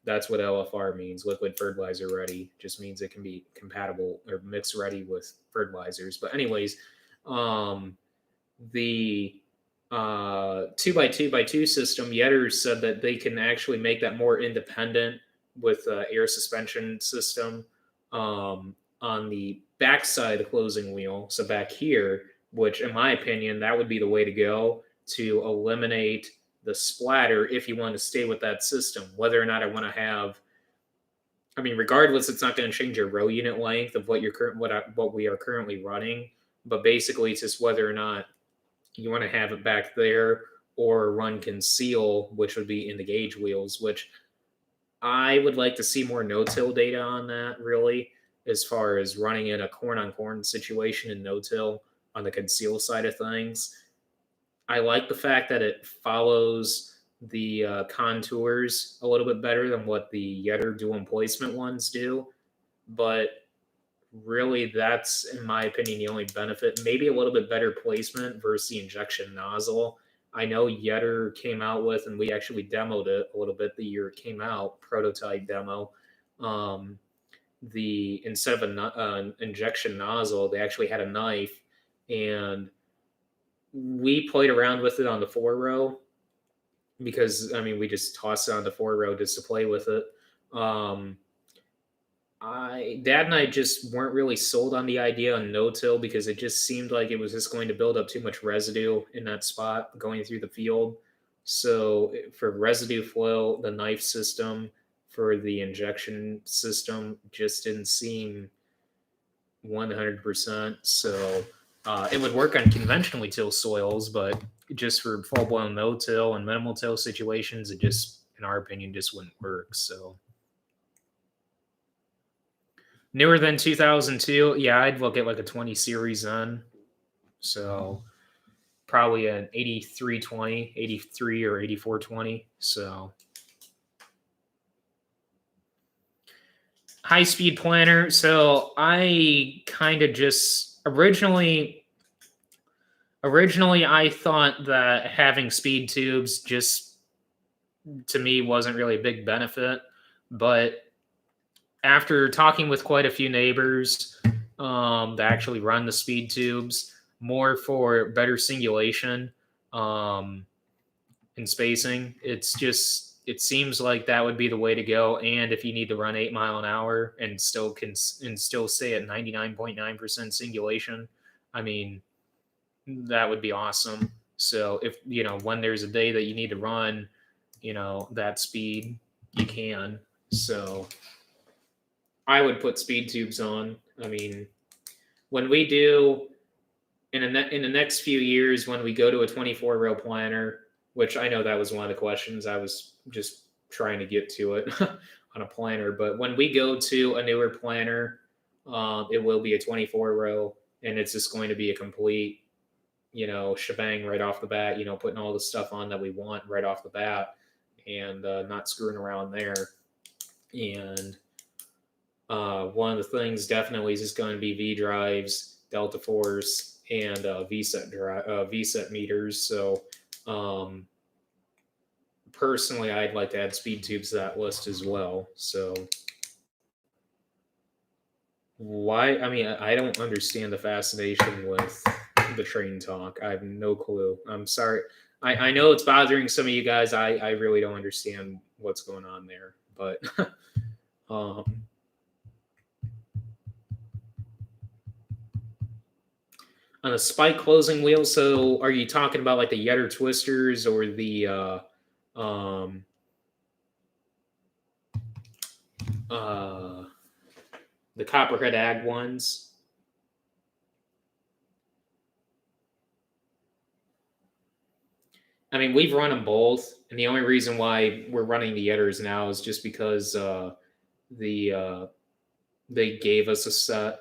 That's what LFR means. Liquid fertilizer ready just means it can be compatible or mix ready with fertilizers. But anyways, the 2x2x2 system, Yetter said that they can actually make that more independent with air suspension system on the back side of the closing wheel. So back here, which in my opinion, that would be the way to go to eliminate the splatter if you want to stay with that system. Whether or not I want to have, I mean, regardless, it's not going to change your row unit length of what we are currently running. But basically, it's just whether or not you want to have it back there or run conceal, which would be in the gauge wheels, which I would like to see more no-till data on that, really, as far as running in a corn-on-corn situation in no-till on the conceal side of things. I like the fact that it follows the contours a little bit better than what the Yetter dual placement ones do. But really, that's, in my opinion, the only benefit. Maybe a little bit better placement versus the injection nozzle. I know Yetter came out with, and we actually demoed it a little bit the year it came out, prototype demo. Instead of an injection nozzle, they actually had a knife, and we played around with it on the 4-row because, I mean, we just tossed it on the 4-row just to play with it. Dad and I just weren't really sold on the idea on no-till because it just seemed like it was just going to build up too much residue in that spot going through the field. So for residue flow, the knife system for the injection system just didn't seem 100%. So it would work on conventionally till soils, but just for full-blown no-till and minimal till situations, it just, in our opinion, just wouldn't work. So newer than 2002, yeah, I'd look at like a 20 series then. So probably an 8320, 83 or 8420. So high speed planter. So I kind of just originally I thought that having speed tubes just, to me, wasn't really a big benefit. But after talking with quite a few neighbors that actually run the speed tubes, more for better singulation and spacing, it seems like that would be the way to go. And if you need to run 8 mile an hour and still stay at 99.9% singulation, I mean, that would be awesome. So if, when there's a day that you need to run, that speed, you can. So I would put speed tubes on. I mean, when we do in the next few years, when we go to a 24-row planter, which I know that was one of the questions, I was just trying to get to it on a planter. But when we go to a newer planter, it will be a 24-row, and it's just going to be a complete, shebang right off the bat. Putting all the stuff on that we want right off the bat, and not screwing around there. And one of the things definitely is going to be V drives, Delta Force, and VSET meters. So personally, I'd like to add speed tubes to that list as well. So why? I mean, I don't understand the fascination with the train talk. I have no clue. I'm sorry. I know it's bothering some of you guys. I really don't understand what's going on there. But um, on a spike closing wheel, so are you talking about like the Yetter twisters or um, uh, the Copperhead Ag ones? I mean, we've run them both, and the only reason why we're running the Yetters now is just because the they gave us a set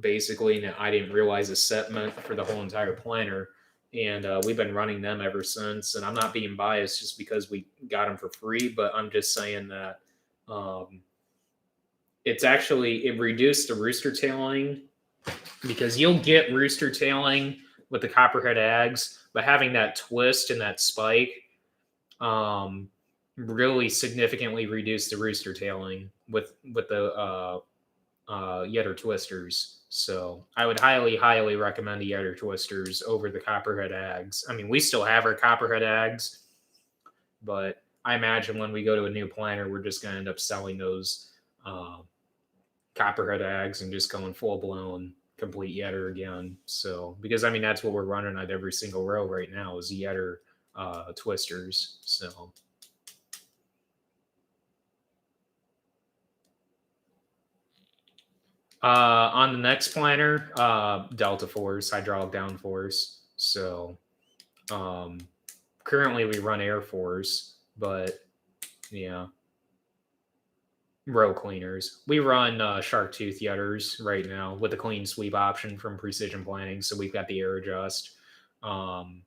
basically, and I didn't realize a set meant for the whole entire planter, and we've been running them ever since. And I'm not being biased just because we got them for free, but I'm just saying that um, it reduced the rooster tailing because you'll get rooster tailing with the Copperhead Ags, but having that twist and that spike um, really significantly reduced the rooster tailing with the Yetter twisters. So I would highly recommend the Yetter twisters over the Copperhead Ags. I mean, we still have our Copperhead Ags, but I imagine when we go to a new planter, we're just going to end up selling those uh, Copperhead Ags and just going full blown complete Yetter again. So because I mean that's what we're running at every single row right now is Yetter twisters. So on the next planter, Delta Force, hydraulic downforce. So um, currently we run Air Force, but yeah, row cleaners. We run Shark Tooth Yetters right now with the clean sweep option from Precision Planning. So we've got the air adjust. Um,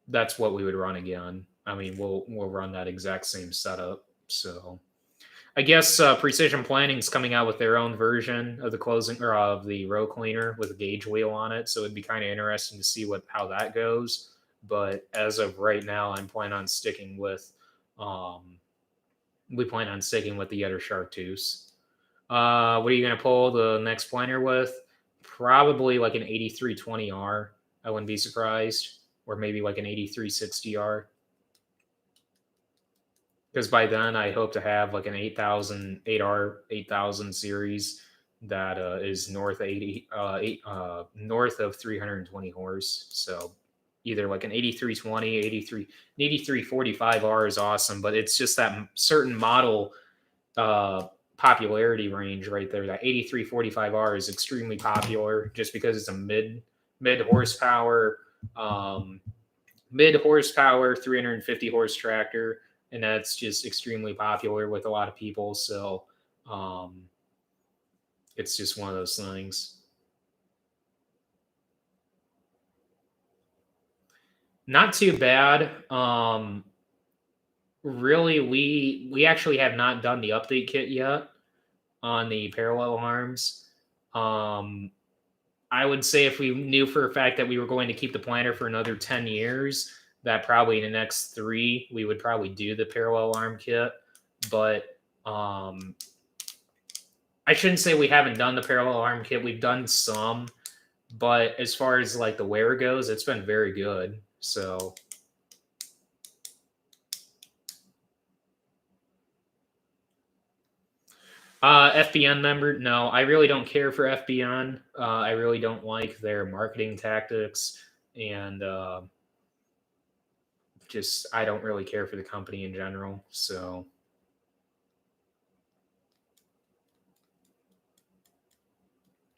that's what we would run again. I mean, we'll run that exact same setup. So I guess Precision Planning's coming out with their own version of the closing or of the row cleaner with a gauge wheel on it. So it'd be kind of interesting to see how that goes. But as of right now, um, we plan on sticking with the other Shark Tooths. What are you going to pull the next planter with? Probably like an 8320R. I wouldn't be surprised. Or maybe like an 8360R. Because by then I hope to have like an 8000 8R 8000 series that is north of 320 horse. So either like an 8320, 8345R is awesome, but it's just that certain model uh, popularity range right there. That 8345R is extremely popular just because it's a mid horsepower um, 350 horse tractor, and that's just extremely popular with a lot of people. So um, it's just one of those things. Not too bad. Really, we actually have not done the update kit yet on the parallel arms. Um, I would say if we knew for a fact that we were going to keep the planter for another 10 years, that probably in the next 3, we would probably do the parallel arm kit. But I shouldn't say we haven't done the parallel arm kit. We've done some, but as far as like the wear goes, it's been very good. So FBN member, no, I really don't care for FBN. I really don't like their marketing tactics, and just I don't really care for the company in general. So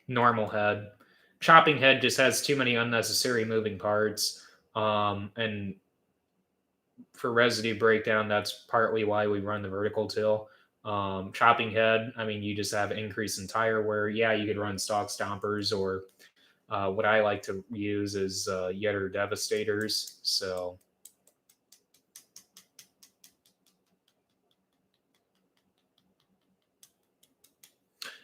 normal head, chopping head just has too many unnecessary moving parts, and for residue breakdown, that's partly why we run the vertical till. Chopping head, I mean, you just have increase in tire wear. Yeah, you could run stock stompers, or what I like to use is Yetter Devastators. So,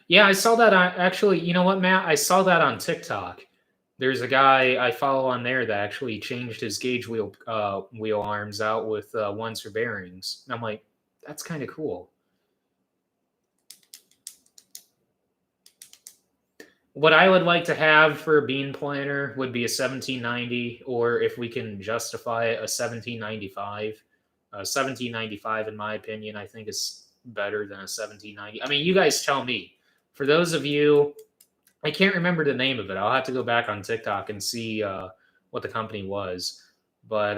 Yeah, I saw that on actually, you know what, Matt? I saw that on TikTok. There's a guy I follow on there that actually changed his gauge wheel arms out with ones for bearings. And I'm like, that's kind of cool. What I would like to have for a bean planter would be a 1790, or if we can justify it, a 1795. 1795, in my opinion, I think is better than a 1790. I mean, you guys tell me. For those of you, I can't remember the name of it. I'll have to go back on TikTok and see what the company was. But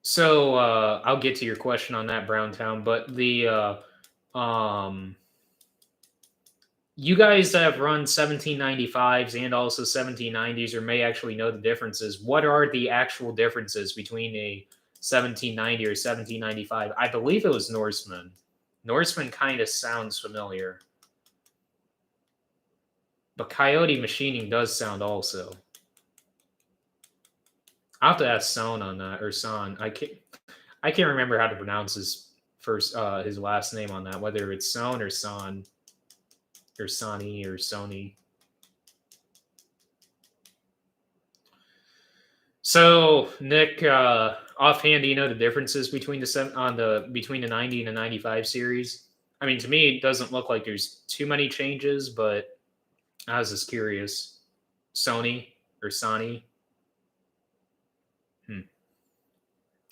so I'll get to your question on that, Browntown. But you guys that have run 1795s and also 1790s, or may actually know the differences. What are the actual differences between a 1790 or 1795? I believe it was Norseman. Norseman kind of sounds familiar. But Coyote Machining does sound also. I'll have to ask Son on that, or Son. I can't remember how to pronounce his last name on that, whether it's Son or Son or Sonny or Sony. So, Nick, offhand, do you know the differences between between the 90 and the 95 series? I mean, to me, it doesn't look like there's too many changes, but I was just curious. Sony or Sony?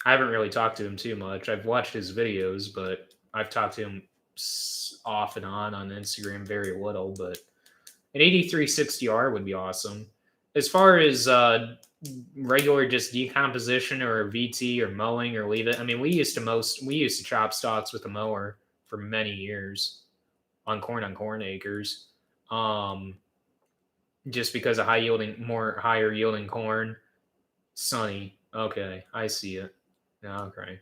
I haven't really talked to him too much. I've watched his videos, but I've talked to him off and on Instagram very little. But an 8360R would be awesome. As far as regular just decomposition or VT or mowing or leave it, I mean, we used to chop stalks with a mower for many years on corn acres, just because of higher yielding corn. Sunny, okay, I see it. Okay,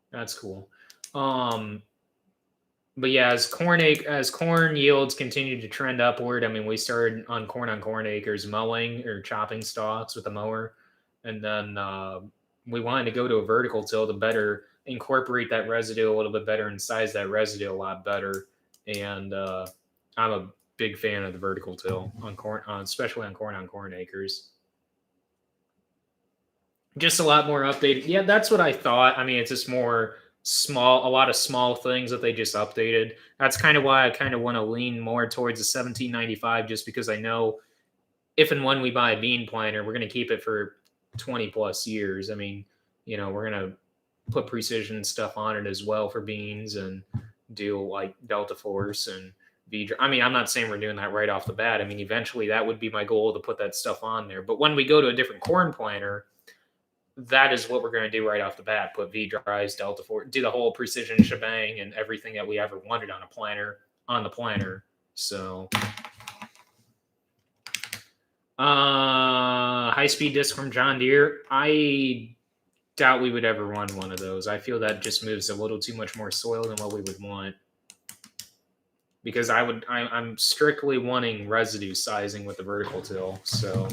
that's cool. But yeah, as corn yields continue to trend upward, I mean, we started on corn acres mowing or chopping stalks with a mower, and then we wanted to go to a vertical till to better incorporate that residue a little bit better and size that residue a lot better. And I'm a big fan of the vertical till on corn, especially on corn acres. Just a lot more updated. Yeah, that's what I thought. I mean, it's just more a lot of small things that they just updated. That's kind of why I kind of want to lean more towards the 1795, just because I know if and when we buy a bean planter, we're going to keep it for 20 plus years. I mean, we're going to put precision stuff on it as well for beans and do like Delta Force and I mean, I'm not saying we're doing that right off the bat. I mean, eventually that would be my goal to put that stuff on there. But when we go to a different corn planter, that is what we're going to do right off the bat. Put V drives, Delta Force, do the whole precision shebang and everything that we ever wanted on the planter. So, high speed disc from John Deere. I doubt we would ever run one of those. I feel that just moves a little too much more soil than what we would want. Because I'm strictly wanting residue sizing with the vertical till. So.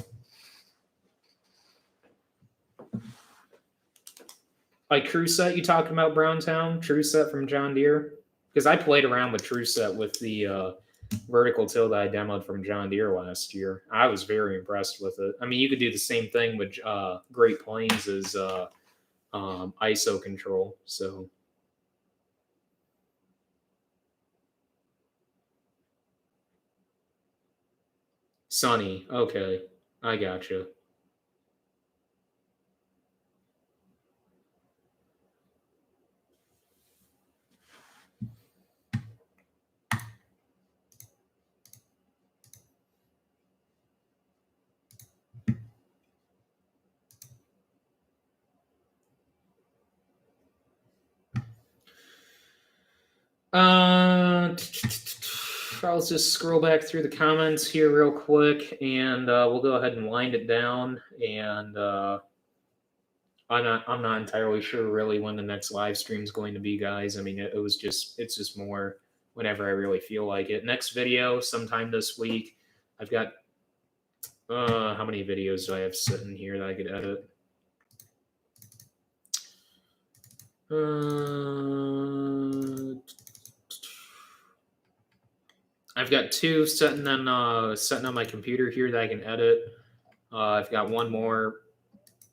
Like TrueSet, you talking about Browntown? TrueSet from John Deere? Because I played around with TrueSet with the vertical till that I demoed from John Deere last year. I was very impressed with it. I mean, you could do the same thing with Great Plains as ISO control. So. Sunny. Okay. I gotcha. I'll just scroll back through the comments here real quick, and we'll go ahead and wind it down. And I'm not entirely sure really when the next live stream is going to be, guys. I mean, it's just more whenever I really feel like it. Next video sometime this week. I've got how many videos do I have sitting here that I could edit? I've got 2 sitting on my computer here that I can edit. I've got 1 more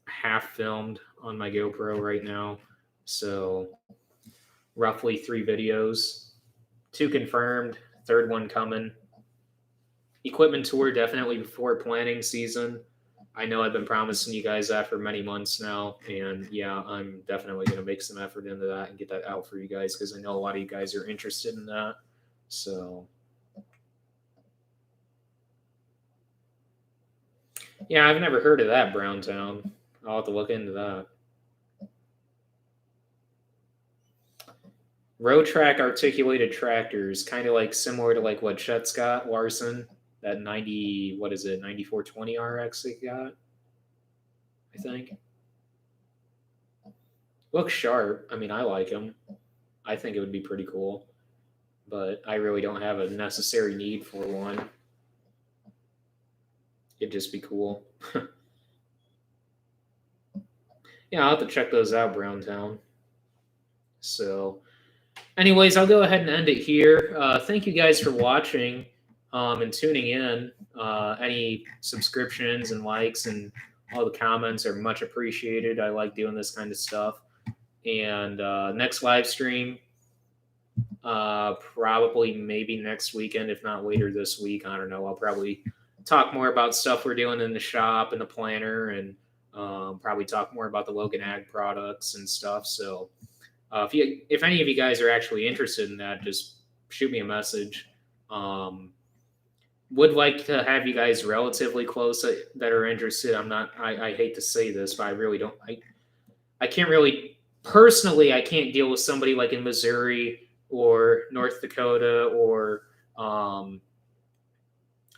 half filmed on my GoPro right now, so roughly 3 videos. 2 confirmed, 3rd one coming. Equipment tour definitely before planting season. I know I've been promising you guys that for many months now, and yeah, I'm definitely going to make some effort into that and get that out for you guys because I know a lot of you guys are interested in that. So, yeah, I've never heard of that Browntown. I'll have to look into that. Road track articulated tractors, kind of like similar to like what Chet's got, Larson, that 9420 RX they got, I think. Looks sharp. I mean, I like him. I think it would be pretty cool, but I really don't have a necessary need for one. It'd just be cool. Yeah, I'll have to check those out, Browntown. So, anyways, I'll go ahead and end it here. Thank you guys for watching and tuning in. Any subscriptions and likes and all the comments are much appreciated. I like doing this kind of stuff. And next live stream, probably maybe next weekend, if not later this week. I don't know. I'll probably talk more about stuff we're doing in the shop and the planter, and probably talk more about the Logan Ag products and stuff. So if any of you guys are actually interested in that, just shoot me a message. Would like to have you guys relatively close that are interested. I hate to say this, but I really don't. I can't really personally. I can't deal with somebody like in Missouri or North Dakota or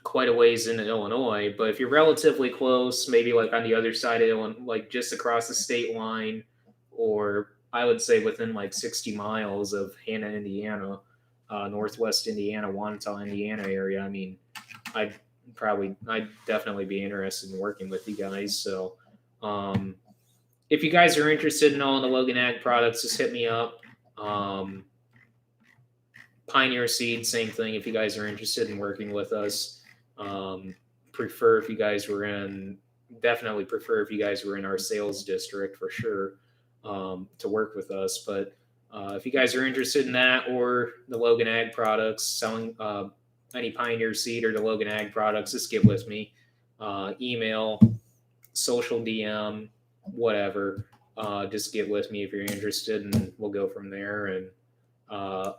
quite a ways into Illinois. But if you're relatively close, maybe like on the other side of Illinois, like just across the state line, or I would say within like 60 miles of Hanna, Indiana, Northwest Indiana, Wanata, Indiana area. I mean, I'd definitely be interested in working with you guys. So, if you guys are interested in all the Logan Ag products, just hit me up. Pioneer Seed, same thing. If you guys are interested in working with us, definitely prefer if you guys were in our sales district for sure to work with us. But if you guys are interested in that or the Logan Ag products, selling any Pioneer Seed or the Logan Ag products, just get with me. Email, social DM, whatever. Just get with me if you're interested, and we'll go from there. And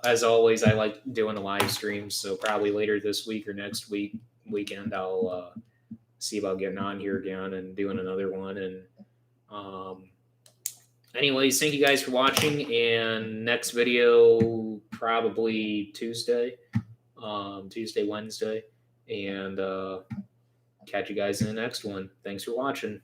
as always, I like doing the live streams, so probably later this week or next weekend, I'll see about getting on here again and doing another one. And anyways, thank you guys for watching, and next video probably Tuesday, Wednesday, and catch you guys in the next one. Thanks for watching.